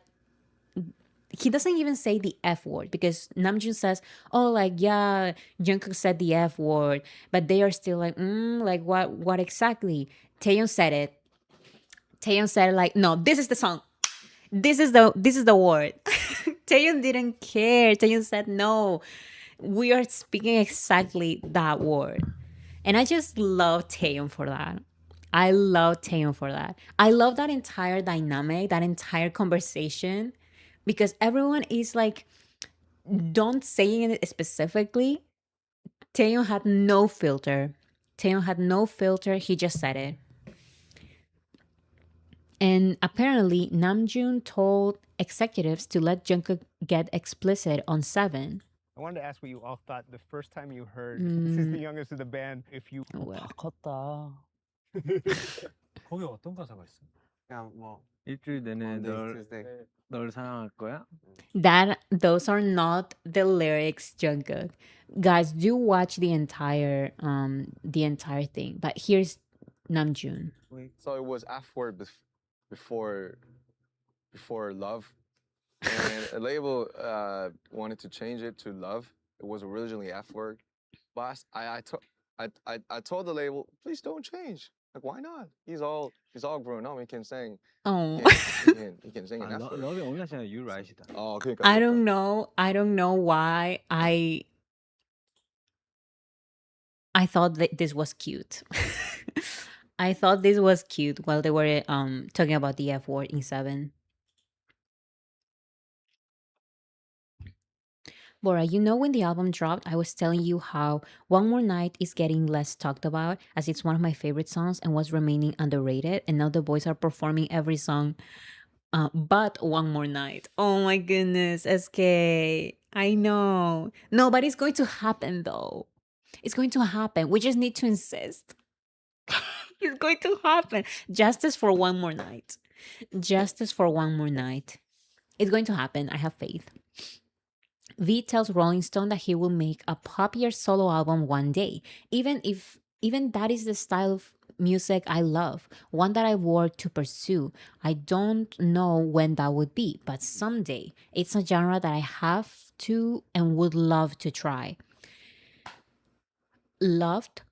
[SPEAKER 1] he doesn't even say the F word because Namjoon says, oh, like, yeah, Jungkook said the F word, but they are still like what exactly? Taeyong said it. Taeyong said like, no, this is the song. This is the word. Taeyong didn't care. Taeyong said, no, we are speaking exactly that word. And I just love Taeyong for that. I love Taeyong for that. I love that entire dynamic, that entire conversation because everyone is like, don't say it specifically. Taeyong had no filter. Taeyong had no filter. He just said it. And apparently, Namjoon told executives to let Jungkook get explicit on Seven.
[SPEAKER 5] I wanted to ask what you all thought the first time you heard this is the youngest of the band. If you
[SPEAKER 1] Well,
[SPEAKER 9] 컸다.
[SPEAKER 8] 거기 어떤 가사가 있어?
[SPEAKER 6] 그냥 뭐
[SPEAKER 9] 일주일 내내
[SPEAKER 6] Monday, Tuesday.
[SPEAKER 9] 널 사랑할 거야?
[SPEAKER 1] those are not the lyrics, Jungkook. Guys, do watch the entire thing. But here's Namjoon.
[SPEAKER 7] So it was F word before love, and a label wanted to change it to love. It was originally F word, but I told the label, please don't change. Like, why not? He's all grown up. He can sing.
[SPEAKER 1] Oh.
[SPEAKER 7] He can sing an
[SPEAKER 9] 아,
[SPEAKER 7] F word.
[SPEAKER 9] 러비 올라시나 you right이다.
[SPEAKER 7] Oh, 그러니까.
[SPEAKER 1] I don't know why I thought that this was cute. I thought this was cute while they were talking about the F word in Seven. Bora, when the album dropped, I was telling you how One More Night is getting less talked about as it's one of my favorite songs and was remaining underrated. And now the boys are performing every song but One More Night. Oh my goodness, SK. I know. No, but it's going to happen though. It's going to happen. We just need to insist. It's going to happen. Justice for One More Night. Justice for One More Night. It's going to happen. I have faith. V tells Rolling Stone that he will make a poppier solo album one day, even that is the style of music I love, one that I work to pursue. I don't know when that would be, but someday. It's a genre that I have to and would love to try. Loved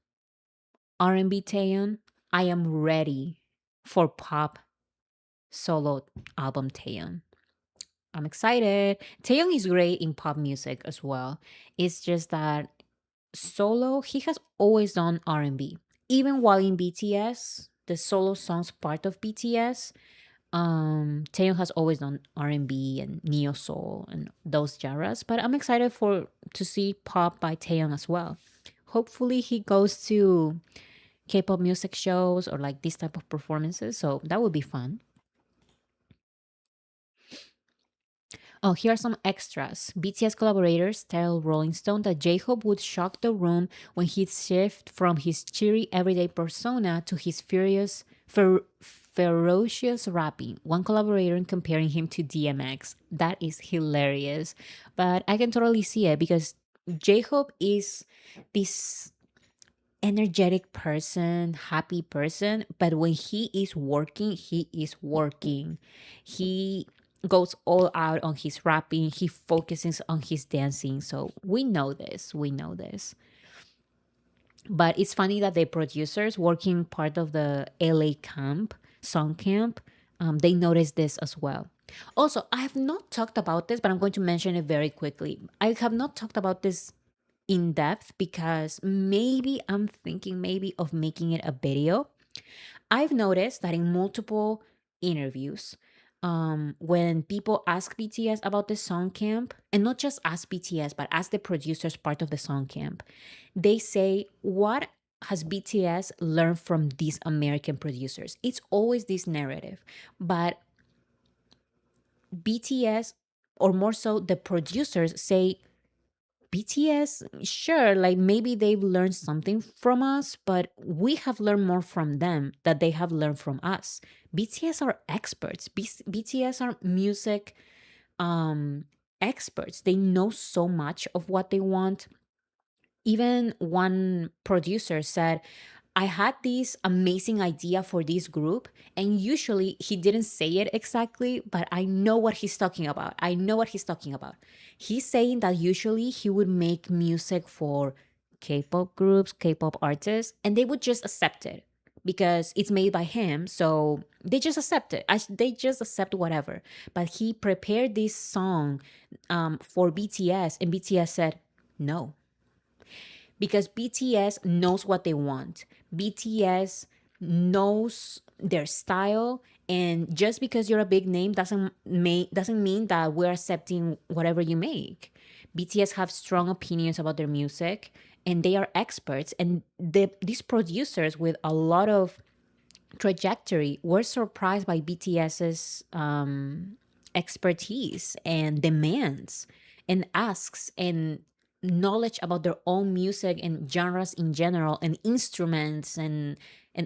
[SPEAKER 1] R&B Taeyeon. I am ready for pop solo album Taeyeon. I'm excited. Taeyong is great in pop music as well. It's just that solo, he has always done R&B. Even while in BTS, the solo songs part of BTS, Taeyong has always done R&B and neo soul and those genres. But I'm excited to see pop by Taeyong as well. Hopefully he goes to K-pop music shows or like this type of performances. So that would be fun. Oh, here are some extras. BTS collaborators tell Rolling Stone that J-Hope would shock the room when he shifted from his cheery everyday persona to his ferocious rapping. One collaborator comparing him to DMX. That is hilarious. But I can totally see it because J-Hope is this energetic person, happy person, but when he is working, he is working. He goes all out on his rapping, he focuses on his dancing. So we know this. But it's funny that the producers working part of the LA camp, song camp, they noticed this as well. Also, I have not talked about this, but I'm going to mention it very quickly. I have not talked about this in depth because I'm thinking of making it a video. I've noticed that in multiple interviews, when people ask BTS about the song camp, and not just ask BTS, but ask the producers part of the song camp, they say, what has BTS learned from these American producers? It's always this narrative. But BTS, or more so the producers, say, BTS, sure, like maybe they've learned something from us, but we have learned more from them that they have learned from us. BTS are experts. BTS are music experts. They know so much of what they want. Even one producer said, I had this amazing idea for this group, and usually he didn't say it exactly, but I know what he's talking about. He's saying that usually he would make music for K-pop groups, K-pop artists, and they would just accept it because it's made by him. So they just accept it. They just accept whatever. But he prepared this song for BTS, and BTS said no, because BTS knows what they want. BTS knows their style, and just because you're a big name doesn't mean that we're accepting whatever you make. BTS have strong opinions about their music, and they are experts, and these producers with a lot of trajectory were surprised by BTS's expertise and demands and asks and knowledge about their own music and genres in general and instruments and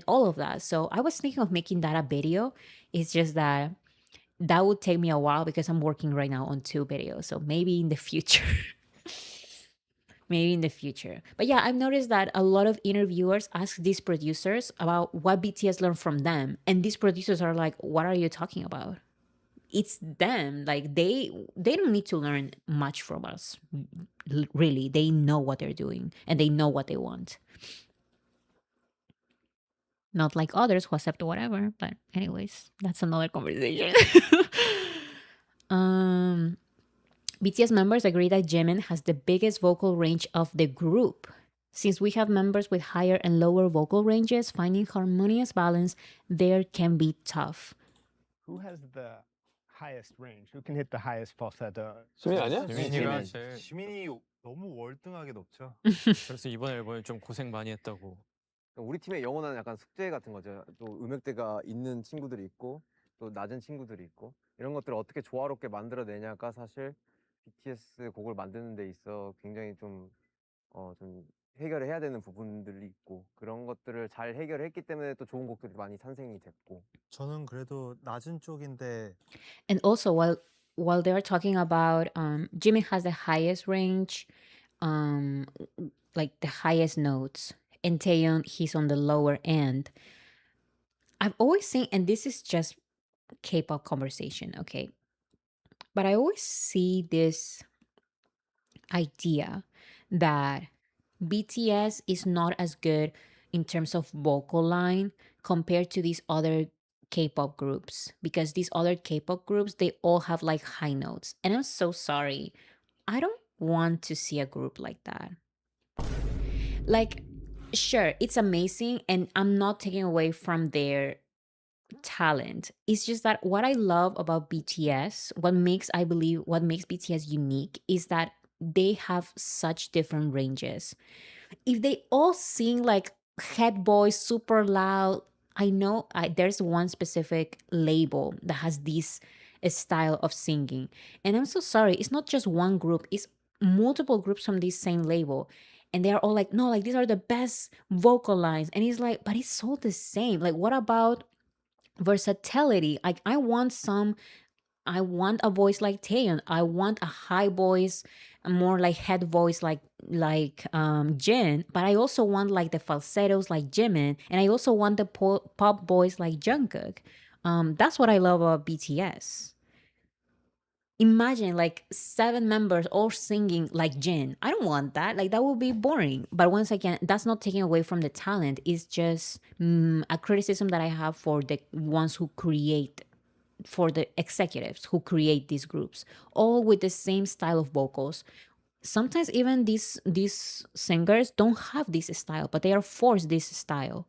[SPEAKER 1] all of that. So I was thinking of making that a video. It's just that that would take me a while because I'm working right now on 2 videos. So maybe in the future. Maybe in the future. But yeah, I've noticed that a lot of interviewers ask these producers about what BTS learned from them. And these producers are like, what are you talking about? It's them. Like they don't need to learn much from us. Really. They know what they're doing and they know what they want. Not like others who accept whatever. But anyways, that's another conversation. um BTS members agree that Jimin has the biggest vocal range of the group. Since we have members with higher and lower vocal ranges, finding harmonious balance there can be tough.
[SPEAKER 5] Who has the highest range? Who can hit the highest falsetto?
[SPEAKER 6] 지민이 아니야?
[SPEAKER 4] 지민이가
[SPEAKER 6] 지민.
[SPEAKER 4] 제일.
[SPEAKER 8] 지민이 너무 월등하게 높죠.
[SPEAKER 4] 그래서 이번 앨범에 좀 고생 많이 했다고.
[SPEAKER 6] 우리 팀의 영원한 약간 숙제 같은 거죠. 또 음역대가 있는 친구들이 있고 또 낮은 친구들이 있고 이런 것들을 어떻게 조화롭게 만들어내냐가 사실 BTS 곡을 만드는 데 있어 굉장히 좀 해결을 해야 되는 부분들이 있고 그런 것들을 잘 해결했기 때문에 또 좋은 곡들이 많이 탄생이 됐고.
[SPEAKER 8] 저는 그래도 낮은 쪽인데
[SPEAKER 1] And also, while they're talking about Jimin has the highest range, like the highest notes, and Taeyeon he's on the lower end. I've always seen, and this is just K-pop conversation, okay, but I always see this idea that BTS is not as good in terms of vocal line compared to these other K-pop groups, because these other K-pop groups they all have like high notes, and I'm so sorry, I don't want to see a group like that. Like, sure, it's amazing, and I'm not taking away from their talent. It's just that what I love about BTS, what makes BTS unique is that they have such different ranges. If they all sing like head voice super loud, I know there's one specific label that has this style of singing. And I'm so sorry, it's not just one group, it's multiple groups from this same label. And they're all like, no, like these are the best vocal lines. And it's like, but it's all the same. Like, what about versatility? Like, I want a voice like Taeyeon. I want a high voice, more like head voice like Jin. But I also want like the falsettos like Jimin, and I also want the pop voice like Jungkook. That's what I love about BTS. Imagine like 7 members all singing like Jin. I don't want that. Like that would be boring. But once again, that's not taking away from the talent. It's just a criticism that I have for the ones who create, for the executives who create these groups, all with the same style of vocals. Sometimes even these singers don't have this style, but they are forced this style.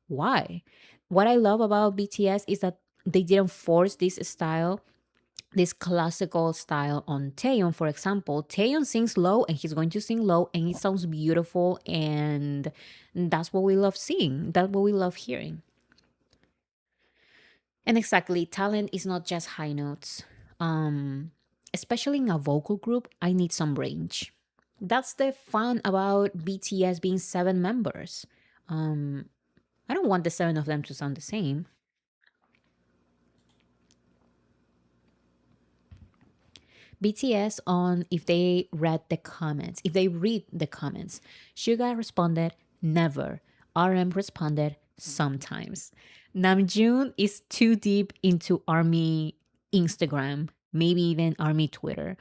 [SPEAKER 1] Why? What I love about BTS is that they didn't force this style, this classical style on Taeyeon, for example. Taeyeon sings low and he's going to sing low and it sounds beautiful, and that's what we love seeing. That's what we love hearing. And exactly, talent is not just high notes. Especially in a vocal group, I need some range. That's the fun about BTS being 7 members. I don't want the 7 of them to sound the same. BTS on if they read the comments. If they read the comments. Suga responded, never. RM responded, sometimes. Namjoon is too deep into ARMY Instagram, maybe even ARMY Twitter.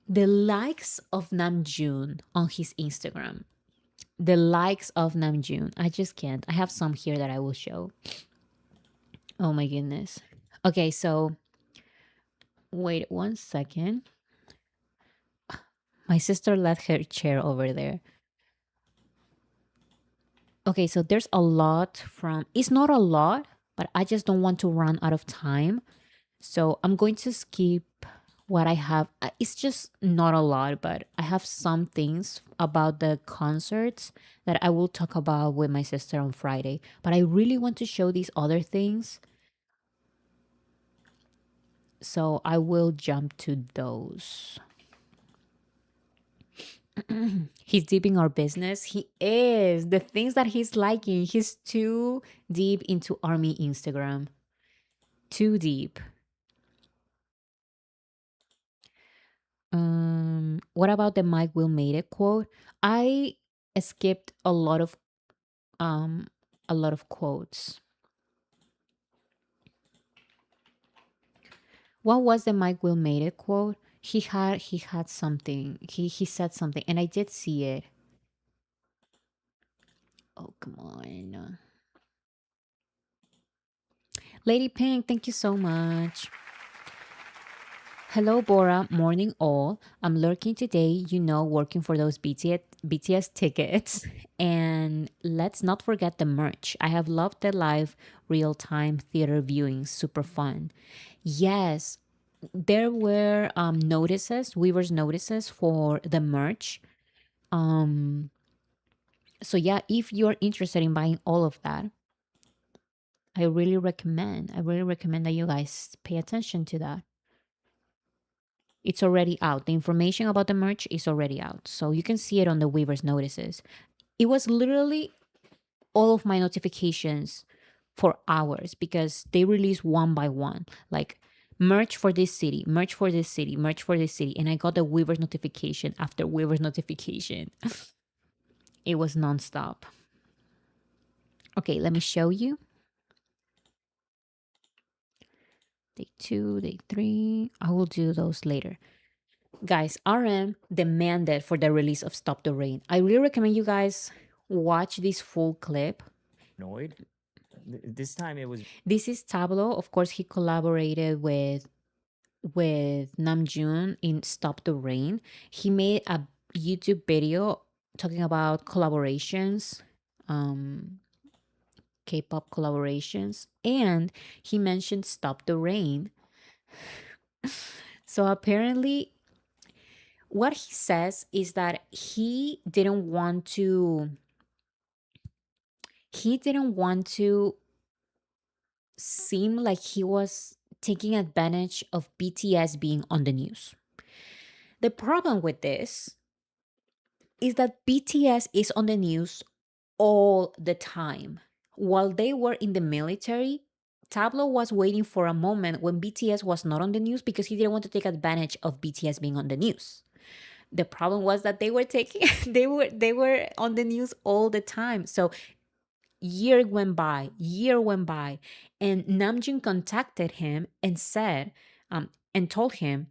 [SPEAKER 1] The likes of Namjoon on his Instagram. The likes of Namjoon. I just can't. I have some here that I will show. Oh my goodness. Okay, so wait 1 second. My sister left her chair over there. Okay, so there's a lot from, it's not a lot, but I just don't want to run out of time. So I'm going to skip what I have. It's just not a lot, but I have some things about the concerts that I will talk about with my sister on Friday. But I really want to show these other things. So I will jump to those. He's deep in our business. He is. The things that he's liking, he's too deep into Army Instagram. Too deep. What about the Mike Will Made It quote? I skipped um a lot of quotes. What was the Mike Will Made It quote? He had something. He said something and I did see it. Oh, come on. Lady Pink, thank you so much. Hello, Bora. Morning, all. I'm lurking today, working for those BTS tickets. And let's not forget the merch. I have loved the live real time theater viewing. Super fun. Yes, there were Weaver's notices for the merch. So, yeah, if you're interested in buying all of that, I really recommend that you guys pay attention to that. It's already out. The information about the merch is already out. So you can see it on the Weaver's notices. It was literally all of my notifications for hours because they release one by one. Like merch for this city, merch for this city, merch for this city. And I got the Weaver's notification after Weaver's notification. It was nonstop. Okay, let me show you. Day 2, day 3. I will do those later. Guys, RM demanded for the release of Stop the Rain. I really recommend you guys watch this full clip. This is Tablo. Of course, he collaborated with Namjoon in Stop the Rain. He made a YouTube video talking about collaborations, K-pop collaborations, and he mentioned Stop the Rain. So apparently what he says is that he didn't want to seem like he was taking advantage of BTS being on the news. The problem with this is that BTS is on the news all the time. While they were in the military, Tablo was waiting for a moment when BTS was not on the news because he didn't want to take advantage of BTS being on the news. The problem was that they were taking they were on the news all the time. So year went by, and Namjoon contacted him and said, and told him,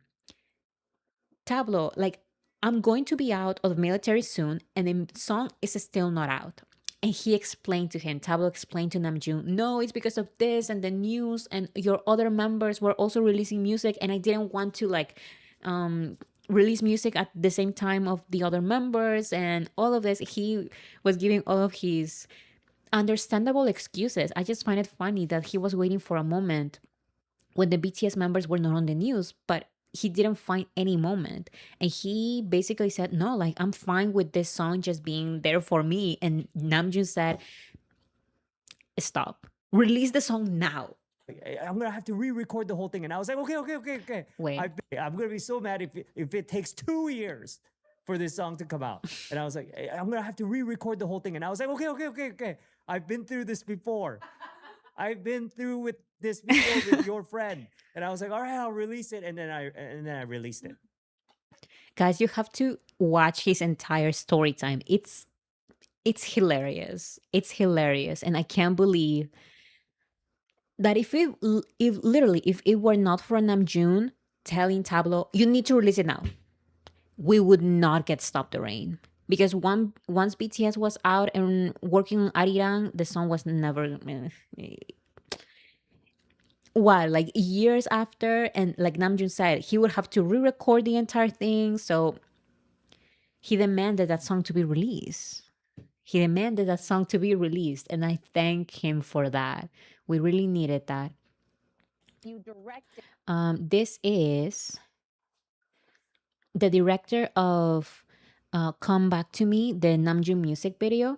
[SPEAKER 1] Tablo, like, I'm going to be out of the military soon, and the song is still not out. And he explained to him, Tablo explained to Namjoon, no, it's because of this and the news, and your other members were also releasing music, and I didn't want to release music at the same time of the other members, and all of this. He was giving all of his understandable excuses. I just find it funny that he was waiting for a moment when the BTS members were not on the news, but he didn't find any moment. And he basically said, no, like, I'm fine with this song just being there for me. And Namjoon said, stop. Release the song now.
[SPEAKER 10] I'm gonna have to re-record the whole thing, and I was like, okay.
[SPEAKER 1] Wait.
[SPEAKER 10] I'm gonna be so mad if it takes 2 years for this song to come out. And I was like, I'm gonna have to re-record the whole thing, and I was like, okay. I've been through this before. I've been through with this before with your friend, and I was like, all right, I'll release it, and then I released it.
[SPEAKER 1] Guys, you have to watch his entire story time. It's hilarious. It's hilarious, and I can't believe that if it were not for Namjoon telling Tablo, you need to release it now, we would not get Stop the Rain. Because once BTS was out and working on Arirang, the song was never like years after, and like Namjoon said, he would have to re-record the entire thing, so he demanded that song to be released. He demanded that song to be released, and I thank him for that. We really needed that. This is the director of Come Back to Me, the Namjoon music video.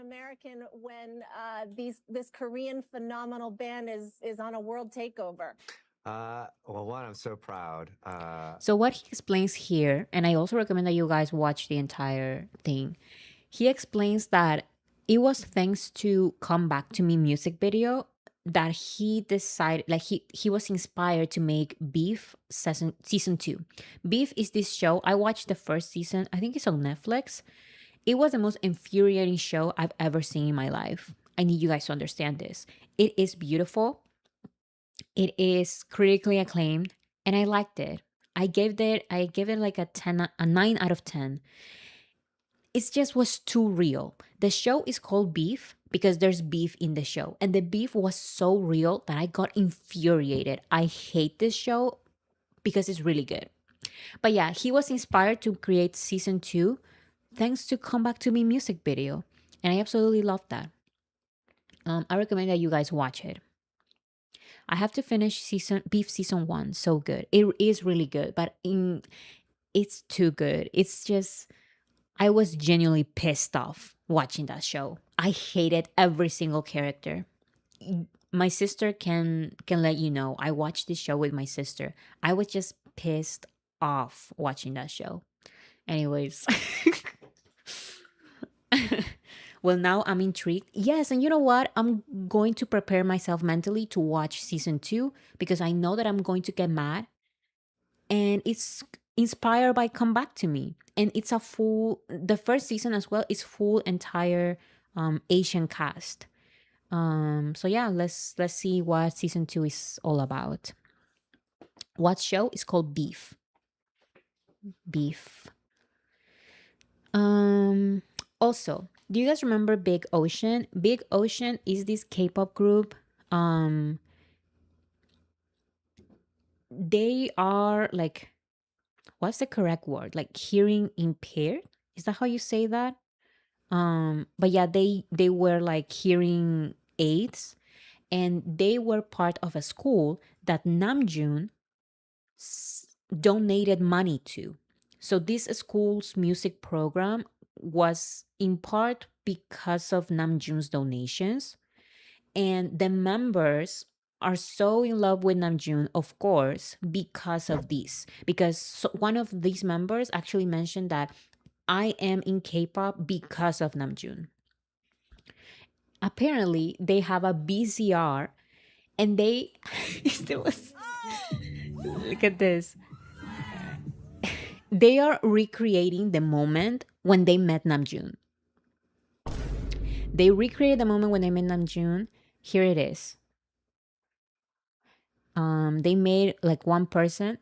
[SPEAKER 11] American when this Korean phenomenal band is on a world takeover?
[SPEAKER 12] Well, one, I'm so proud.
[SPEAKER 1] So what he explains here, and I also recommend that you guys watch the entire thing. He explains that it was thanks to Come Back to Me music video that he decided, like he was inspired to make Beef season 2. Beef is this show. I watched the first season. I think it's on Netflix. It was the most infuriating show I've ever seen in my life. I need you guys to understand this. It is beautiful. It is critically acclaimed, and I liked it. I gave it like a 9 out of 10. It just was too real. The show is called Beef because there's beef in the show, and the beef was so real that I got infuriated. I hate this show because it's really good. But yeah, he was inspired to create season 2 thanks to Come Back to Me music video, and I absolutely love that. I recommend that you guys watch it. I have to finish Beef season 1. So good. It is really good, but it's too good. It's just I was genuinely pissed off watching that show. I hated every single character. My sister can let you know. I watched this show with my sister. I was just pissed off watching that show. Anyways. Well, now I'm intrigued. Yes, and you know what? I'm going to prepare myself mentally to watch season 2 because I know that I'm going to get mad. And it's inspired by Come Back to Me. And it's the first season as well is full entire Asian cast. So yeah, let's see what season 2 is all about. What show is called Beef? Beef. Also, do you guys remember Big Ocean? Big Ocean is this K-pop group. They are like, what's the correct word? Like hearing impaired? Is that how you say that? But yeah, they were like hearing aids, and they were part of a school that Namjoon donated money to. So this school's music program was in part because of Namjoon's donations, and the members are so in love with Namjoon, of course, because of this. Because one of these members actually mentioned that I am in K-pop because of Namjoon. Apparently, they have a VCR, and they still was. Look at this. They are recreating the moment when they met Namjoon. They recreated the moment when they met Namjoon. Here it is. They made like one person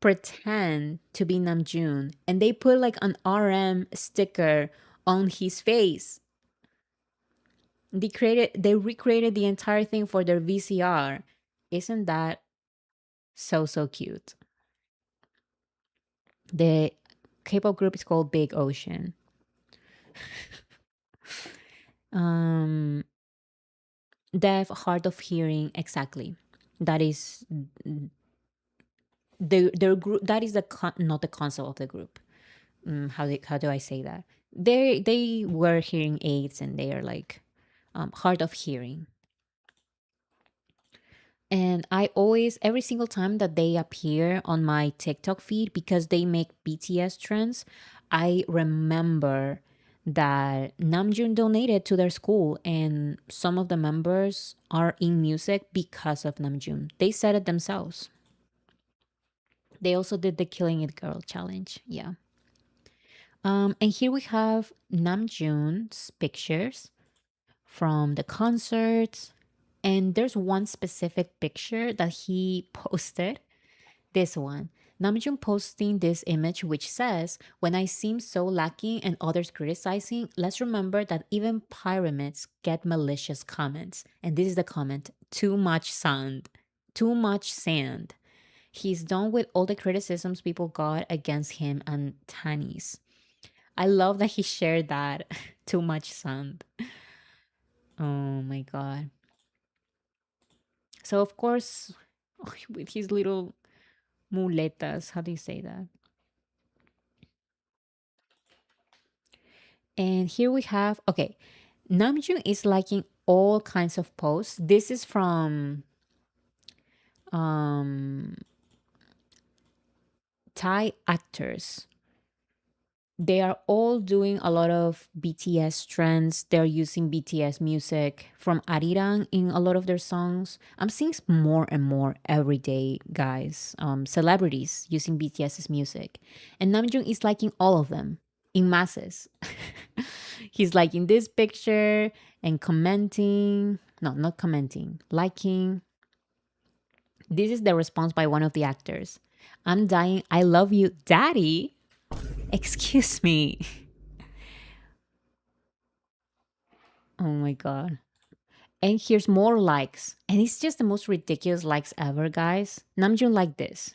[SPEAKER 1] pretend to be Namjoon, and they put like an RM sticker on his face. They recreated the entire thing for their VCR. Isn't that so cute? The K-pop group is called Big Ocean. Deaf, hard of hearing, exactly. That is their group. That is not the concept of the group. How do I say that? They were hearing aids, and they are like hard of hearing. And I always, every single time that they appear on my TikTok feed, because they make BTS trends, I remember that Namjoon donated to their school, and some of the members are in music because of Namjoon. They said it themselves. They also did the Killing It Girl challenge. Yeah. And here we have Namjoon's pictures from the concerts. And there's one specific picture that he posted. This one. Namjoon posting this image which says, "When I seem so lacking and others criticizing, let's remember that even pyramids get malicious comments." And this is the comment: "Too much sand. Too much sand. He's done with all the criticisms people got against him and Tanis." I love that he shared that. Too much sun. Oh my god. So of course, with his little muletas, how do you say that? And here we have, okay, Namjoon is liking all kinds of posts. This is from Thai actors. They are all doing a lot of BTS trends. They're using BTS music from Arirang in a lot of their songs. I'm seeing more and more every day, guys. Celebrities using BTS's music. And Namjoon is liking all of them in masses. He's liking this picture and commenting. No, not commenting, liking. This is the response by one of the actors. I'm dying. I love you, daddy. Excuse me. Oh my god. And here's more likes. And it's just the most ridiculous likes ever, guys. Namjoon like this.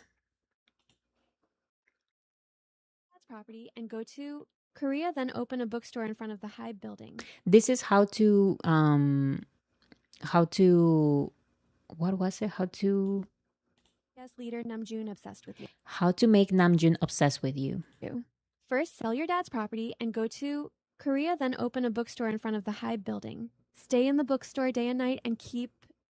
[SPEAKER 13] Property and go to Korea, then open a bookstore in front of the Hybe building.
[SPEAKER 1] This is how to what was it?
[SPEAKER 13] Yes, leader Namjoon obsessed with you.
[SPEAKER 1] How to make Namjoon obsessed with you.
[SPEAKER 13] First, sell your dad's property and go to Korea, then open a bookstore in front of the Hybe building. Stay in the bookstore day and night and keep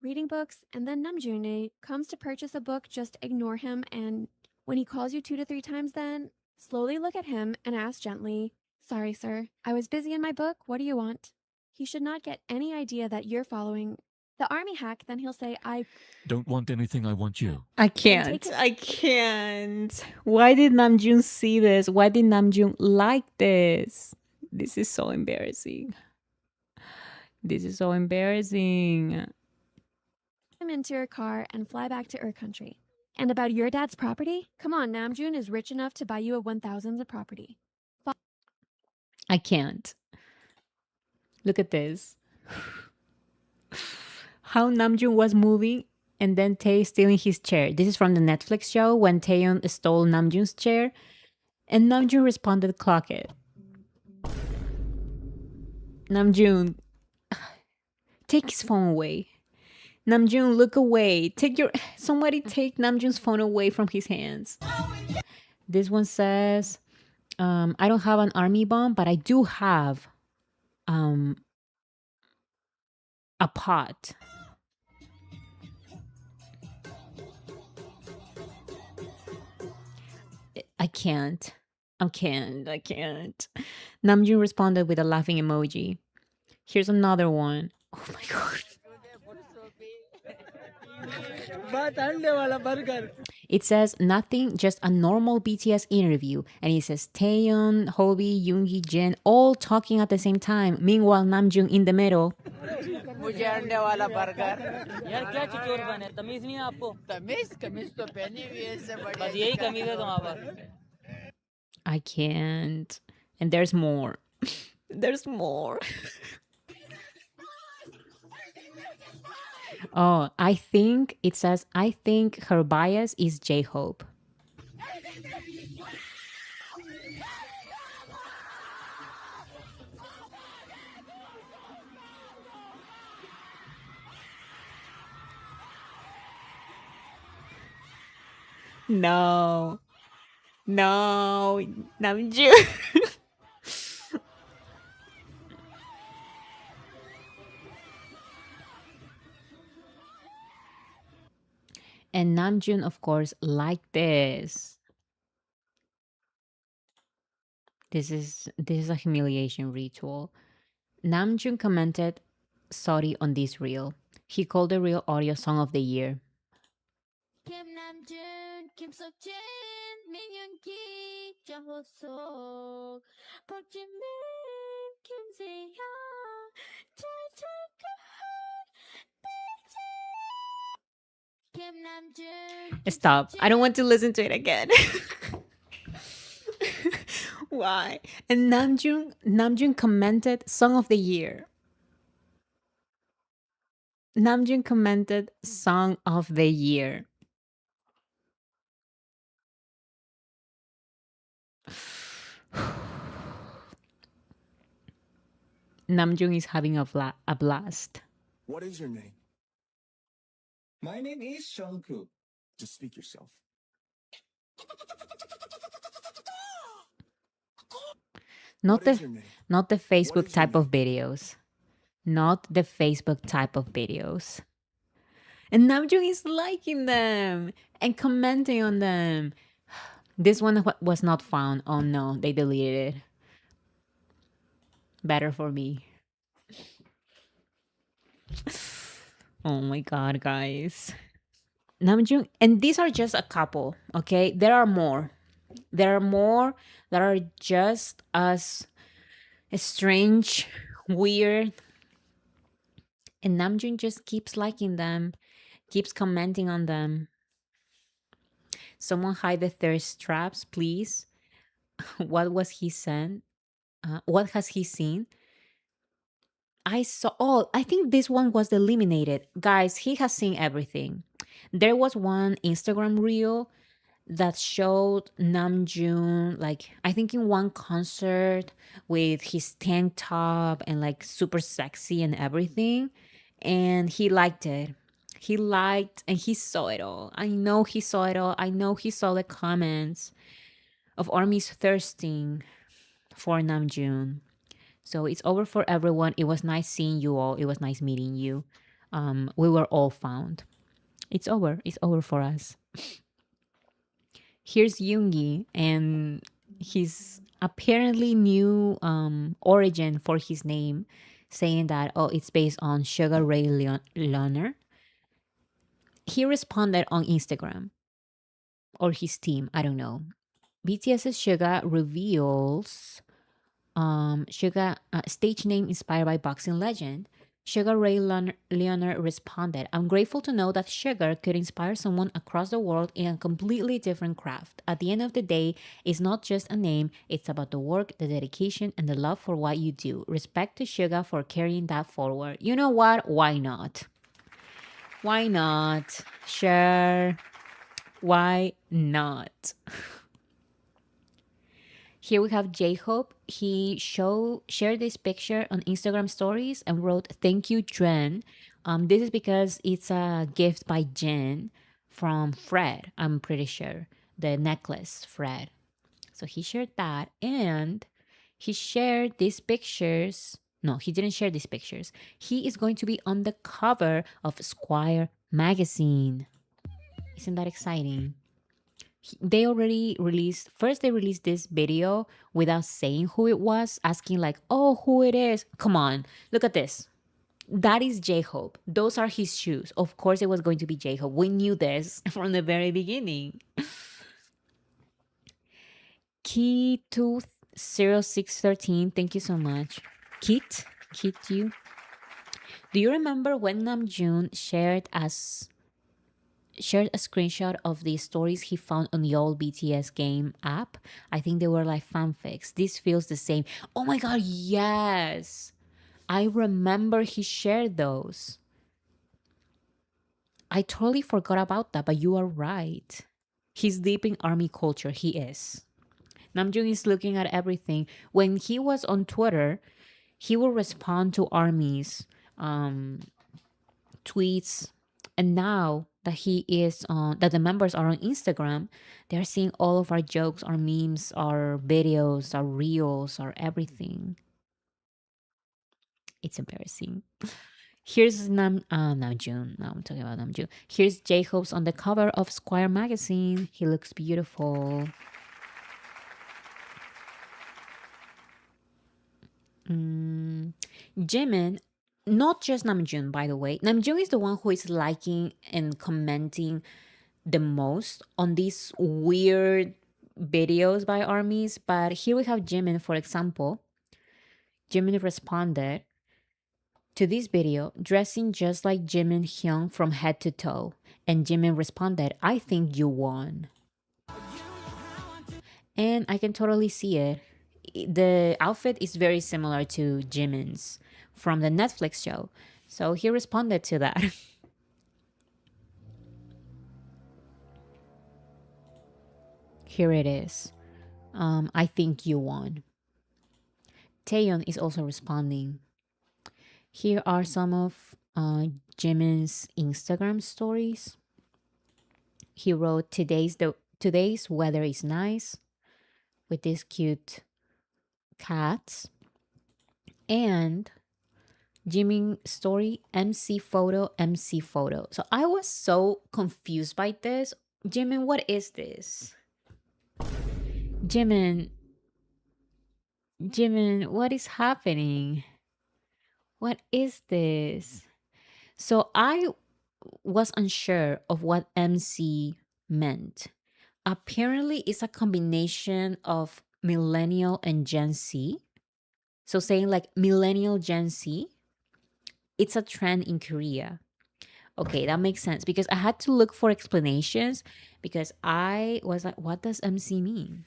[SPEAKER 13] reading books, and then Namjoon comes to purchase a book, just ignore him, and when he calls you 2 to 3 times, then slowly look at him and ask gently, "Sorry, sir, I was busy in my book. What do you want?" He should not get any idea that you're following the army hack. Then he'll say, "I
[SPEAKER 14] don't want anything, I want you."
[SPEAKER 1] I can't. I can't. Why did Namjoon see this? Why did Namjoon like this? This is so embarrassing. This is so embarrassing.
[SPEAKER 13] him into your car and fly back to Ur country." And about your dad's property? Come on, Namjoon is rich enough to buy you a 1,000th property.
[SPEAKER 1] I can't. Look at this. How Namjoon was moving and then Tae stealing his chair. This is from the Netflix show when Taeyeon stole Namjoon's chair and Namjoon responded, "Clock it." Namjoon, take his phone away. Namjoon, look away. Somebody take Namjoon's phone away from his hands. This one says, I don't have an army bomb, but I do have a pot. I can't. I can't. Namjoon responded with a laughing emoji. Here's another one. Oh my god. It says nothing, just a normal BTS interview. And it says Taeyeon, Hobi, Yoongi, Jin all talking at the same time. Meanwhile, Namjoon in the middle. I can't. And there's more. There's more. Oh, I think it says, I think her bias is J-Hope. No. No. Namjoon. And Namjoon, of course, like this. This is a humiliation ritual. Namjoon commented, "Sorry" on this reel. He called the reel audio song of the year.
[SPEAKER 15] Kim Namjoon, Kim Seokjin, Minhyunki, Jang-ho-sok, Park Jin-min, Kim Se-hyun, Choi Choi-kun, Kim Namjoon.
[SPEAKER 1] Stop. I don't want to listen to it again. Why? And Namjoon commented song of the year. Namjoon commented song of the year. Namjoon is having a blast.
[SPEAKER 7] What is your name?
[SPEAKER 3] My name is Jungkook.
[SPEAKER 7] Just speak yourself.
[SPEAKER 1] Not
[SPEAKER 7] What is
[SPEAKER 1] the
[SPEAKER 7] your name?
[SPEAKER 1] not the
[SPEAKER 7] What
[SPEAKER 1] Facebook
[SPEAKER 7] is your
[SPEAKER 1] type of
[SPEAKER 7] name?
[SPEAKER 1] videos. Not the Facebook type of videos. And Namjoon is liking them and commenting on them. This one was not found. Oh no, they deleted it. Better for me. Oh my god, guys. Namjoon, and these are just a couple, okay? There are more. There are more that are just as strange, weird, and Namjoon just keeps liking them, keeps commenting on them. Someone hide the thirst traps, please. What was he sent? What has he seen? I saw. Oh, I think this one was eliminated. Guys, he has seen everything. There was one Instagram reel that showed Namjoon, like, I think in one concert with his tank top and like super sexy and everything. And he liked it. He liked and he saw it all. I know he saw it all. I know he saw the comments of armies thirsting for Namjoon. So it's over for everyone. It was nice seeing you all. It was nice meeting you. We were all found. It's over. It's over for us. Here's Yoongi and his apparently new origin for his name, saying that, oh, it's based on Sugar Ray Leonard. He responded on Instagram, or his team, I don't know. BTS's Suga reveals Suga stage name inspired by boxing legend. Sugar Ray Leonard responded, I'm grateful to know that sugar could inspire someone across the world in a completely different craft. At the end of the day, it's not just a name, it's about the work, the dedication, and the love for what you do. Respect to Suga for carrying that forward. You know what? Why not? Why not? Sure. Why not? Here we have J-Hope. He shared this picture on Instagram stories and wrote, thank you, Dren. This is because it's a gift by Jen from Fred, I'm pretty sure. The necklace, Fred. So he shared that, and he shared these pictures. No, he didn't share these pictures. He is going to be on the cover of Squire magazine. Isn't that exciting? They already released, first they released this video without saying who it was, asking like, oh, who it is. Come on, look at this. That is J-Hope. Those are his shoes. Of course it was going to be J-Hope. We knew this from the very beginning. Key20613, thank you so much. Kit you. Do you remember when Namjoon shared a screenshot of the stories he found on the old BTS game app? I think they were like fanfics. This feels the same. Oh my god, yes. I remember he shared those. I totally forgot about that, but you are right. He's deep in army culture. He is. Namjoon is looking at everything. When he was on Twitter, he will respond to armies tweets, and now that he is on, that the members are on Instagram, they're seeing all of our jokes, our memes, our videos, our reels, our everything. It's embarrassing. Here's Namjoon. Now I'm talking about Namjoon. Here's J-Hope's on the cover of Squire magazine. He looks beautiful. Jimin, not just Namjoon, by the way. Namjoon is the one who is liking and commenting the most on these weird videos by armies. But here we have Jimin, for example. Jimin responded to this video dressing just like Jimin Hyung from head to toe. And Jimin responded, I think you won. And I can totally see it. The outfit is very similar to Jimin's from the Netflix show. So he responded to that. Here it is. I think you won. Taeyeon is also responding. Here are some of Jimin's Instagram stories. He wrote, today's weather is nice with these cute cats. And Jimin story, MC photo, MC photo. So I was so confused by this. Jimin, what is this? Jimin, what is happening? What is this? So I was unsure of what MC meant. Apparently, it's a combination of millennial and Gen Z. So saying like millennial Gen Z, it's a trend in Korea. Okay, that makes sense because I had to look for explanations because I was like, what does MC mean?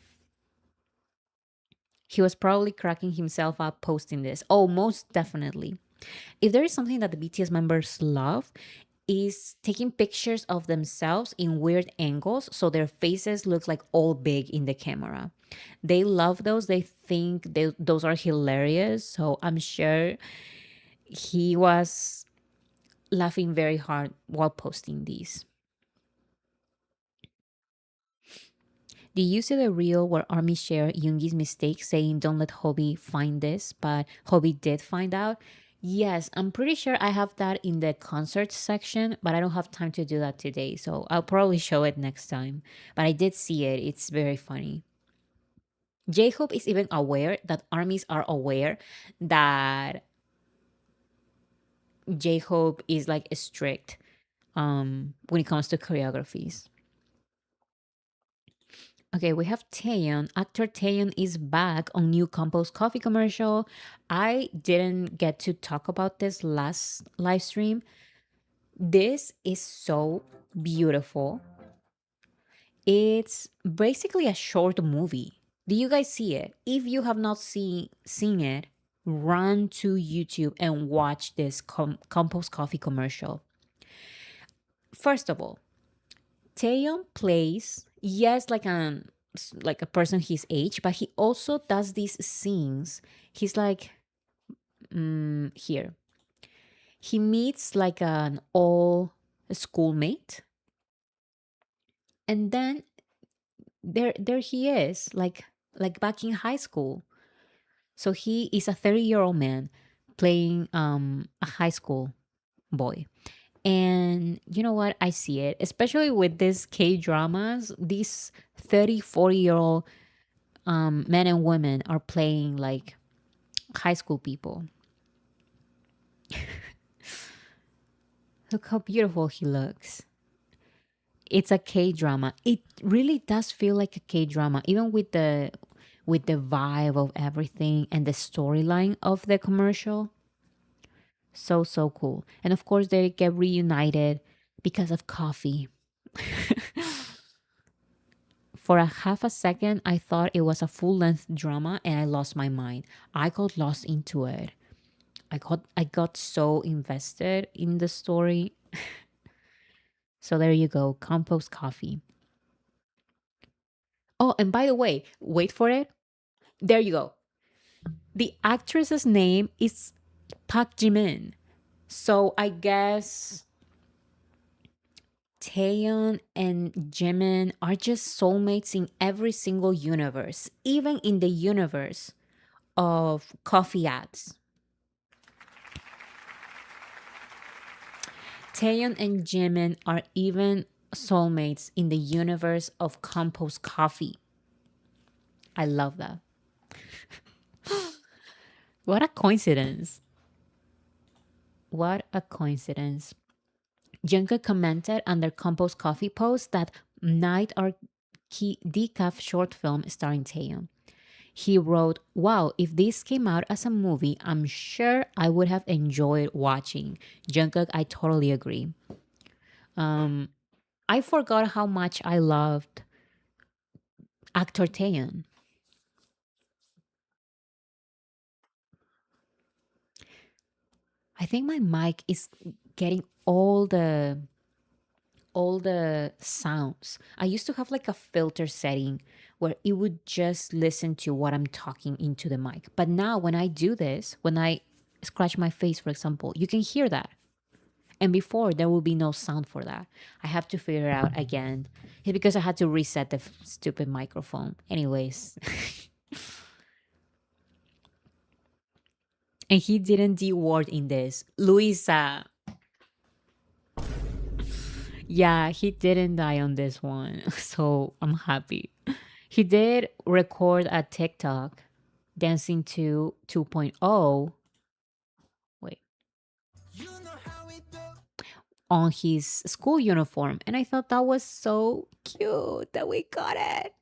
[SPEAKER 1] He was probably cracking himself up posting this. Oh, most definitely. If there is something that the BTS members love, is taking pictures of themselves in weird angles so their faces look like all big in the camera. They love those. They think those are hilarious. So I'm sure he was laughing very hard while posting these. Did you see the reel where Army shared Yoongi's mistake saying don't let Hobie find this, but Hobie did find out? Yes, I'm pretty sure I have that in the concert section, but I don't have time to do that today, so I'll probably show it next time. But I did see it, it's very funny. J-Hope is even aware that armies are aware that J-Hope is like strict when it comes to choreographies. Okay, we have Taeyeon. Actor Taeyeon is back on new Compost Coffee commercial. I didn't get to talk about this last live stream. This is so beautiful. It's basically a short movie. Do you guys see it? If you have not seen it, run to YouTube and watch this Compost Coffee commercial. First of all, Taeyeon plays, yes, like a person his age, but he also does these scenes. He's like here. He meets like an old schoolmate, and then there he is, like back in high school. So he is a 30-year-old man playing a high school boy. And you know what? I see it, especially with these K dramas. These 30, 40-year-old men and women are playing like high school people. Look how beautiful he looks. It's a K drama. It really does feel like a K drama, even with the vibe of everything and the storyline of the commercial. So cool. And of course they get reunited because of coffee. For a half a second, I thought it was a full-length drama and I lost my mind. I got lost into it. I got so invested in the story. So there you go, Compost Coffee. Oh, and by the way, wait for it. There you go. The actress's name is Park Jimin. So I guess Taeyeon and Jimin are just soulmates in every single universe, even in the universe of coffee ads. Taeyeon and Jimin are even soulmates in the universe of Compost Coffee. I love that. What a coincidence. What a coincidence. Jungkook commented on their Compost Coffee post that Night Our Decaf short film starring Taeyeon. He wrote, wow, if this came out as a movie, I'm sure I would have enjoyed watching. Jungkook, I totally agree. I forgot how much I loved actor Taeyeon. I think my mic is getting all the sounds. I used to have like a filter setting where it would just listen to what I'm talking into the mic. But now when I do this, when I scratch my face, for example, you can hear that. And before, there will be no sound for that. I have to figure it out again. It's because I had to reset the stupid microphone. Anyways. And he didn't D-word in this. Luisa. Yeah, he didn't die on this one. So I'm happy. He did record a TikTok dancing to 2.0. Wait. On his school uniform. And I thought that was so cute that we got it.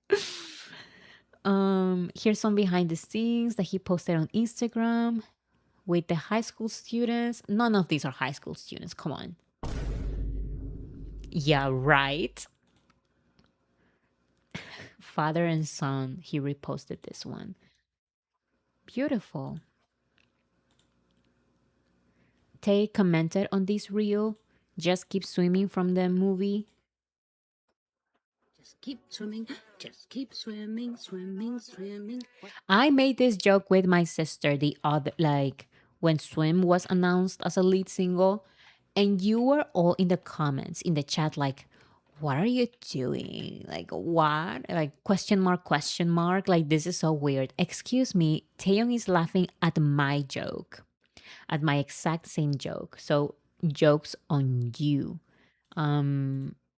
[SPEAKER 1] Here's some behind the scenes that he posted on Instagram with the high school students. None of these are high school students. Come on. Yeah, right. Father and son, he reposted this one. Beautiful. Tay commented on this reel. Just keep swimming from the movie.
[SPEAKER 15] Just keep swimming, just keep swimming, swimming, swimming.
[SPEAKER 1] I made this joke with my sister the other, like when Swim was announced as a lead single, and you were all in the comments in the chat like, what are you doing? Like, what? Like, question mark, question mark. Like, this is so weird. Excuse me, Taeyong is laughing at my joke, at my exact same joke. So, jokes on you.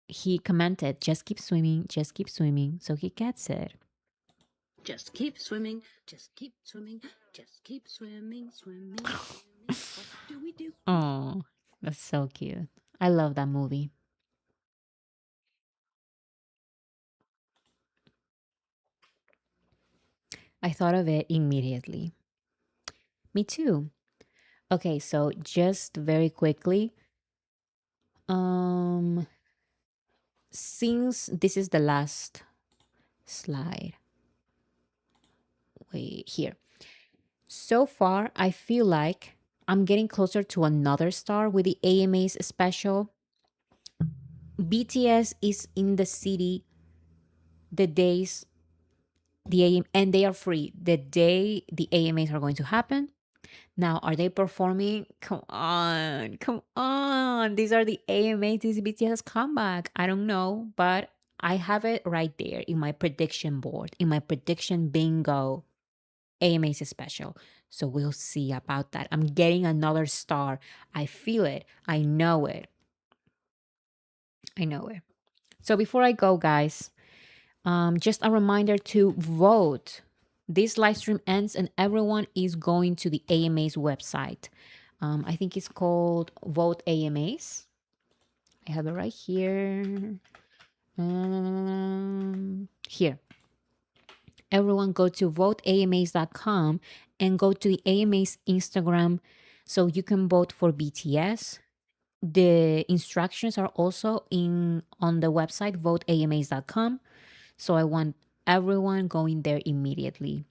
[SPEAKER 1] He commented, just keep swimming, just keep swimming. So he gets it.
[SPEAKER 15] Just keep swimming, just keep swimming, just keep swimming, swimming, swimming. What do we do?
[SPEAKER 1] Oh, that's so cute. I love that movie. I thought of it immediately. Me too. Okay, so just very quickly, since this is the last slide, wait here. So far, I feel like I'm getting closer to another star with the AMAs special. BTS is in the city the days and they are free the day the AMAs are going to happen. Now, are they performing? Come on, come on. These are the AMAs. This is BTS comeback. I don't know, but I have it right there in my prediction board, in my prediction bingo. AMAs is special. So we'll see about that. I'm getting another star. I feel it. I know it. I know it. So before I go, guys, just a reminder to vote. This live stream ends and everyone is going to the AMA's website. I think it's called Vote AMAs. I have it right here. Here. Everyone go to voteamas.com and go to the AMA's Instagram so you can vote for BTS. The instructions are also on the website voteamas.com. So I want everyone going there immediately.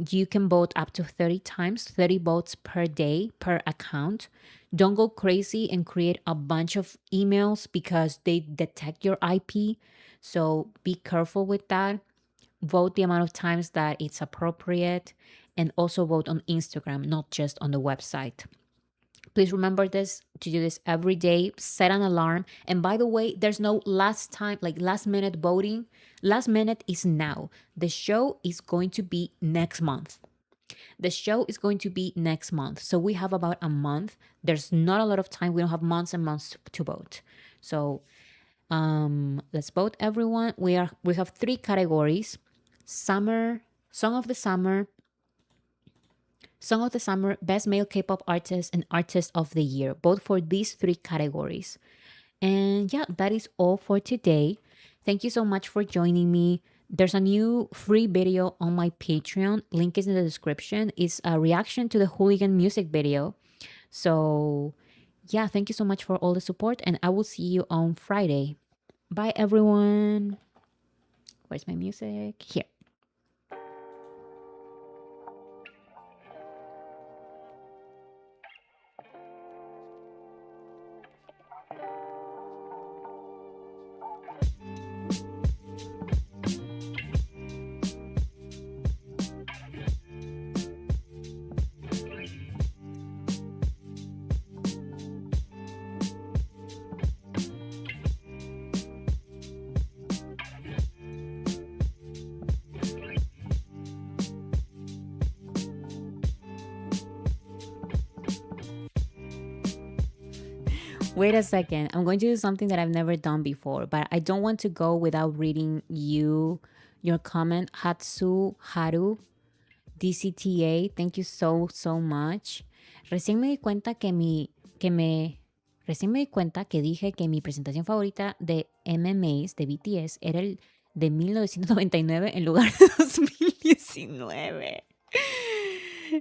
[SPEAKER 1] You can vote up to 30 times, 30 votes per day per account. Don't go crazy and create a bunch of emails because they detect your IP. So be careful with that. Vote the amount of times that it's appropriate, and also vote on Instagram, not just on the website. Please remember this, to do this every day. Set an alarm. And by the way, there's no last minute voting. Last minute is now. The show is going to be next month. The show is going to be next month. So we have about a month. There's not a lot of time. We don't have months and months to vote. So let's vote, everyone. We have 3 categories: summer, song of the summer, best male K-pop artist, and artist of the year. Vote for these 3 categories. And yeah, that is all for today. Thank you so much for joining me. There's a new free video on my Patreon. Link is in the description. It's a reaction to the Hooligan music video. So yeah, thank you so much for all the support, and I will see you on Friday. Bye, everyone. Where's my music? Here. Wait a second. I'm going to do something that I've never done before, but I don't want to go without reading your comment. Hatsu Haru DCTA, thank you so, so much. Recién me di cuenta recién me di cuenta que dije que mi presentación favorita de MMAs de BTS era el de 1999 en lugar de 2019.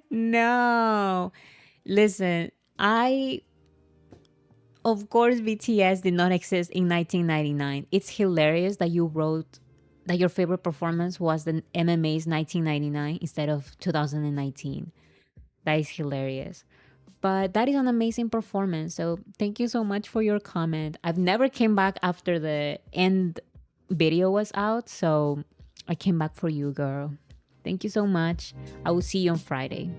[SPEAKER 1] No. Listen, of course, BTS did not exist in 1999. It's hilarious that you wrote that your favorite performance was the MMA's 1999 instead of 2019. That is hilarious. But that is an amazing performance. So thank you so much for your comment. I've never came back after the end video was out. So I came back for you, girl. Thank you so much. I will see you on Friday.